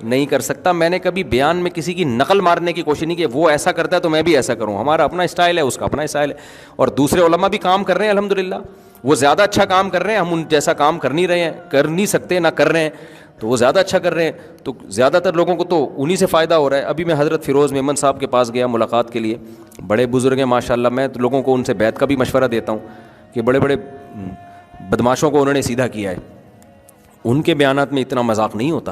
نہیں کر سکتا. میں نے کبھی بیان میں کسی کی نقل مارنے کی کوشش نہیں کی، وہ ایسا کرتا ہے تو میں بھی ایسا کروں. ہمارا اپنا اسٹائل ہے، اس کا اپنا اسٹائل ہے. اور دوسرے علماء بھی کام کر رہے ہیں الحمدللہ، وہ زیادہ اچھا کام کر رہے ہیں، ہم ان جیسا کام کر نہیں رہے ہیں، کر نہیں سکتے، نہ کر رہے ہیں. تو وہ زیادہ اچھا کر رہے ہیں، تو زیادہ تر لوگوں کو تو انہی سے فائدہ ہو رہا ہے. ابھی میں حضرت فیروز میمن صاحب کے پاس گیا ملاقات کے لیے، بڑے بزرگ ہیں ماشاءاللہ. میں تو لوگوں کو ان سے بیعت کا بھی مشورہ دیتا ہوں کہ بڑے بڑے بدماشوں کو انہوں نے سیدھا کیا ہے. ان کے بیانات میں اتنا مذاق نہیں ہوتا،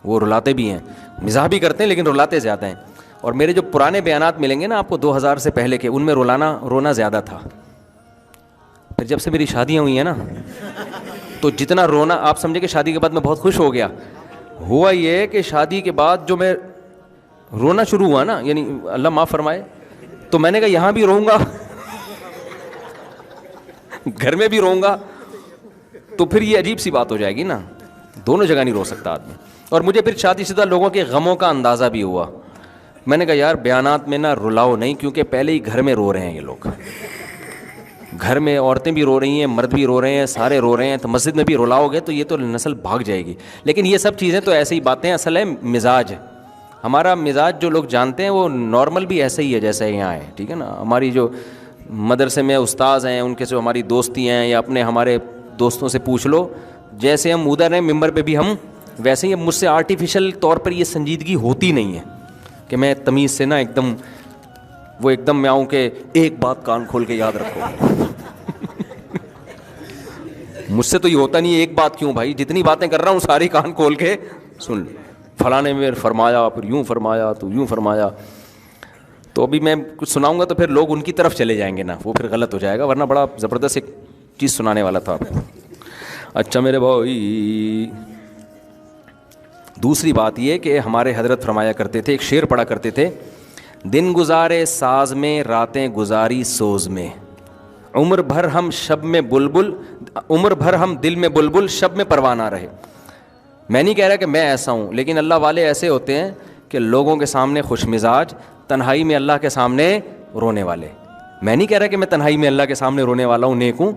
وہ رلاتے بھی ہیں، مزاح بھی کرتے ہیں لیکن رلاتے زیادہ ہیں. اور میرے جو پرانے بیانات ملیں گے نا آپ کو 2000 سے پہلے کے، ان میں رونا زیادہ تھا. پھر جب سے میری شادیاں ہوئی ہیں نا تو جتنا رونا، آپ سمجھے کہ شادی کے بعد میں بہت خوش ہو گیا. ہوا یہ کہ شادی کے بعد جو میں رونا شروع ہوا نا، یعنی اللہ معاف فرمائے، تو میں نے کہا یہاں بھی روں گا گھر میں بھی روں گا، تو پھر یہ عجیب سی بات ہو جائے گی نا، دونوں جگہ نہیں رو سکتا آدمی. اور مجھے پھر شادی شدہ لوگوں کے غموں کا اندازہ بھی ہوا. میں نے کہا یار بیانات میں نا رلاؤ نہیں، کیونکہ پہلے ہی گھر میں رو رہے ہیں یہ لوگ. گھر میں عورتیں بھی رو رہی ہیں، مرد بھی رو رہے ہیں، سارے رو رہے ہیں، تو مسجد میں بھی رلاؤ گے تو یہ تو نسل بھاگ جائے گی. لیکن یہ سب چیزیں تو ایسے ہی باتیں، اصل ہے مزاج. ہمارا مزاج جو لوگ جانتے ہیں وہ نارمل بھی ایسے ہی ہے جیسے یہاں ہے، ٹھیک ہے نا. ہماری جو مدرسے میں استاذ ہیں، ان کے جو ہماری دوستی ہیں، یا اپنے ہمارے دوستوں سے پوچھ لو، جیسے ہم ادھر ہیں ممبر پہ بھی ہم ویسے ہی. مجھ سے آرٹیفیشل طور پر یہ سنجیدگی ہوتی نہیں ہے کہ میں تمیز سے نا ایک دم میں آؤں کہ ایک بات کان کھول کے یاد رکھو. مجھ سے تو یہ ہوتا نہیں ہے. ایک بات کیوں بھائی، جتنی باتیں کر رہا ہوں ساری کان کھول کے سن. فلاں نے میں فرمایا، پھر یوں فرمایا، تو یوں فرمایا. تو ابھی میں کچھ سناؤں گا تو پھر لوگ ان کی طرف چلے جائیں گے نا، وہ پھر غلط ہو جائے گا. ورنہ بڑا زبردست ایک چیز سنانے والا تھا آپ کو. اچھا میرے بھائی، دوسری بات یہ کہ ہمارے حضرت فرمایا کرتے تھے، ایک شعر پڑھا کرتے تھے، دن گزارے ساز میں، راتیں گزاری سوز میں، عمر بھر ہم دل میں بلبل، شب میں پروانہ رہے. میں نہیں کہہ رہا کہ میں ایسا ہوں، لیکن اللہ والے ایسے ہوتے ہیں کہ لوگوں کے سامنے خوش مزاج، تنہائی میں اللہ کے سامنے رونے والے. میں نہیں کہہ رہا کہ میں تنہائی میں اللہ کے سامنے رونے والا ہوں، نیک ہوں،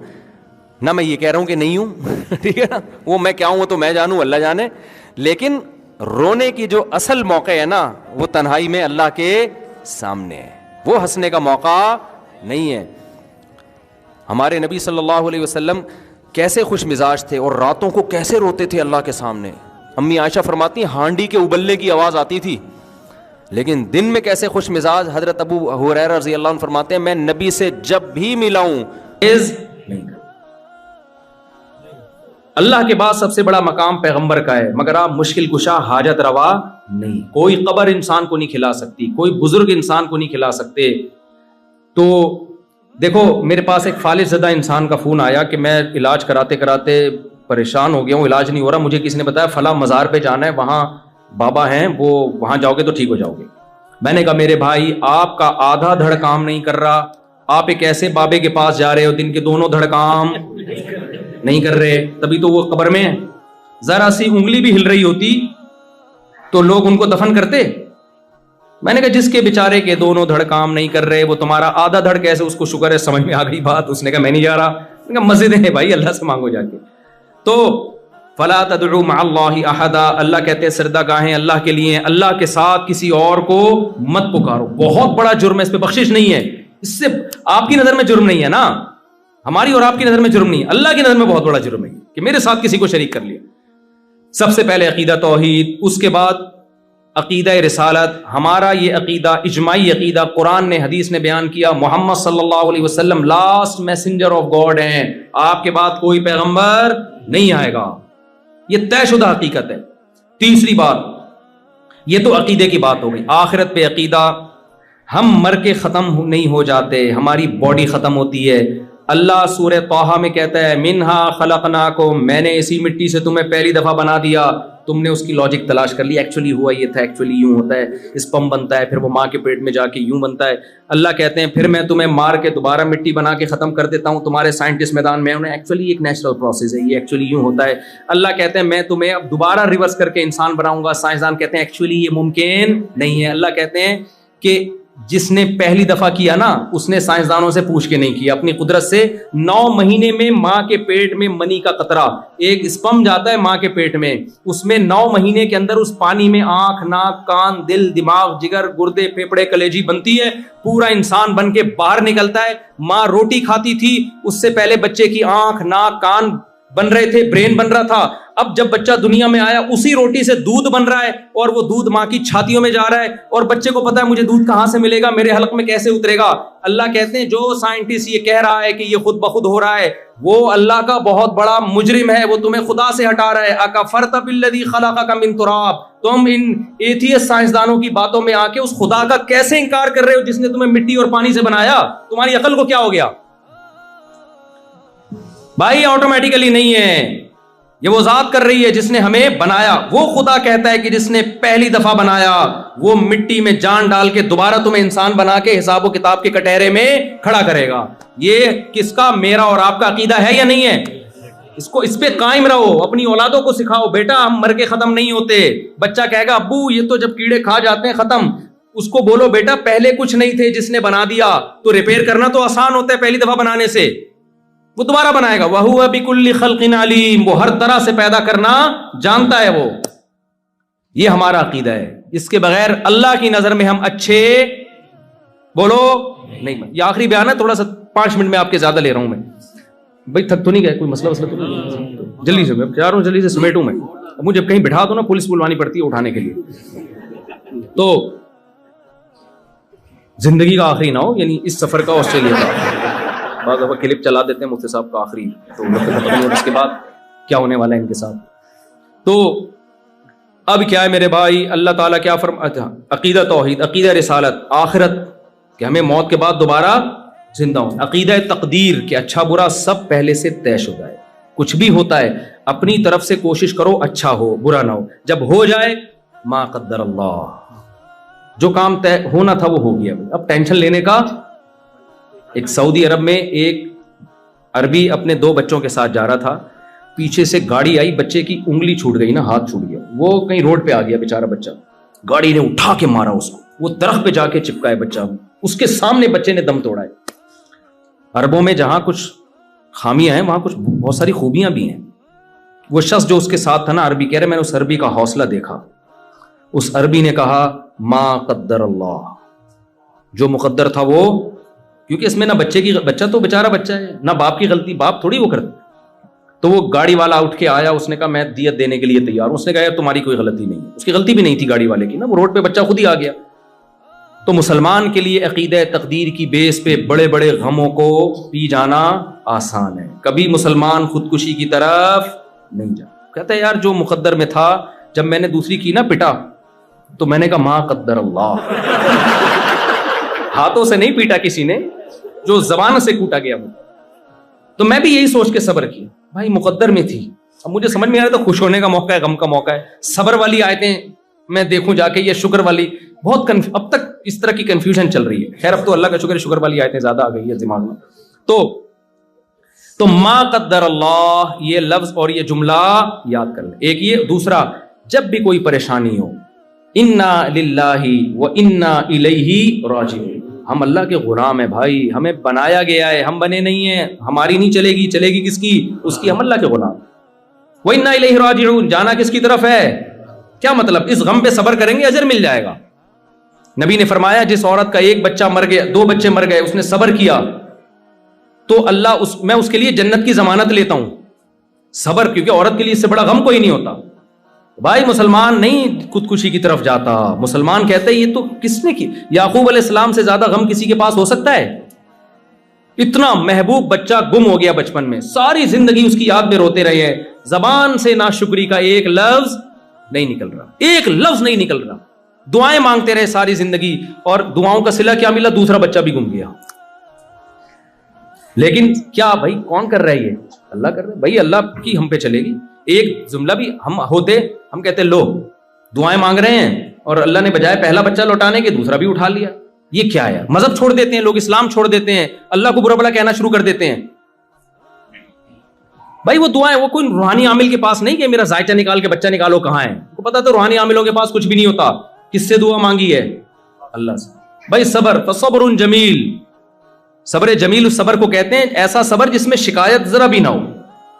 نہ میں یہ کہہ رہا ہوں کہ نہیں ہوں ٹھیک ہے نا. وہ میں کیا ہوں تو میں جانوں، اللہ جانے. لیکن رونے کی جو اصل موقع ہے نا، وہ تنہائی میں اللہ کے سامنے ہے، وہ ہنسنے کا موقع نہیں ہے. ہمارے نبی صلی اللہ علیہ وسلم کیسے خوش مزاج تھے، اور راتوں کو کیسے روتے تھے اللہ کے سامنے. امی عائشہ فرماتی ہیں ہانڈی کے ابلنے کی آواز آتی تھی، لیکن دن میں کیسے خوش مزاج. حضرت ابو ہریرہ رضی اللہ عنہ فرماتے ہیں میں نبی سے جب بھی ملا ہوں اللہ کے بعد سب سے بڑا مقام پیغمبر کا ہے، مگر آپ مشکل کشا حاجت روا نہیں. کوئی قبر انسان کو نہیں کھلا سکتی، کوئی بزرگ انسان کو نہیں کھلا سکتے. تو دیکھو میرے پاس ایک فالج زدہ انسان کا فون آیا کہ میں علاج کراتے کراتے پریشان ہو گیا ہوں، علاج نہیں ہو رہا، مجھے کسی نے بتایا فلاں مزار پہ جانا ہے، وہاں بابا ہیں، وہ وہاں جاؤ گے تو ٹھیک ہو جاؤ گے. میں نے کہا میرے بھائی آپ کا آدھا دھڑ کام نہیں کر رہا، آپ ایک ایسے بابے کے پاس جا رہے ہو جن کے دونوں دھڑ کام نہیں کر رہے، تبھی تو وہ قبر میں ہیں. ذرا سی انگلی بھی ہل رہی ہوتی تو لوگ ان کو دفن کرتے. میں نے کہا جس کے بیچارے کے دونوں دھڑ کام نہیں کر رہے، وہ تمہارا آدھا دھڑ کیسے، اس کو شکر ہے سمجھ میں آ گئی بات. اس نے کہا میں نہیں جا رہا. میں نے کہا مسجد ہے بھائی، اللہ سے مانگو جا کے. تو فلا تدعوا مع اللہ احدا، اللہ کہتے ہیں سردہ گاہیں اللہ کے لیے، اللہ کے ساتھ کسی اور کو مت پکارو. بہت بڑا جرم ہے، اس پہ بخشش نہیں ہے. اس سے آپ کی نظر میں جرم نہیں ہے نا، ہماری اور آپ کی نظر میں جرم نہیں ہے، اللہ کی نظر میں بہت بڑا جرم ہے کہ میرے ساتھ کسی کو شریک کر لیا. سب سے پہلے عقیدہ توحید، اس کے بعد عقیدہ رسالت. ہمارا یہ عقیدہ اجماعی عقیدہ، قرآن نے حدیث نے بیان کیا، محمد صلی اللہ علیہ وسلم لاسٹ میسنجر آف گاڈ ہیں، آپ کے بعد کوئی پیغمبر نہیں آئے گا. یہ طے شدہ حقیقت ہے. تیسری بات، یہ تو عقیدے کی بات ہو گئی. آخرت پہ عقیدہ، ہم مر کے ختم نہیں ہو جاتے، ہماری باڈی ختم ہوتی ہے. اللہ سورہ طٰہٰ میں کہتا ہے منہا خلقناکم، میں نے اسی مٹی سے تمہیں پہلی دفعہ بنا دیا. تم نے اس کی لاجک تلاش کر لی، ایکچولی ہوا یہ تھا، ایکچولی یوں ہوتا ہے، اسپم بنتا ہے، پھر وہ ماں کے پیٹ میں جا کے یوں بنتا ہے. اللہ کہتے ہیں پھر میں تمہیں مار کے دوبارہ مٹی بنا کے ختم کر دیتا ہوں. تمہارے سائنٹسٹ میدان میں انہیں ایکچولی ایک نیچرل پروسیس ہے، یہ ایکچولی یوں ہوتا ہے. اللہ کہتے ہیں میں تمہیں اب دوبارہ ریورس کر کے انسان بناؤں گا. سائنسدان کہتے ہیں ایکچولی یہ ممکن نہیں ہے. اللہ کہتے ہیں کہ جس نے پہلی دفعہ کیا نا اس نے سائنسدانوں سے پوچھ کے نہیں کیا، اپنی قدرت سے 9 مہینے میں ماں کے پیٹ میں منی کا قطرہ، ایک اسپم جاتا ہے ماں کے پیٹ میں، اس میں 9 مہینے کے اندر اس پانی میں آنکھ، ناک، کان، دل، دماغ، جگر، گردے، پھیپھڑے، کلیجی بنتی ہے، پورا انسان بن کے باہر نکلتا ہے۔ ماں روٹی کھاتی تھی، اس سے پہلے بچے کی آنکھ، ناک، کان بن رہے تھے، برین بن رہا تھا۔ اب جب بچہ دنیا میں آیا اسی روٹی سے دودھ بن رہا ہے، اور وہ دودھ ماں کی چھاتیوں میں جا رہا ہے، اور بچے کو پتا ہے مجھے دودھ کہاں سے ملے گا، میرے حلق میں کیسے اترے گا۔ اللہ کہتے ہیں جو سائنٹسٹ یہ کہہ رہا ہے کہ یہ خود بخود ہو رہا ہے، وہ اللہ کا بہت بڑا مجرم ہے، وہ تمہیں خدا سے ہٹا رہا ہے۔ اکفرت بالذی خلقک من تراب، تم ان ایتھیسٹ سائنسدانوں کی باتوں میں آ کے اس خدا کا کیسے انکار کر رہے ہو جس نے تمہیں مٹی اور پانی سے بنایا؟ تمہاری عقل کو کیا ہو گیا بھائی؟ آٹومیٹیکلی نہیں ہے، یہ وہ ذات کر رہی ہے جس نے ہمیں بنایا۔ وہ خدا کہتا ہے کہ جس نے پہلی دفعہ بنایا وہ مٹی میں جان ڈال کے دوبارہ تمہیں انسان بنا کے حساب و کتاب کے کٹہرے میں کھڑا کرے گا۔ یہ کس کا؟ میرا اور آپ کا عقیدہ ہے یا نہیں ہے؟ اس پہ قائم رہو، اپنی اولادوں کو سکھاؤ بیٹا ہم مر کے ختم نہیں ہوتے۔ بچہ کہے گا ابو یہ تو جب کیڑے کھا جاتے ہیں ختم، اس کو بولو بیٹا پہلے کچھ نہیں تھے، جس نے بنا دیا تو ریپیئر کرنا تو آسان ہوتا ہے پہلی دفعہ بنانے سے، وہ دوبارہ بنائے گا۔ وَهُوَ بِكُلِّ خَلْقٍ عَلِيمٌ، وہ ہر طرح سے پیدا کرنا جانتا ہے وہ۔ یہ ہمارا عقیدہ ہے، اس کے بغیر اللہ کی نظر میں ہم اچھے بولو نہیں۔ یہ آخری بیان ہے، تھوڑا سا 5 منٹ میں آپ کے زیادہ لے رہا ہوں میں بھائی، تھک تو نہیں گئے؟ کوئی مسئلہ تو نہیں؟ جلدی سے میں چاہ رہا ہوں جلدی سے سمیٹوں میں، مجھے کہیں بٹھا دو نا پولیس بلوانی پڑتی ہے اٹھانے کے لیے۔ تو زندگی کا آخری نہ ہو، یعنی اس سفر کا، آسٹریلیا کا۔ بعض دفعہ کلپ چلا دیتے ہیں مفتی صاحب کا آخری، تو اس کے بعد کیا ہونے والا ہے ان کے ساتھ۔ تو اب کیا ہے میرے بھائی، اللہ تعالیٰ کیا فرماتا؟ عقیدہ توحید، عقیدہ رسالت، آخرت کہ ہمیں موت کے بعد دوبارہ زندہ ہوں، عقیدہ تقدیر کہ اچھا برا سب پہلے سے طے شدہ ہے، کچھ بھی ہوتا ہے اپنی طرف سے کوشش کرو اچھا ہو برا نہ ہو، جب ہو جائے ما قدر اللہ، جو کام طے ہونا تھا وہ ہو گیا۔ اب ٹینشن لینے کا۔ ایک سعودی عرب میں ایک عربی اپنے 2 بچوں کے ساتھ جا رہا تھا، پیچھے سے گاڑی آئی، بچے کی انگلی چھوٹ گئی نا، ہاتھ چھوٹ گیا، وہ کہیں روڈ پہ آ گیا بیچارہ بچہ، گاڑی نے اٹھا کے مارا اس کو، وہ درخت پہ جا کے چپکا ہے بچہ، اس کے سامنے بچے نے دم توڑا ہے۔ عربوں میں جہاں کچھ خامیاں ہیں وہاں کچھ بہت ساری خوبیاں بھی ہیں۔ وہ شخص جو اس کے ساتھ تھا نا، عربی کہہ رہے میں نے اس عربی کا حوصلہ دیکھا، اس عربی نے کہا ما قدر اللہ، جو مقدر تھا وہ، کیونکہ اس میں نہ بچہ تو بیچارہ بچہ ہے، نہ باپ کی غلطی، باپ تھوڑی وہ کرتا۔ تو وہ گاڑی والا اٹھ کے آیا، اس نے کہا میں دیت دینے کے لیے تیار ہوں۔ اس نے کہا یار تمہاری کوئی غلطی نہیں ہے، اس کی غلطی بھی نہیں تھی گاڑی والے کی نا، وہ روڈ پہ بچہ خود ہی آ گیا۔ تو مسلمان کے لیے عقیدہ تقدیر کی بیس پہ بڑے بڑے غموں کو پی جانا آسان ہے، کبھی مسلمان خودکشی کی طرف نہیں جا۔ کہتا ہے یار جو مقدر میں تھا، جب میں نے دوسری کی نا پٹا تو میں نے کہا ما قدر اللہ، ہاتھوں سے نہیں پیٹا کسی نے، جو زبان سے کوٹا گیا وہ۔ تو میں بھی یہی سوچ کے صبر کیا، بھائی مقدر میں تھی، اب مجھے سمجھ میں آ رہا تھا خوش ہونے کا موقع ہے، غم کا موقع ہے، صبر والی آیتیں میں دیکھوں جا کے، یہ شکر والی بہت اب تک اس طرح کی کنفیوژن چل رہی ہے۔ خیر اب تو اللہ کا شکر ہے، شکر والی آیتیں زیادہ آ گئی ہے دماغ میں۔ تو ما قدر اللہ یہ لفظ اور یہ جملہ یاد کر لیں۔ ایک یہ، دوسرا جب بھی کوئی پریشانی ہو، انا للہ و انا الیہ راجعون، ہم اللہ کے غلام ہیں بھائی، ہمیں بنایا گیا ہے، ہم بنے نہیں ہیں، ہماری نہیں چلے گی، چلے گی کس کی؟ اس کی، ہم اللہ کے غلام۔ وَإِنَّا إِلَيْهِ رَاجِعُونَ، جانا کس کی طرف ہے؟ کیا مطلب؟ اس غم پہ صبر کریں گے اجر مل جائے گا۔ نبی نے فرمایا جس عورت کا 1 بچہ مر گیا، 2 بچے مر گئے، اس نے صبر کیا تو اللہ میں اس کے لیے جنت کی ضمانت لیتا ہوں۔ صبر، کیونکہ عورت کے لیے اس سے بڑا غم کوئی نہیں ہوتا۔ بھائی مسلمان نہیں خودکشی کی طرف جاتا، مسلمان کہتا ہے یہ تو کس نے کی؟ یعقوب علیہ السلام سے زیادہ غم کسی کے پاس ہو سکتا ہے؟ اتنا محبوب بچہ گم ہو گیا بچپن میں، ساری زندگی اس کی یاد میں روتے رہے ہیں، زبان سے ناشکری کا ایک لفظ نہیں نکل رہا، ایک لفظ نہیں نکل رہا، دعائیں مانگتے رہے ساری زندگی، اور دعاؤں کا صلہ کیا ملا؟ دوسرا بچہ بھی گم گیا۔ لیکن کیا بھائی کون کر رہا ہے یہ؟ اللہ کر رہا ہے بھائی، اللہ کی ہم پہ چلے گی۔ ایک جملہ بھی ہم ہوتے، ہم کہتے لو دعائیں مانگ رہے ہیں، اور اللہ نے بجائے پہلا بچہ لوٹانے کے دوسرا بھی اٹھا لیا۔ یہ کیا ہے؟ مذہب چھوڑ دیتے ہیں لوگ، اسلام چھوڑ دیتے ہیں، اللہ کو برا بھلا کہنا شروع کر دیتے ہیں۔ بھائی وہ دعائیں وہ کوئی روحانی عامل کے پاس نہیں کہ میرا ذائچہ نکال کے بچہ نکالو، کہاں ہے؟ کو پتا تو روحانی عاملوں کے پاس کچھ بھی نہیں ہوتا۔ کس سے دعا مانگی ہے؟ اللہ سے۔ بھائی صبر، فصبر جمیل، صبر جمیل اس صبر کو کہتے ہیں، ایسا صبر جس میں شکایت ذرا بھی نہ ہو،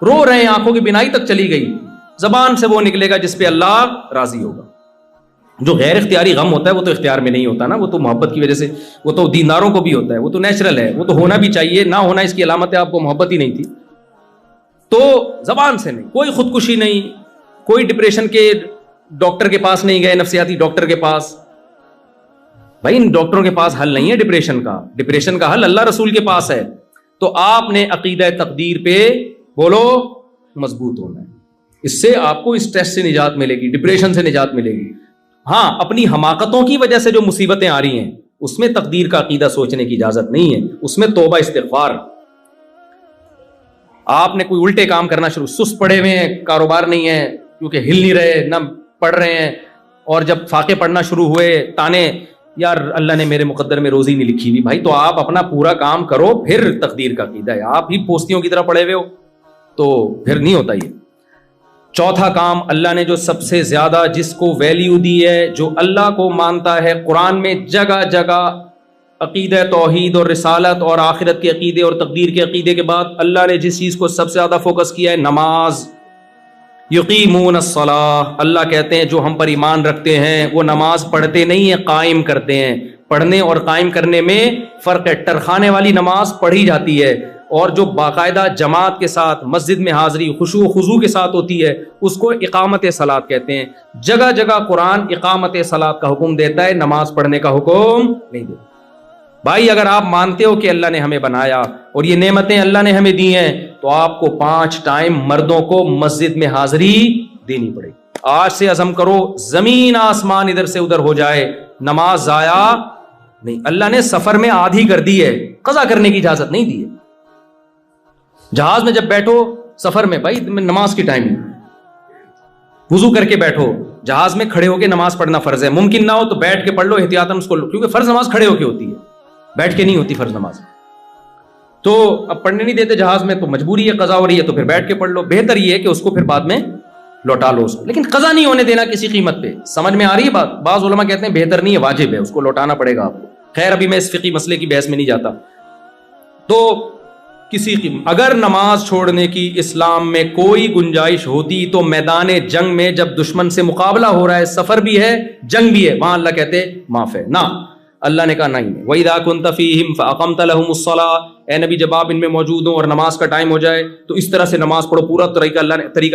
رو رہے ہیں آنکھوں کی بینائی تک چلی گئی، زبان سے وہ نکلے گا جس پہ اللہ راضی ہوگا۔ جو غیر اختیاری غم ہوتا ہے وہ تو اختیار میں نہیں ہوتا نا، وہ تو محبت کی وجہ سے، وہ تو دینداروں کو بھی ہوتا ہے، وہ تو نیچرل ہے، وہ تو ہونا بھی چاہیے، نہ ہونا اس کی علامت ہے آپ کو محبت ہی نہیں تھی۔ تو زبان سے نہیں، کوئی خودکشی نہیں، کوئی ڈپریشن کے ڈاکٹر کے پاس نہیں گئے، نفسیاتی ڈاکٹر کے پاس، بھائی ان ڈاکٹروں کے پاس حل نہیں ہے ڈپریشن کا، ڈپریشن کا حل اللہ رسول کے پاس ہے۔ تو آپ نے عقیدہ تقدیر پہ بولو مضبوط ہونا ہے، اس سے آپ کو اسٹریس سے نجات ملے گی، ڈپریشن سے نجات ملے گی۔ ہاں اپنی حماقتوں کی وجہ سے جو مصیبتیں آ رہی ہیں اس میں تقدیر کا عقیدہ سوچنے کی اجازت نہیں ہے، اس میں توبہ استغفار۔ آپ نے کوئی الٹے کام کرنا شروع، سست پڑے ہوئے ہیں، کاروبار نہیں ہے کیونکہ ہل نہیں رہے، نہ پڑھ رہے ہیں، اور جب فاقے پڑھنا شروع ہوئے تانے، یار اللہ نے میرے مقدر میں روزی نہیں لکھی ہوئی، بھائی تو آپ اپنا پورا کام کرو، پھر تقدیر کا عقیدہ ہے۔ آپ ہی پوستیوں کی طرح پڑے ہوئے ہو تو پھر نہیں ہوتا یہ۔ چوتھا کام، اللہ نے جو سب سے زیادہ جس کو ویلیو دی ہے، جو اللہ کو مانتا ہے، قرآن میں جگہ جگہ عقیدہ توحید اور رسالت اور آخرت کے عقیدے اور تقدیر کے عقیدے کے بعد اللہ نے جس چیز کو سب سے زیادہ فوکس کیا ہے، نماز۔ یقیمون الصلاۃ، اللہ کہتے ہیں جو ہم پر ایمان رکھتے ہیں وہ نماز پڑھتے نہیں ہیں، قائم کرتے ہیں۔ پڑھنے اور قائم کرنے میں فرق ہے، ٹرخانے والی نماز پڑھی جاتی ہے، اور جو باقاعدہ جماعت کے ساتھ مسجد میں حاضری خشوع و خضوع کے ساتھ ہوتی ہے اس کو اقامت صلاۃ کہتے ہیں۔ جگہ جگہ قرآن اقامت صلاۃ کا حکم دیتا ہے، نماز پڑھنے کا حکم نہیں دیتا۔ بھائی اگر آپ مانتے ہو کہ اللہ نے ہمیں بنایا اور یہ نعمتیں اللہ نے ہمیں دی ہیں تو آپ کو 5 ٹائم مردوں کو مسجد میں حاضری دینی پڑے گی۔ آج سے عزم کرو، زمین آسمان ادھر سے ادھر ہو جائے، نماز ضائع نہیں۔ اللہ نے سفر میں آدھی کر دی ہے، قضا کرنے کی اجازت نہیں دی ہے۔ جہاز میں جب بیٹھو سفر میں، بھائی نماز کی ٹائم وضو کر کے بیٹھو، جہاز میں کھڑے ہو کے نماز پڑھنا فرض ہے، ممکن نہ ہو تو بیٹھ کے پڑھ لو احتیاطاً اس کو، کیونکہ فرض نماز کھڑے ہو کے ہوتی ہے، بیٹھ کے نہیں ہوتی فرض نماز۔ تو اب پڑھنے نہیں دیتے جہاز میں تو مجبوری ہے، قضا ہو رہی ہے تو پھر بیٹھ کے پڑھ لو، بہتر یہ ہے کہ اس کو پھر بعد میں لوٹا لو اس کو، لیکن قضا نہیں ہونے دینا کسی قیمت پہ۔ سمجھ میں آ رہی ہے بات؟ بعض علماء کہتے ہیں بہتر نہیں ہے، واجب ہے، اس کو لوٹانا پڑے گا آپ کو۔ خیر ابھی میں اس فقہی مسئلے کی بحث میں نہیں جاتا۔ تو کسی کی اگر نماز چھوڑنے کی اسلام میں کوئی گنجائش ہوتی تو میدان جنگ میں جب دشمن سے مقابلہ ہو رہا ہے، سفر بھی ہے جنگ بھی ہے، وہاں اللہ کہتے معاف ہے۔ نہ، اللہ نے کہا نہیں۔ وَإِذَا كُنْتَ فِيهِمْ فَأَقَمْتَ لَهُمُ الصَّلَاةَ، اے نبی جب آپ ان میں موجود ہوں اور نماز کا ٹائم ہو جائے تو اس طرح سے نماز پڑھو، پورا طریقہ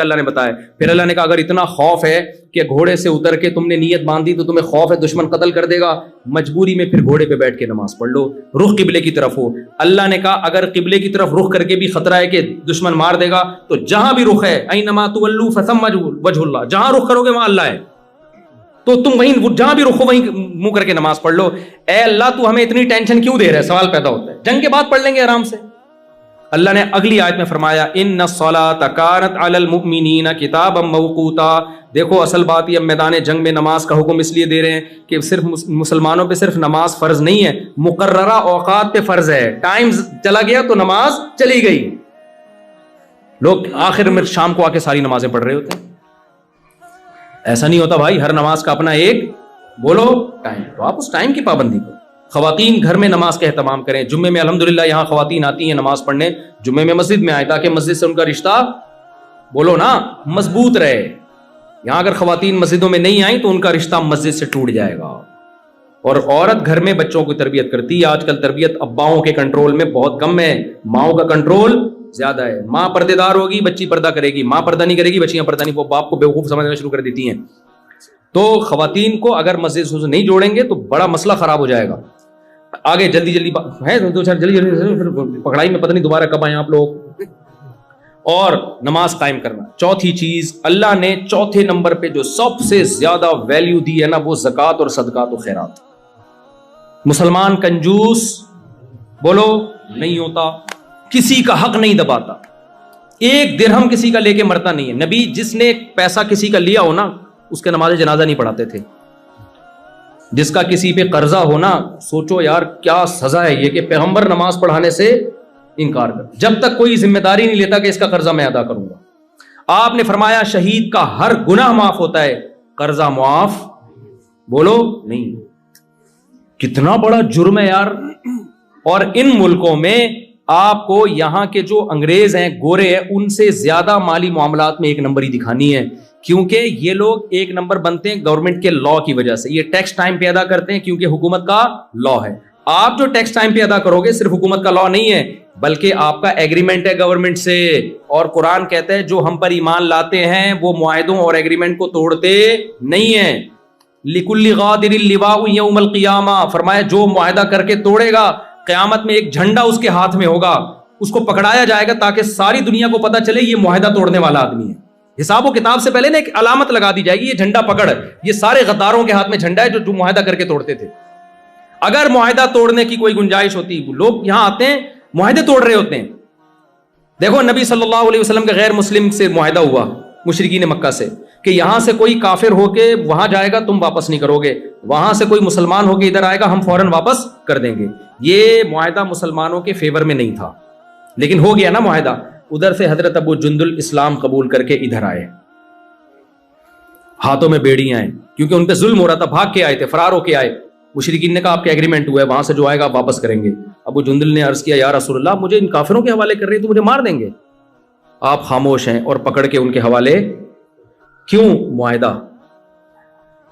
اللہ نے بتایا۔ پھر اللہ نے کہا اگر اتنا خوف ہے کہ گھوڑے سے اتر کے تم نے نیت باندھی تو تمہیں خوف ہے دشمن قتل کر دے گا، مجبوری میں پھر گھوڑے پہ بیٹھ کے نماز پڑھ لو، رخ قبلے کی طرف ہو۔ اللہ نے کہا اگر قبلے کی طرف رخ کر کے بھی خطرہ ہے کہ دشمن مار دے گا تو جہاں بھی رخ ہے، اَيْنَمَا تُوَلُّوا فَثَمَّ وَجْهُ اللَّهِ، جہاں رخ کرو گے وہاں اللہ ہے، تو تم وہیں جہاں بھی رخ ہو وہیں منہ کر کے نماز پڑھ لو۔ اے اللہ تو ہمیں اتنی ٹینشن کیوں دے رہا ہے؟ سوال پیدا ہوتا ہے، جنگ کے بعد پڑھ لیں گے آرام سے۔ اللہ نے اگلی آیت میں فرمایا ان الصلاۃ کانت علی المؤمنین کتابا موقوتا۔ دیکھو اصل بات یہ میدان جنگ میں نماز کا حکم اس لیے دے رہے ہیں کہ صرف مسلمانوں پہ صرف نماز فرض نہیں ہے، مقررہ اوقات پہ فرض ہے۔ ٹائم چلا گیا تو نماز چلی گئی۔ لوگ آخر میں شام کو آ کے ساری نمازیں پڑھ رہے ہوتے ہیں، ایسا نہیں ہوتا بھائی، ہر نماز کا اپنا ایک بولو ٹائم، تو آپ اس ٹائم کی پابندی کرو۔ خواتین گھر میں نماز کا اہتمام کریں، جمعے میں الحمدللہ یہاں خواتین آتی ہیں نماز پڑھنے، جمعے میں مسجد میں آئے تاکہ مسجد سے ان کا رشتہ بولو نا مضبوط رہے۔ یہاں اگر خواتین مسجدوں میں نہیں آئیں تو ان کا رشتہ مسجد سے ٹوٹ جائے گا۔ اور عورت گھر میں بچوں کی تربیت کرتی ہے، آج کل تربیت اباؤں کے کنٹرول میں بہت کم ہے، ماؤں کا کنٹرول زیادہ ہے۔ ماں پردے دار ہوگی بچی پردہ کرے گی، ماں پردہ نہیں کرے گی بچیاں پردہ نہیں، وہ باپ کو بیوقوف سمجھنا شروع کر دیتی ہیں۔ تو خواتین کو اگر مسجد سے نہیں جوڑیں گے تو بڑا مسئلہ خراب ہو جائے گا۔ آگے جلدی ہے دو چار جلدی پکڑائی میں پتہ نہیں دوبارہ کب آئیں آپ لوگ۔ اور نماز قائم کرنا، چوتھی چیز اللہ نے چوتھے نمبر پہ جو سب سے زیادہ ویلیو دی ہے نا وہ زکوٰۃ اور صدقات و خیرات۔ مسلمان کنجوس بولو نہیں ہوتا، کسی کا حق نہیں دباتا، ایک درہم کسی کا لے کے مرتا نہیں ہے۔ نبی جس نے پیسہ کسی کا لیا ہو نا اس کے نماز جنازہ نہیں پڑھاتے تھے۔ جس کا کسی پہ قرضہ ہونا، سوچو یار کیا سزا ہے یہ کہ پیغمبر نماز پڑھانے سے انکار کر، جب تک کوئی ذمہ داری نہیں لیتا کہ اس کا قرضہ میں ادا کروں گا۔ آپ نے فرمایا شہید کا ہر گناہ معاف ہوتا ہے، قرضہ معاف بولو نہیں۔ کتنا بڑا جرم ہے یار. اور ان ملکوں میں آپ کو یہاں کے جو انگریز ہیں, گورے ہیں, ان سے زیادہ مالی معاملات میں ایک نمبر ہی دکھانی ہے, کیونکہ یہ لوگ ایک نمبر بنتے ہیں گورنمنٹ کے لا کی وجہ سے. یہ ٹیکس ٹائم پہ ادا کرتے ہیں کیونکہ حکومت کا لا ہے. آپ جو ٹیکس ٹائم پہ ادا کرو گے صرف حکومت کا لا نہیں ہے, بلکہ آپ کا ایگریمنٹ ہے گورنمنٹ سے. اور قرآن کہتا ہے جو ہم پر ایمان لاتے ہیں وہ معاہدوں اور ایگریمنٹ کو توڑتے نہیں ہیں. لِكُلِّ غَادِرٍ لِوَاءٌ يَوْمَ الْقِيَامَةِ, فرمایا جو معاہدہ کر کے توڑے گا قیامت میں ایک جھنڈا اس کے ہاتھ میں ہوگا, اس کو پکڑایا جائے گا تاکہ ساری دنیا کو پتا چلے یہ معاہدہ توڑنے والا آدمی ہے. حساب و کتاب سے پہلے نا ایک علامت لگا دی جائے گی, یہ جھنڈا پکڑ, یہ سارے غداروں کے ہاتھ میں جھنڈا ہے جو معاہدہ کر کے توڑتے تھے. اگر معاہدہ توڑنے کی کوئی گنجائش ہوتی, لوگ یہاں آتے ہیں معاہدے توڑ رہے ہوتے ہیں. دیکھو نبی صلی اللہ علیہ وسلم کا غیر مسلم سے معاہدہ ہوا مشرکین مکہ سے کہ یہاں سے کوئی کافر ہو کے وہاں جائے گا تم واپس نہیں کرو گے, وہاں سے کوئی مسلمان ہو کے ادھر آئے گا ہم فوراً واپس کر دیں گے. یہ معاہدہ مسلمانوں کے فیور میں نہیں تھا, لیکن ہو گیا نا معاہدہ. ادھر سے حضرت ابو جندل اسلام قبول کر کے ادھر آئے, ہاتھوں میں بیڑیاں ہیں کیونکہ ان پہ ظلم ہو رہا تھا, بھاگ کے آئے تھے, فرار ہو کے آئے. مشرکین نے کہا آپ کے ایگریمنٹ ہوا ہے, وہاں سے جو آئے گا آپ واپس کریں گے. ابو جندل نے عرض کیا یا رسول اللہ مجھے ان کافروں کے حوالے کر رہے ہیں تو مجھے مار دیں گے. آپ خاموش ہیں اور پکڑ کے ان کے حوالے. کیوں؟ معاہدہ.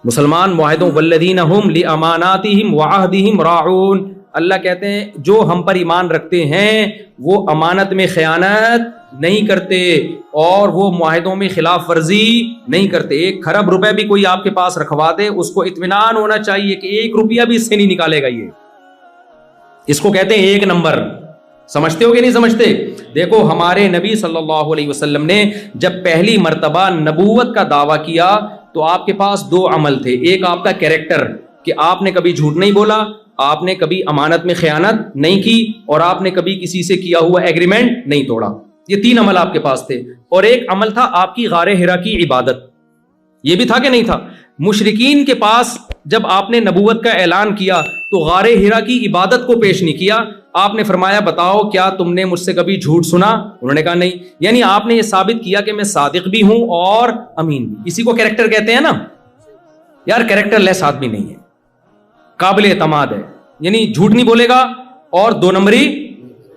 مسلمان معاہدوں والذین ہم لاماناتہم وعہدہم راعون, اللہ کہتے ہیں جو ہم پر ایمان رکھتے ہیں وہ امانت میں خیانت نہیں کرتے اور وہ معاہدوں میں خلاف ورزی نہیں کرتے. 1 کھرب روپے بھی کوئی آپ کے پاس رکھوا دے اس کو اطمینان ہونا چاہیے کہ 1 روپیہ بھی اس سے نہیں نکالے گا. یہ اس کو کہتے ہیں 1 نمبر. سمجھتے ہو کہ نہیں سمجھتے؟ دیکھو ہمارے نبی صلی اللہ علیہ وسلم نے جب پہلی مرتبہ نبوت کا دعویٰ کیا تو آپ کے پاس 2 عمل تھے. ایک آپ کا کیریکٹر کہ آپ نے کبھی جھوٹ نہیں بولا, آپ نے کبھی امانت میں خیانت نہیں کی, اور آپ نے کبھی کسی سے کیا ہوا ایگریمنٹ نہیں توڑا. یہ 3 عمل آپ کے پاس تھے. اور ایک عمل تھا آپ کی غار حرا کی عبادت. یہ بھی تھا کہ نہیں تھا؟ مشرکین کے پاس جب آپ نے نبوت کا اعلان کیا تو غار حرا کی عبادت کو پیش نہیں کیا. آپ نے فرمایا بتاؤ کیا تم نے مجھ سے کبھی جھوٹ سنا؟ انہوں نے کہا نہیں. یعنی آپ نے یہ ثابت کیا کہ میں صادق بھی ہوں اور امین بھی. اسی کو کیریکٹر کہتے ہیں نا. یار کیریکٹر لیس آدمی نہیں ہے, قابل اعتماد ہے, یعنی جھوٹ نہیں بولے گا اور 2 نمبری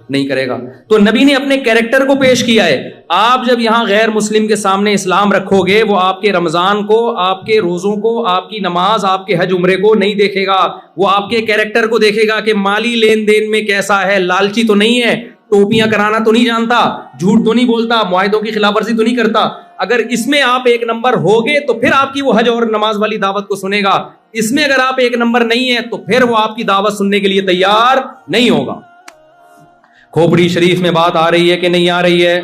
نہیں کرے گا. تو نبی نے اپنے کیریکٹر کو پیش کیا ہے. آپ جب یہاں غیر مسلم کے سامنے اسلام رکھو گے وہ آپ کے رمضان کو, آپ کے روزوں کو, آپ کی نماز, آپ کے حج عمرے کو نہیں دیکھے گا, وہ آپ کے کیریکٹر کو دیکھے گا کہ مالی لین دین میں کیسا ہے, لالچی تو نہیں ہے, ٹوپیاں کرانا تو نہیں جانتا, جھوٹ تو نہیں بولتا, معاہدوں کی خلاف ورزی تو نہیں کرتا. اگر اس میں آپ 1 نمبر ہوگے تو پھر آپ کی وہ حج اور نماز والی دعوت کو سنے گا. اس میں اگر آپ 1 نمبر نہیں ہے تو پھر وہ آپ کی دعوت سننے کے لیے تیار نہیں ہوگا. کھوپڑی شریف میں بات آ رہی ہے کہ نہیں آ رہی ہے؟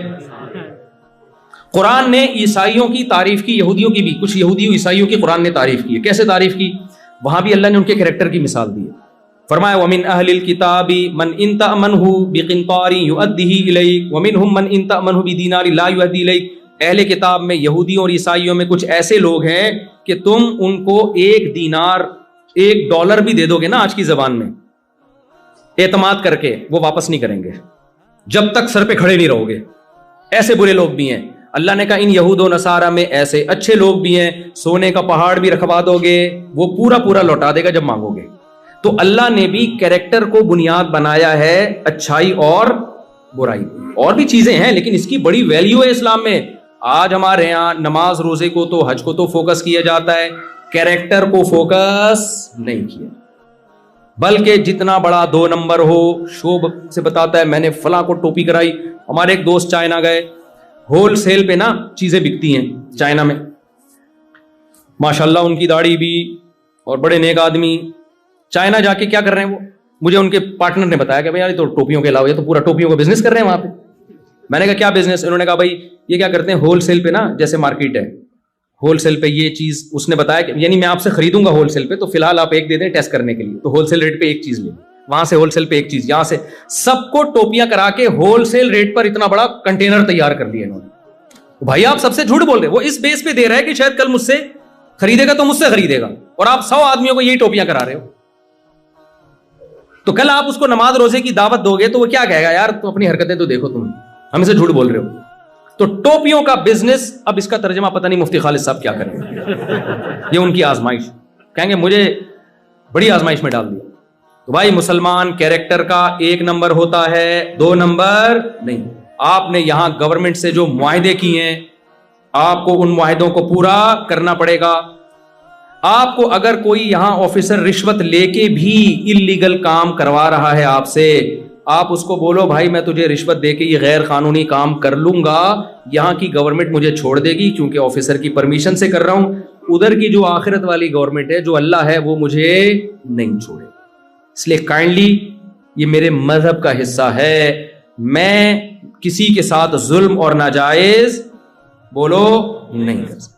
قرآن نے عیسائیوں کی تعریف کی, یہودیوں کی بھی, کچھ یہودی عیسائیوں کی قرآن نے تعریف کی ہے. کیسے تعریف کی؟ وہاں بھی اللہ نے ان کے کریکٹر کی مثال دی ہے. فرمایا وَمِنْ أَهْلِ الْكِتَابِ مَنْ إِنْ تَأْمَنْهُ بِقِنْطَارٍ يُؤَدِّهِ إِلَيْكَ وَمِنْهُمْ مَنْ إِنْ تَأْمَنْهُ بِدِينَارٍ لَا يُؤَدِّي إِلَيْكَ. اہل کتاب میں یہودیوں اور عیسائیوں میں کچھ ایسے لوگ ہیں کہ تم ان کو 1 دینار, $1 بھی دے دو گے نا آج کی زبان میں, اعتماد کر کے وہ واپس نہیں کریں گے جب تک سر پہ کھڑے نہیں رہو گے. ایسے برے لوگ بھی ہیں. اللہ نے کہا ان یہود و نصارہ میں ایسے اچھے لوگ بھی ہیں, سونے کا پہاڑ بھی رکھوا دو گے وہ پورا لوٹا دے گا جب مانگو گے. تو اللہ نے بھی کیریکٹر کو بنیاد بنایا ہے, اچھائی اور برائی. اور بھی چیزیں ہیں لیکن اس کی بڑی ویلیو ہے اسلام میں. آج ہمارے یہاں نماز روزے کو تو حج کو تو فوکس کیا جاتا ہے, کیریکٹر کو فوکس نہیں کیا. بلکہ جتنا بڑا 2 نمبر ہو شوب سے بتاتا ہے میں نے فلاں کو ٹوپی کرائی. ہمارے ایک دوست چائنا گئے, ہول سیل پہ نا چیزیں بکتی ہیں چائنا میں, ماشاءاللہ ان کی داڑھی بھی اور بڑے نیک آدمی. چائنا جا کے کیا کر رہے ہیں وہ, مجھے ان کے پارٹنر نے بتایا کہ بھائی یار تو ٹوپیوں کے علاوہ یہ تو پورا ٹوپیوں کا بزنس کر رہے ہیں وہاں پہ. میں نے کہا کیا بزنس؟ انہوں نے کہا بھائی یہ کیا کرتے ہیں ہول سیل پہ نا, جیسے مارکیٹ ہے ہول سیل پہ یہ چیز, اس نے بتایا کہ یعنی میں آپ سے خریدوں گا ہول سیل پہ تو فی الحال آپ 1 دے دیں ٹیسٹ کرنے کے لیے, تو ہول سیل ریٹ پہ 1 چیز لیں, وہاں سے ہول سیل پہ 1 چیز, یہاں سے سب کو ٹوپیاں کرا کے ہول سیل ریٹ پر اتنا بڑا کنٹینر تیار کر لیا انہوں نے. بھائی آپ سب سے جھوٹ بول رہے, وہ اس بیس پہ دے رہا ہے کہ شاید کل مجھ سے خریدے گا تو مجھ سے خریدے گا, اور آپ 100 آدمیوں کو یہی ٹوپیاں کرا رہے ہو. تو کل آپ اس کو نماز روزے کی دعوت دو گے تو وہ کیا کہے گا, یار تو اپنی حرکتیں تو دیکھو, تم ہم سے جھوٹ بول رہے ہو. تو ٹوپیوں کا بزنس, اب اس کا ترجمہ پتہ نہیں مفتی خالد صاحب کیا کریں گے. یہ ان کی آزمائش, کہیں گے مجھے بڑی آزمائش میں ڈال دیا. تو بھائی مسلمان کیریکٹر کا 1 نمبر ہوتا ہے، 2 نمبر نہیں. آپ نے یہاں گورنمنٹ سے جو معاہدے کیے ہیں آپ کو ان معاہدوں کو پورا کرنا پڑے گا. آپ کو اگر کوئی یہاں آفیسر رشوت لے کے بھی اللیگل کام کروا رہا ہے آپ سے، آپ اس کو بولو بھائی میں تجھے رشوت دے کے یہ غیر قانونی کام کر لوں گا، یہاں کی گورنمنٹ مجھے چھوڑ دے گی کیونکہ آفیسر کی پرمیشن سے کر رہا ہوں. ادھر کی جو آخرت والی گورنمنٹ ہے، جو اللہ ہے، وہ مجھے نہیں چھوڑے. اس لیے کائنڈلی یہ میرے مذہب کا حصہ ہے، میں کسی کے ساتھ ظلم اور ناجائز بولو نہیں کر سکتا.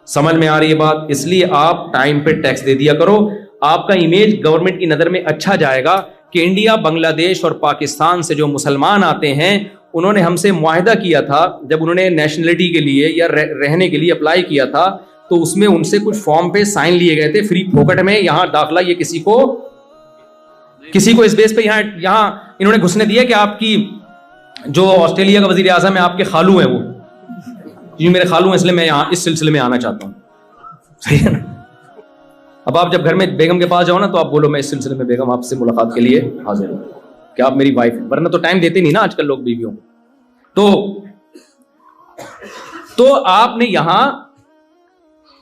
سمجھ میں آ رہی ہے بات؟ اس لیے آپ ٹائم پہ ٹیکس دے دیا کرو. آپ کا امیج گورنمنٹ کی نظر میں اچھا جائے گا کہ انڈیا، بنگلہ دیش اور پاکستان سے جو مسلمان آتے ہیں انہوں نے ہم سے معاہدہ کیا تھا جب انہوں نے نیشنلٹی کے لیے یا رہنے کے لیے اپلائی کیا تھا، تو اس میں ان سے کچھ فارم پہ سائن لیے گئے تھے فری پھوکٹ میں. یہاں داخلہ یہ کسی کو اس بیس پہ یہاں انہوں نے گھسنے دیا کہ آپ کی جو آسٹریلیا کا وزیر اعظم ہے آپ کے خالو ہیں، وہ میرے خالو ہیں، اس لیے میں یہاں اس سلسلے میں آنا چاہتا ہوں. صحیح ہے نا؟ اب آپ جب گھر میں بیگم کے پاس جاؤ نا تو آپ بولو میں اس سلسلے میں بیگم آپ سے ملاقات کے لیے حاضر ہوں کہ آپ میری وائف ہیں، ورنہ تو ٹائم دیتے نہیں نا آج کل لوگ بیویوں کو. تو آپ نے یہاں،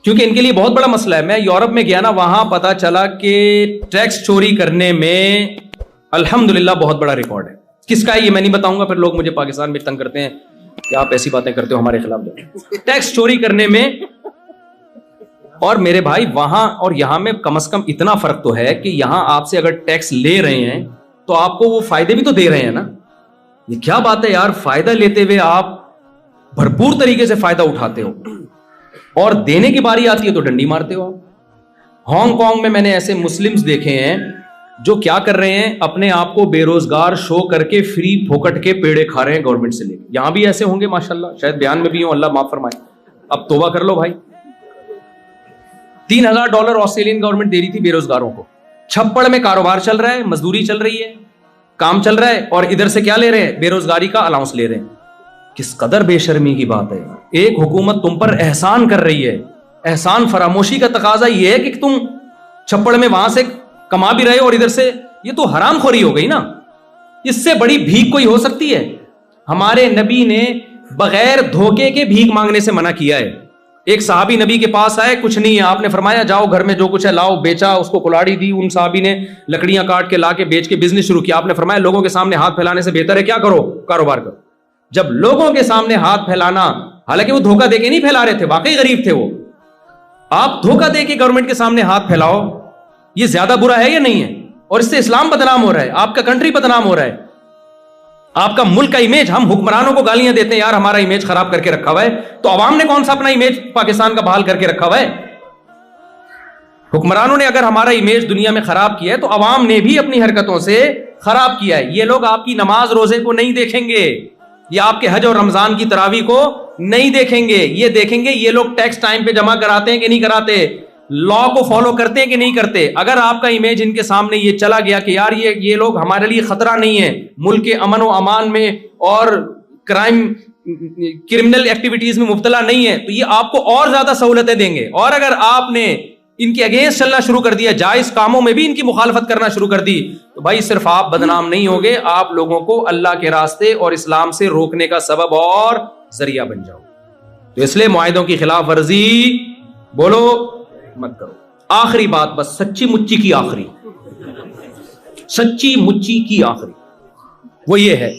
کیونکہ ان کے لیے بہت بڑا مسئلہ ہے. میں یورپ میں گیا نا، وہاں پتا چلا کہ ٹیکس چوری کرنے میں الحمدللہ بہت بڑا ریکارڈ ہے. کس کا ہے یہ میں نہیں بتاؤں گا، پھر لوگ مجھے پاکستان میں تنگ کرتے ہیں کہ آپ ایسی باتیں کرتے ہو ہمارے خلاف. ٹیکس چوری کرنے میں، اور میرے بھائی وہاں اور یہاں میں کم از کم اتنا فرق تو ہے کہ یہاں آپ سے اگر ٹیکس لے رہے ہیں تو آپ کو وہ فائدے بھی تو دے رہے ہیں نا. یہ کیا بات ہے یار، فائدہ لیتے ہوئے آپ بھرپور طریقے سے فائدہ اٹھاتے ہو اور دینے کی باری آتی ہے تو ڈنڈی مارتے ہو. ہانگ کانگ میں نے ایسے مسلمز دیکھے ہیں جو کیا کر رہے ہیں، اپنے آپ کو بے روزگار شو کر کے فری پھوکٹ کے پیڑے کھا رہے ہیں گورنمنٹ سے لے کے. یہاں بھی ایسے ہوں گے ماشاءاللہ، شاید بیان میں بھی ہوں، اللہ معاف فرمائے. اب توبہ کر لو بھائی. $3,000 آسٹریلین گورنمنٹ دے رہی تھی بے روزگاروں کو. چھپڑ میں کاروبار چل رہا ہے، مزدوری چل رہی ہے، کام چل رہا ہے، اور ادھر سے کیا لے رہے ہیں؟ بے روزگاری کا الاؤنس لے رہے ہیں. کس قدر بے شرمی کی بات ہے. ایک حکومت تم پر احسان کر رہی ہے، احسان فراموشی کا تقاضا یہ ہے کہ تم چھپڑ میں وہاں سے کما بھی رہے ہو اور ادھر سے، یہ تو حرام خوری ہو گئی نا. اس سے بڑی بھیک کوئی ہو سکتی ہے؟ ہمارے نبی نے بغیر دھوکے کے بھیک مانگنے سے منع کیا ہے. ایک صحابی نبی کے پاس آئے، کچھ نہیں ہے، آپ نے فرمایا جاؤ گھر میں جو کچھ ہے لاؤ. بیچا، اس کو کلاڑی دی، ان صحابی نے لکڑیاں کاٹ کے لا کے بیچ کے بزنس شروع کیا. آپ نے فرمایا لوگوں کے سامنے ہاتھ پھیلانے سے بہتر ہے کیا کرو؟ کاروبار کرو. جب لوگوں کے سامنے ہاتھ پھیلانا، حالانکہ وہ دھوکہ دے کے نہیں پھیلا رہے تھے، واقعی غریب تھے وہ، آپ دھوکہ دے کے گورنمنٹ کے سامنے ہاتھ پھیلاؤ، یہ زیادہ برا ہے یا نہیں ہے؟ اور اس سے اسلام بدنام ہو رہا ہے، آپ کا کنٹری بدنام ہو رہا ہے، آپ کا ملک کا امیج. ہم حکمرانوں کو گالیاں دیتے ہیں یار ہمارا امیج خراب کر کے رکھا ہوا ہے، تو عوام نے کون سا اپنا امیج پاکستان کا بحال کر کے رکھا ہوا ہے؟ حکمرانوں نے اگر ہمارا امیج دنیا میں خراب کیا ہے تو عوام نے بھی اپنی حرکتوں سے خراب کیا ہے. یہ لوگ آپ کی نماز روزے کو نہیں دیکھیں گے، یہ آپ کے حج اور رمضان کی تراویح کو نہیں دیکھیں گے، یہ دیکھیں گے یہ لوگ ٹیکس ٹائم پہ جمع کراتے ہیں کہ نہیں کراتے، لا کو فالو کرتے ہیں کہ نہیں کرتے. اگر آپ کا امیج ان کے سامنے یہ چلا گیا کہ یار یہ لوگ ہمارے لیے خطرہ نہیں ہے، ملک کے امن و امان میں اور کرمنل ایکٹیویٹیز میں مبتلا نہیں ہے، تو یہ آپ کو اور زیادہ سہولتیں دیں گے. اور اگر آپ نے ان کے اگینسٹ چلنا شروع کر دیا، جائز کاموں میں بھی ان کی مخالفت کرنا شروع کر دی، تو بھائی صرف آپ بدنام نہیں ہوگے، آپ لوگوں کو اللہ کے راستے اور اسلام سے روکنے کا سبب اور ذریعہ بن جاؤ. تو اس لیے معاہدوں کی خلاف ورزی بولو مت کرو. آخری بات، بس سچی مچی کی آخری وہ یہ ہے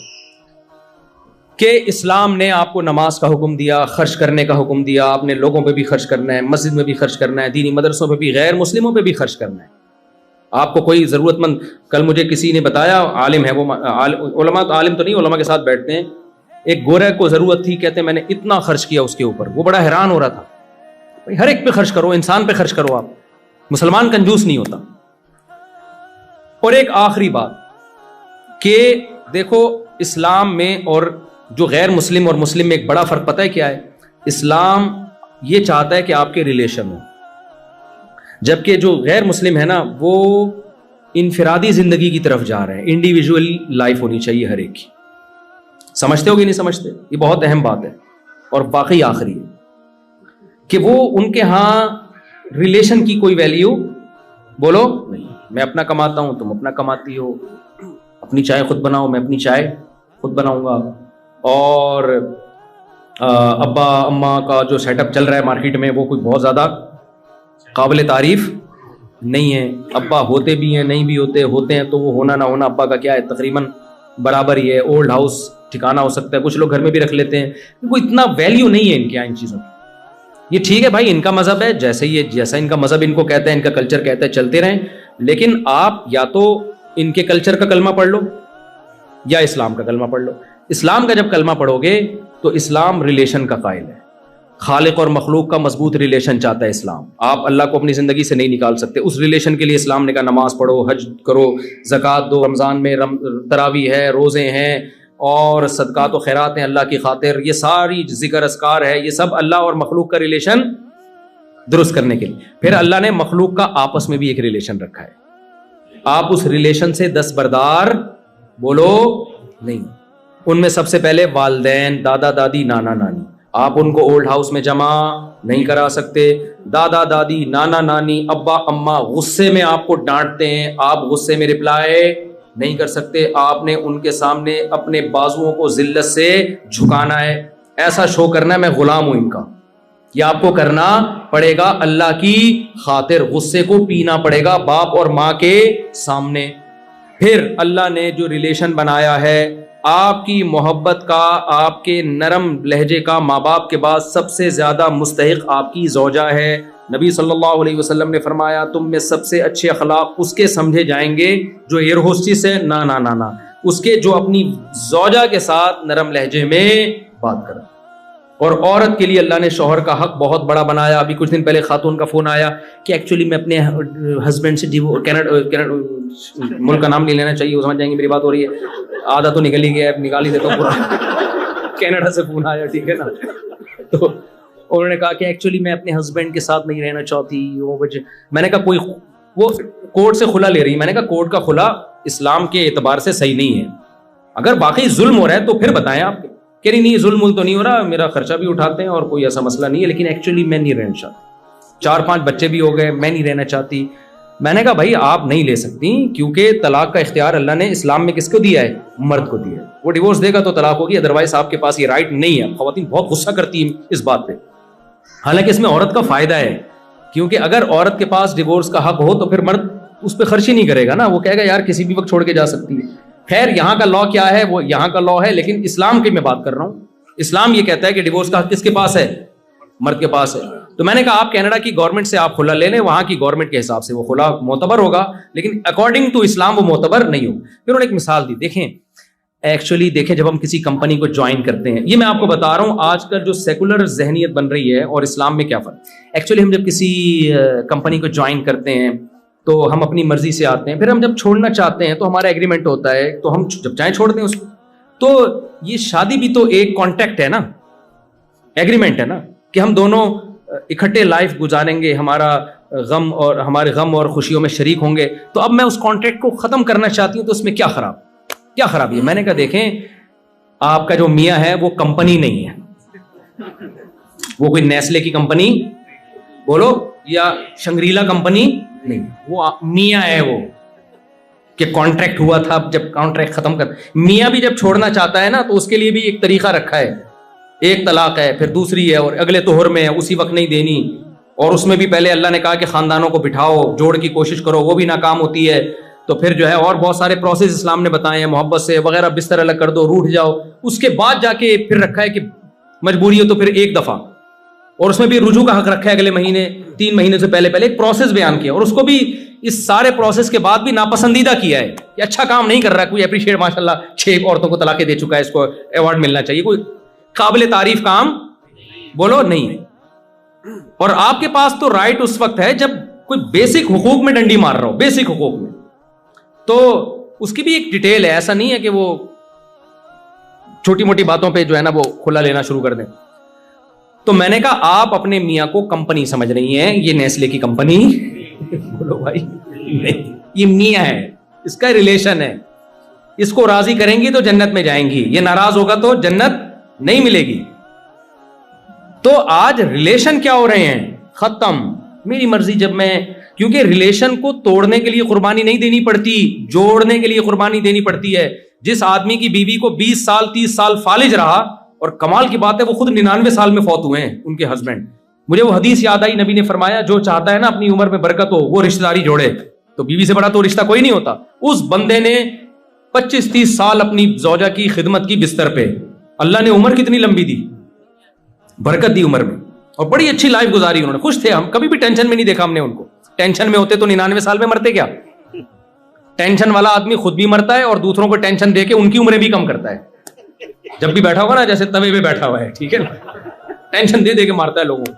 کہ اسلام نے آپ کو نماز کا حکم دیا، خرچ کرنے کا حکم دیا. آپ نے لوگوں پہ بھی خرچ کرنا ہے، مسجد میں بھی خرچ کرنا ہے، دینی مدرسوں پہ بھی، غیر مسلموں پہ بھی خرچ کرنا ہے. آپ کو کوئی ضرورت مند، کل مجھے کسی نے بتایا، عالم ہے وہ، علماء عالم تو نہیں، علماء کے ساتھ بیٹھتے ہیں، ایک گورے کو ضرورت تھی، کہتے ہیں میں نے اتنا خرچ کیا اس کے اوپر. وہ بڑا حیران ہو رہا تھا. ہر ایک پہ خرچ کرو، انسان پہ خرچ کرو، آپ مسلمان کنجوس نہیں ہوتا. اور ایک آخری بات کہ دیکھو اسلام میں اور جو غیر مسلم اور مسلم میں ایک بڑا فرق پتہ ہے کیا ہے؟ اسلام یہ چاہتا ہے کہ آپ کے ریلیشن ہو، جبکہ جو غیر مسلم ہے نا وہ انفرادی زندگی کی طرف جا رہے ہیں. انڈیویجول لائف ہونی چاہیے ہر ایک کی. سمجھتے ہو کہ نہیں سمجھتے؟ یہ بہت اہم بات ہے اور واقعی آخری ہے کہ وہ ان کے ہاں ریلیشن کی کوئی ویلیو بولو نہیں. میں اپنا کماتا ہوں، تم اپنا کماتی ہو، اپنی چائے خود بناؤ، میں اپنی چائے خود بناؤں گا. اور ابا اماں کا جو سیٹ اپ چل رہا ہے مارکیٹ میں وہ کوئی بہت زیادہ قابل تعریف نہیں ہے. ابا ہوتے بھی ہیں نہیں بھی ہوتے ہیں تو وہ ہونا نہ ہونا ابا کا کیا ہے، تقریباً برابر ہی ہے. اولڈ ہاؤس ٹھکانا ہو سکتا ہے، کچھ لوگ گھر میں بھی رکھ لیتے ہیں. کوئی اتنا ویلیو نہیں ہے ان کے یہاں ان چیزوں کی. یہ ٹھیک ہے بھائی، ان کا مذہب ہے، جیسا ان کا مذہب ان کو کہتا ہے، ان کا کلچر کہتا ہے، چلتے رہیں. لیکن آپ یا تو ان کے کلچر کا کلمہ پڑھ لو یا اسلام کا کلمہ پڑھ لو. اسلام کا جب کلمہ پڑھو گے تو اسلام ریلیشن کا قائل ہے، خالق اور مخلوق کا مضبوط ریلیشن چاہتا ہے اسلام. آپ اللہ کو اپنی زندگی سے نہیں نکال سکتے. اس ریلیشن کے لیے اسلام نے کہا نماز پڑھو، حج کرو، زکوٰۃ دو، رمضان میں تراویح ہے، روزے ہیں اور صدقات و خیرات ہیں اللہ کی خاطر. یہ ساری ذکر اذکار ہے، یہ سب اللہ اور مخلوق کا ریلیشن درست کرنے کے لیے. پھر اللہ نے مخلوق کا آپس میں بھی ایک ریلیشن رکھا ہے. آپ اس ریلیشن سے دستبردار بولو نہیں. ان میں سب سے پہلے والدین، دادا دادی، نانا نانی. آپ ان کو اولڈ ہاؤس میں جمع نہیں کرا سکتے. دادا دادی، نانا نانی، ابا اماں غصے میں آپ کو ڈانٹتے ہیں، آپ غصے میں رپلائی نہیں کر سکتے. آپ نے ان کے سامنے اپنے بازوؤں کو ذلت سے جھکانا ہے، ایسا شو کرنا ہے میں غلام ہوں ان کا. یہ آپ کو کرنا پڑے گا اللہ کی خاطر. غصے کو پینا پڑے گا باپ اور ماں کے سامنے. پھر اللہ نے جو ریلیشن بنایا ہے آپ کی محبت کا، آپ کے نرم لہجے کا، ماں باپ کے بعد سب سے زیادہ مستحق آپ کی زوجہ ہے. نبی صلی اللہ علیہ وسلم نے فرمایا تم میں سب سے اچھے اخلاق اس کے سمجھے جائیں گے جو ایئر ہوسٹس ہے، نا اس کے جو اپنی زوجہ کے ساتھ نرم لہجے میں بات کرے. اور عورت کے لیے اللہ نے شوہر کا حق بہت بڑا بنایا. ابھی کچھ دن پہلے خاتون کا فون آیا کہ ایکچولی میں اپنے ہسبینڈ سے ملک کا نام نہیں لینا چاہیے، وہ سمجھ جائیں گے میری بات ہو رہی ہے، آدھا تو نکل ہی گیا، نکال ہی دیتا ہوں. کینیڈا سے فون آیا، ٹھیک ہے نا. تو انہوں نے کہا کہ ایکچولی میں اپنے ہسبینڈ کے ساتھ نہیں رہنا چاہتی وہ وجہ. میں نے کہا کوئی وہ کورٹ سے خلا لے رہی. میں نے کہا کورٹ کا خلا اسلام کے اعتبار سے صحیح نہیں ہے. اگر واقعی ظلم ہو رہا ہے تو پھر بتائیں. آپ کہہ رہی نہیں ظلم تو نہیں ہو رہا، میرا خرچہ بھی اٹھاتے ہیں اور کوئی ایسا مسئلہ نہیں ہے، لیکن ایکچولی میں نہیں رہنا چاہتی، 4-5 بچے بھی ہو گئے، میں نہیں رہنا چاہتی. میں نے کہا بھائی آپ نہیں لے سکتی کیونکہ طلاق کا اختیار اللہ نے اسلام میں کس کو دیا ہے؟ مرد کو دیا ہے. وہ ڈیورس دے گا تو طلاق ہوگی، ادروائز آپ کے پاس یہ رائٹ نہیں ہے. خواتین بہت غصہ کرتی ہیں اس بات پہ، حالانکہ اس میں عورت کا فائدہ ہے، کیونکہ اگر عورت کے پاس ڈیورس کا حق ہو تو پھر مرد اس پہ خرچ ہی نہیں کرے گا نا، وہ کہے گا یار کسی بھی وقت چھوڑ کے جا سکتی ہے. خیر یہاں کا لا کیا ہے وہ یہاں کا لا ہے، لیکن اسلام کی میں بات کر رہا ہوں. اسلام یہ کہتا ہے کہ ڈیورس کا حق کس کے پاس ہے؟ مرد کے پاس ہے. تو میں نے کہا آپ کینیڈا کی گورنمنٹ سے آپ خلا لے لیں، وہاں کی گورنمنٹ کے حساب سے وہ خلا معتبر ہوگا، لیکن اکارڈنگ ٹو اسلام وہ معتبر نہیں ہوگا. پھر انہوں نے ایک مثال دی. دیکھیں جب ہم کسی کمپنی کو جوائن کرتے ہیں، یہ میں آپ کو بتا رہا ہوں آج کل جو سیکولر ذہنیت بن رہی ہے اور اسلام میں کیا فرق. ایکچولی ہم جب کسی کمپنی کو جوائن کرتے ہیں تو ہم اپنی مرضی سے آتے ہیں، پھر ہم جب چھوڑنا چاہتے ہیں تو ہمارا ایگریمنٹ ہوتا ہے، تو ہم جب چاہیں چھوڑ دیں اس کو. تو یہ شادی بھی تو ایک کانٹیکٹ ہے نا، ایگریمنٹ ہے نا کہ ہم دونوں اکٹھے لائف گزاریں گے، ہمارے غم اور خوشیوں میں شریک ہوں گے. تو اب میں اس کانٹریکٹ کو ختم کرنا چاہتی ہوں تو اس میں کیا خرابی ہے؟ میں نے کہا دیکھیں آپ کا جو میاں ہے وہ کمپنی نہیں ہے، وہ کوئی نیسلے کی کمپنی بولو یا شنگریلا کمپنی نہیں، وہ میاں ہے. وہ کہ کانٹریکٹ ہوا تھا، جب کانٹریکٹ ختم کر میاں بھی جب چھوڑنا چاہتا ہے نا تو اس کے لیے بھی ایک طریقہ رکھا ہے. ایک طلاق ہے، پھر دوسری ہے، اور اگلے طہر میں ہے، اسی وقت نہیں دینی. اور اس میں بھی پہلے اللہ نے کہا کہ خاندانوں کو بٹھاؤ، جوڑ کی کوشش کرو، وہ بھی ناکام ہوتی ہے. تو پھر جو ہے اور بہت سارے پروسیس اسلام نے بتائے ہیں، محبت سے وغیرہ، بستر الگ کر دو، روٹھ جاؤ. اس کے بعد جا کے پھر رکھا ہے کہ مجبوری ہو تو پھر ایک دفعہ، اور اس میں بھی رجوع کا حق رکھا ہے اگلے مہینے، 3 مہینے سے پہلے ایک پروسیس بیان کیا. اور اس کو بھی اس سارے پروسیس کے بعد بھی ناپسندیدہ کیا ہے کہ اچھا کام نہیں کر رہا ہے. کوئی اپریشیٹ ماشاء اللہ 6 عورتوں کو طلاقیں دے چکا ہے، اس کو ایوارڈ ملنا چاہیے. کوئی قابل تعریف کام بولو نہیں. اور آپ کے پاس تو رائٹ اس وقت ہے جب کوئی بیسک حقوق میں ڈنڈی مار رہا ہو، بیسک حقوق میں. تو اس کی بھی ایک ڈیٹیل ہے، ایسا نہیں ہے کہ وہ چھوٹی موٹی باتوں پہ جو ہے نا وہ کھلا لینا شروع کر دیں. تو میں نے کہا آپ اپنے میاں کو کمپنی سمجھ رہی ہیں، یہ نیسلے کی کمپنی بولو بھائی نہیں، یہ میاں ہے، اس کا ریلیشن ہے. اس کو راضی کریں گی تو جنت میں جائیں گی، یہ ناراض ہوگا تو جنت نہیں ملے گی. تو آج ریلیشن کیا ہو رہے ہیں؟ ختم. میری مرضی جب میں, کیونکہ ریلیشن کو توڑنے کے لیے قربانی نہیں دینی پڑتی, جوڑنے کے لیے قربانی دینی پڑتی ہے. جس آدمی کی بیوی کو 20 سال 30 سال فالج رہا, اور کمال کی بات ہے وہ خود 99 سال میں فوت ہوئے ہیں ان کے ہسبینڈ, مجھے وہ حدیث یاد آئی, نبی نے فرمایا جو چاہتا ہے نا اپنی عمر میں برکت ہو وہ رشتہ داری جوڑے. تو بیوی سے بڑا تو رشتہ کوئی نہیں ہوتا. اس بندے نے 25-30 سال اپنی زوجہ کی خدمت کی بستر پہ, اللہ نے عمر کتنی لمبی دی, برکت دی عمر میں, اور بڑی اچھی لائف گزاری انہوں نے, خوش تھے. ہم کبھی بھی ٹینشن میں نہیں دیکھا ہم نے ان کو. ٹینشن میں ہوتے تو 99 سال میں مرتے کیا. ٹینشن والا آدمی خود بھی مرتا ہے اور دوسروں کو ٹینشن دے کے ان کی عمریں بھی کم کرتا ہے. جب بھی بیٹھا ہوگا نا جیسے توے پہ بیٹھا ہوا ہے, ٹھیک ہے نا, ٹینشن دے دے کے مارتا ہے لوگوں کو.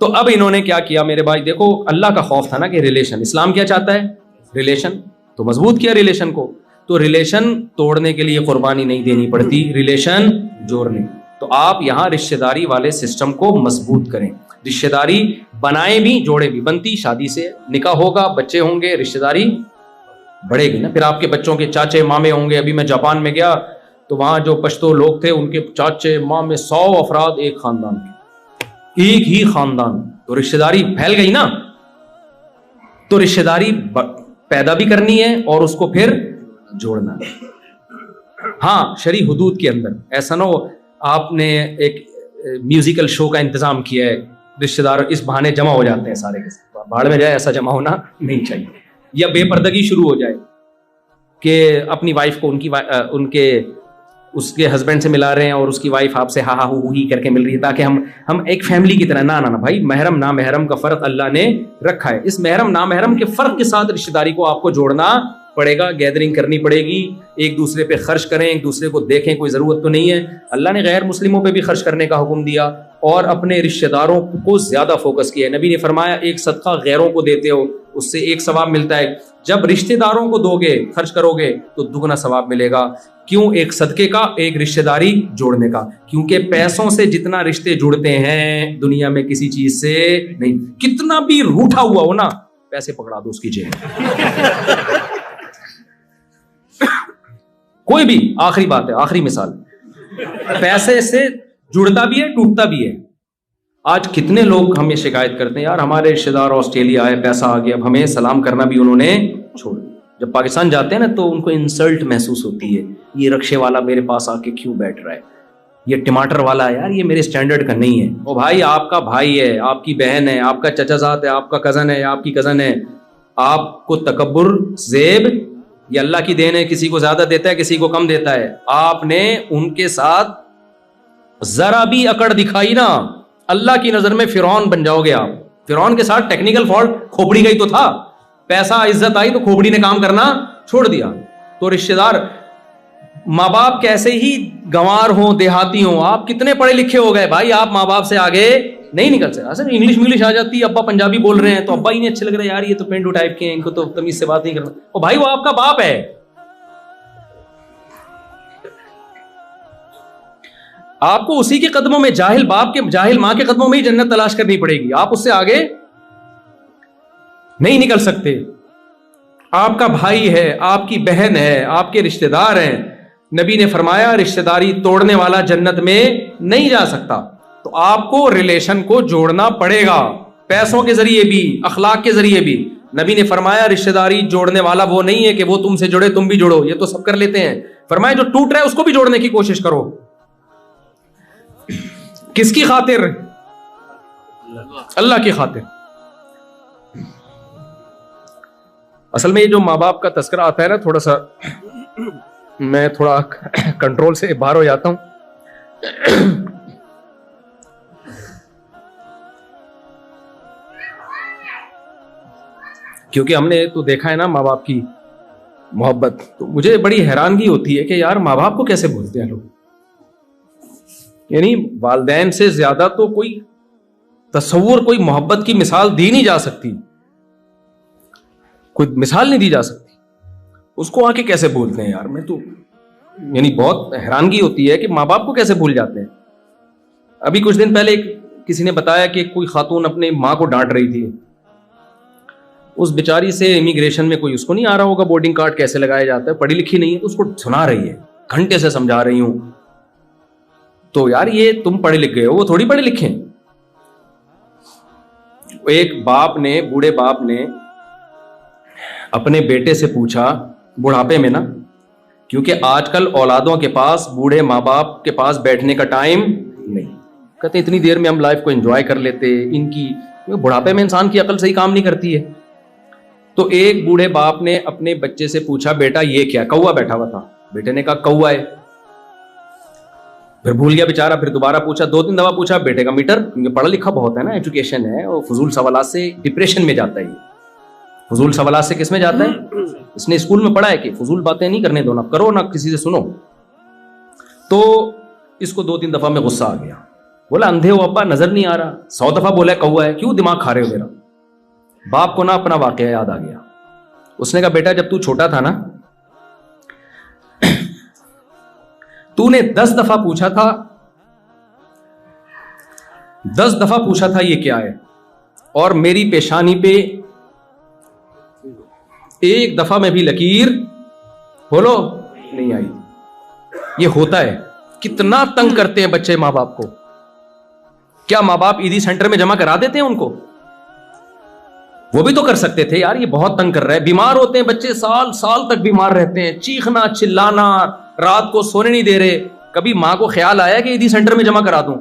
تو اب انہوں نے کیا کیا میرے بھائی, دیکھو اللہ کا خوف تھا نا کہ ریلیشن, اسلام کیا چاہتا ہے, ریلیشن, تو مضبوط کیا ریلیشن کو. تو ریلیشن توڑنے کے لیے قربانی نہیں دینی پڑتی, ریلیشن جوڑنے. تو آپ یہاں رشتہ داری والے سسٹم کو مضبوط کریں. رشتہ داری بنائیں بھی جوڑے بھی, بنتی شادی سے, نکاح ہوگا, بچے ہوں گے, رشتہ داری بڑھے گی نا. پھر آپ کے بچوں کے چاچے مامے ہوں گے. ابھی میں جاپان میں گیا تو وہاں جو پشتو لوگ تھے ان کے چاچے مامے 100 افراد ایک خاندان کے, ایک ہی خاندان. تو رشتہ داری پھیل گئی نا. تو رشتہ داری پیدا بھی کرنی ہے اور اس کو پھر جوڑنا ہے. ہاں شرعی حدود کے اندر. ایسا نہ ہو آپ نے ایک میوزیکل شو کا انتظام کیا ہے, رشتہ دار اس بہانے جمع ہو جاتے ہیں سارے کے ساتھ, بھاڑ میں جائے, ایسا جمع ہونا نہیں چاہیے. یا بے پردگی شروع ہو جائے کہ اپنی وائف کو ان کے اس کے ہسبینڈ سے ملا رہے ہیں اور اس کی وائف آپ سے ہا ہا ہو ہی کر کے مل رہی ہے تاکہ ہم ایک فیملی کی طرح. نہ بھائی, محرم نامحرم کا فرق اللہ نے رکھا ہے. اس محرم نامحرم کے فرق کے ساتھ رشتہ داری کو آپ کو جوڑنا پڑے گا, گیدرنگ کرنی پڑے گی, ایک دوسرے پہ خرچ کریں, ایک دوسرے کو دیکھیں, کوئی ضرورت تو نہیں ہے. اللہ نے غیر مسلموں پہ بھی خرچ کرنے کا حکم دیا اور اپنے رشتہ داروں کو زیادہ فوکس کیا ہے. نبی نے فرمایا ایک صدقہ غیروں کو دیتے ہو اس سے ایک ثواب ملتا ہے, جب رشتہ داروں کو دو گے خرچ کرو گے تو دگنا ثواب ملے گا. کیوں؟ ایک صدقے کا, ایک رشتہ داری جوڑنے کا. کیونکہ پیسوں سے جتنا رشتے جڑتے ہیں دنیا میں کسی چیز سے نہیں. کتنا بھی روٹھا ہوا ہو نا, پیسے پکڑا دو اس کی جیب. کوئی بھی, آخری بات ہے, آخری مثال, پیسے سے جڑتا بھی ہے ٹوٹتا بھی ہے. آج کتنے لوگ ہمیں شکایت کرتے ہیں, یار ہمارے رشتہ دار آسٹریلیا آئے, پیسہ آ گیا, اب ہمیں سلام کرنا بھی انہوں نے چھوڑ دیا. جب پاکستان جاتے ہیں نا تو ان کو انسلٹ محسوس ہوتی ہے, یہ رکشے والا میرے پاس آ کے کیوں بیٹھ رہا ہے, یہ ٹماٹر والا ہے, یار یہ میرے سٹینڈرڈ کا نہیں ہے. او بھائی, آپ کا بھائی ہے, آپ کی بہن ہے, آپ کا چچا زاد ہے, آپ کا کزن ہے, آپ کی کزن ہے. آپ کو تکبر, زیب, یہ اللہ کی دین ہے, کسی کو زیادہ دیتا ہے کسی کو کم دیتا ہے. آپ نے ان کے ساتھ ذرا بھی اکڑ دکھائی نا, اللہ کی نظر میں فرعون بن جاؤ گے آپ. فرعون کے ساتھ ٹیکنیکل فالٹ کھوپڑی کا ہی تو تھا, پیسہ عزت آئی تو کھوپڑی نے کام کرنا چھوڑ دیا. تو رشتہ دار, ماں باپ کیسے ہی گنوار ہوں, دیہاتی ہوں, آپ کتنے پڑھے لکھے ہو گئے بھائی, آپ ماں باپ سے آگے نہیں نکل سکتے. اصل انگلش آ جاتی ہے, ابا پنجابی بول رہے ہیں تو ابا ہی نہیں اچھے لگ رہے ہیں, یار یہ تو پینڈو ٹائپ کے ہیں, ان کو تو تمیز سے بات نہیں کرنا. او بھائی وہ آپ کا باپ ہے. آپ کو اسی کے قدموں میں, جاہل باپ کے جاہل ماں کے قدموں میں ہی جنت تلاش کرنی پڑے گی, آپ اس سے آگے نہیں نکل سکتے. آپ کا بھائی ہے, آپ کی بہن ہے, آپ کے رشتہ دار ہیں. نبی نے فرمایا رشتہ داری توڑنے والا جنت میں نہیں جا سکتا. تو آپ کو ریلیشن کو جوڑنا پڑے گا, پیسوں کے ذریعے بھی, اخلاق کے ذریعے بھی. نبی نے فرمایا رشتہ داری جوڑنے والا وہ نہیں ہے کہ وہ تم سے جڑے تم بھی جڑو, یہ تو سب کر لیتے ہیں. فرمایا جو ٹوٹ رہا ہے اس کو بھی جوڑنے کی کوشش کرو. کس کی خاطر؟ اللہ کی خاطر. اصل میں یہ جو ماں باپ کا تذکرہ آتا ہے نا, تھوڑا سا میں تھوڑا کنٹرول سے باہر ہو جاتا ہوں. کیونکہ ہم نے تو دیکھا ہے نا ماں باپ کی محبت, تو مجھے بڑی حیرانگی ہوتی ہے کہ یار ماں باپ کو کیسے بھولتے ہیں لوگ. یعنی والدین سے زیادہ تو کوئی تصور, کوئی محبت کی مثال دی نہیں جا سکتی, کوئی مثال نہیں دی جا سکتی. اس کو آ کے کیسے بھولتے ہیں یار, میں تو یعنی بہت حیرانگی ہوتی ہے کہ ماں باپ کو کیسے بھول جاتے ہیں. ابھی کچھ دن پہلے کسی نے بتایا کہ کوئی خاتون اپنے ماں کو ڈانٹ رہی تھی. اس بیچاری سے امیگریشن میں کوئی اس کو نہیں آ رہا ہوگا بورڈنگ کارڈ کیسے لگایا جاتا ہے, پڑھی لکھی نہیں ہے, تو اس کو سنا رہی ہے, گھنٹے سے سمجھا رہی ہوں. تو یار یہ تم پڑھے لکھ گئے ہو, وہ تھوڑی پڑھے لکھے ہیں. ایک باپ نے, بوڑھے باپ نے اپنے بیٹے سے پوچھا, بڑھاپے میں نا, کیونکہ آج کل اولادوں کے پاس, بوڑھے ماں باپ کے پاس بیٹھنے کا ٹائم نہیں, کہتے اتنی دیر میں ہم لائف کو انجوائے کر لیتے, ان کی بڑھاپے میں انسان کی عقل صحیح کام نہیں کرتی ہے. تو ایک بوڑھے باپ نے اپنے بچے سے پوچھا, بیٹا یہ کیا؟ کوا بیٹھا ہوا تھا. بیٹے نے کہا کوا ہے. پھر بھول گیا بیچارہ, پھر دوبارہ پوچھا, 2-3 دفعہ پوچھا, بیٹے کا میٹر, کیونکہ پڑھا لکھا بہت ہے نا, ایجوکیشن ہے, اور فضول سوالات سے ڈپریشن میں جاتا ہے. یہ فضول سوالات سے کس میں جاتا ہے؟ اس نے اسکول میں پڑھا ہے کہ فضول باتیں نہیں کرنے دو, نہ کرو نہ کسی سے سنو. تو اس کو 2-3 دفعہ میں غصہ آ گیا. بولا اندھے ہو ابا, نظر نہیں آ رہا؟ 100 دفعہ بولا کوا ہے, کیوں دماغ کھا رہے ہو میرا؟ باپ کو نا اپنا واقعہ یاد آ گیا. اس نے کہا بیٹا جب تو چھوٹا تھا نا, تو نے 10 دفعہ پوچھا تھا, 10 دفعہ پوچھا تھا یہ کیا ہے, اور میری پیشانی پہ ایک دفعہ میں بھی لکیر بولو نہیں آئی. یہ ہوتا ہے. کتنا تنگ کرتے ہیں بچے ماں باپ کو. کیا ماں باپ عیدی سینٹر میں جمع کرا دیتے ہیں ان کو؟ وہ بھی تو کر سکتے تھے یار, یہ بہت تنگ کر رہا ہے. بیمار ہوتے ہیں بچے, سال سال تک بیمار رہتے ہیں, چیخنا چلانا, رات کو سونے نہیں دے رہے. کبھی ماں کو خیال آیا کہ عیدی سینٹر میں جمع کرا دوں؟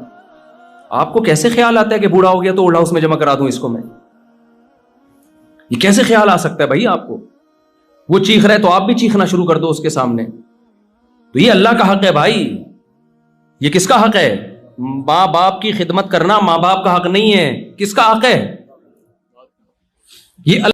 آپ کو کیسے خیال آتا ہے کہ بوڑھا ہو گیا تو اولڈ ہاؤس میں جمع کرا دوں اس کو میں؟ یہ کیسے خیال آ سکتا ہے بھائی آپ کو؟ وہ چیخ رہا ہے تو آپ بھی چیخنا شروع کر دو اس کے سامنے. تو یہ اللہ کا حق ہے بھائی. یہ کس کا حق ہے؟ ماں باپ کی خدمت کرنا ماں باپ کا حق نہیں ہے. کس کا حق ہے؟ یہ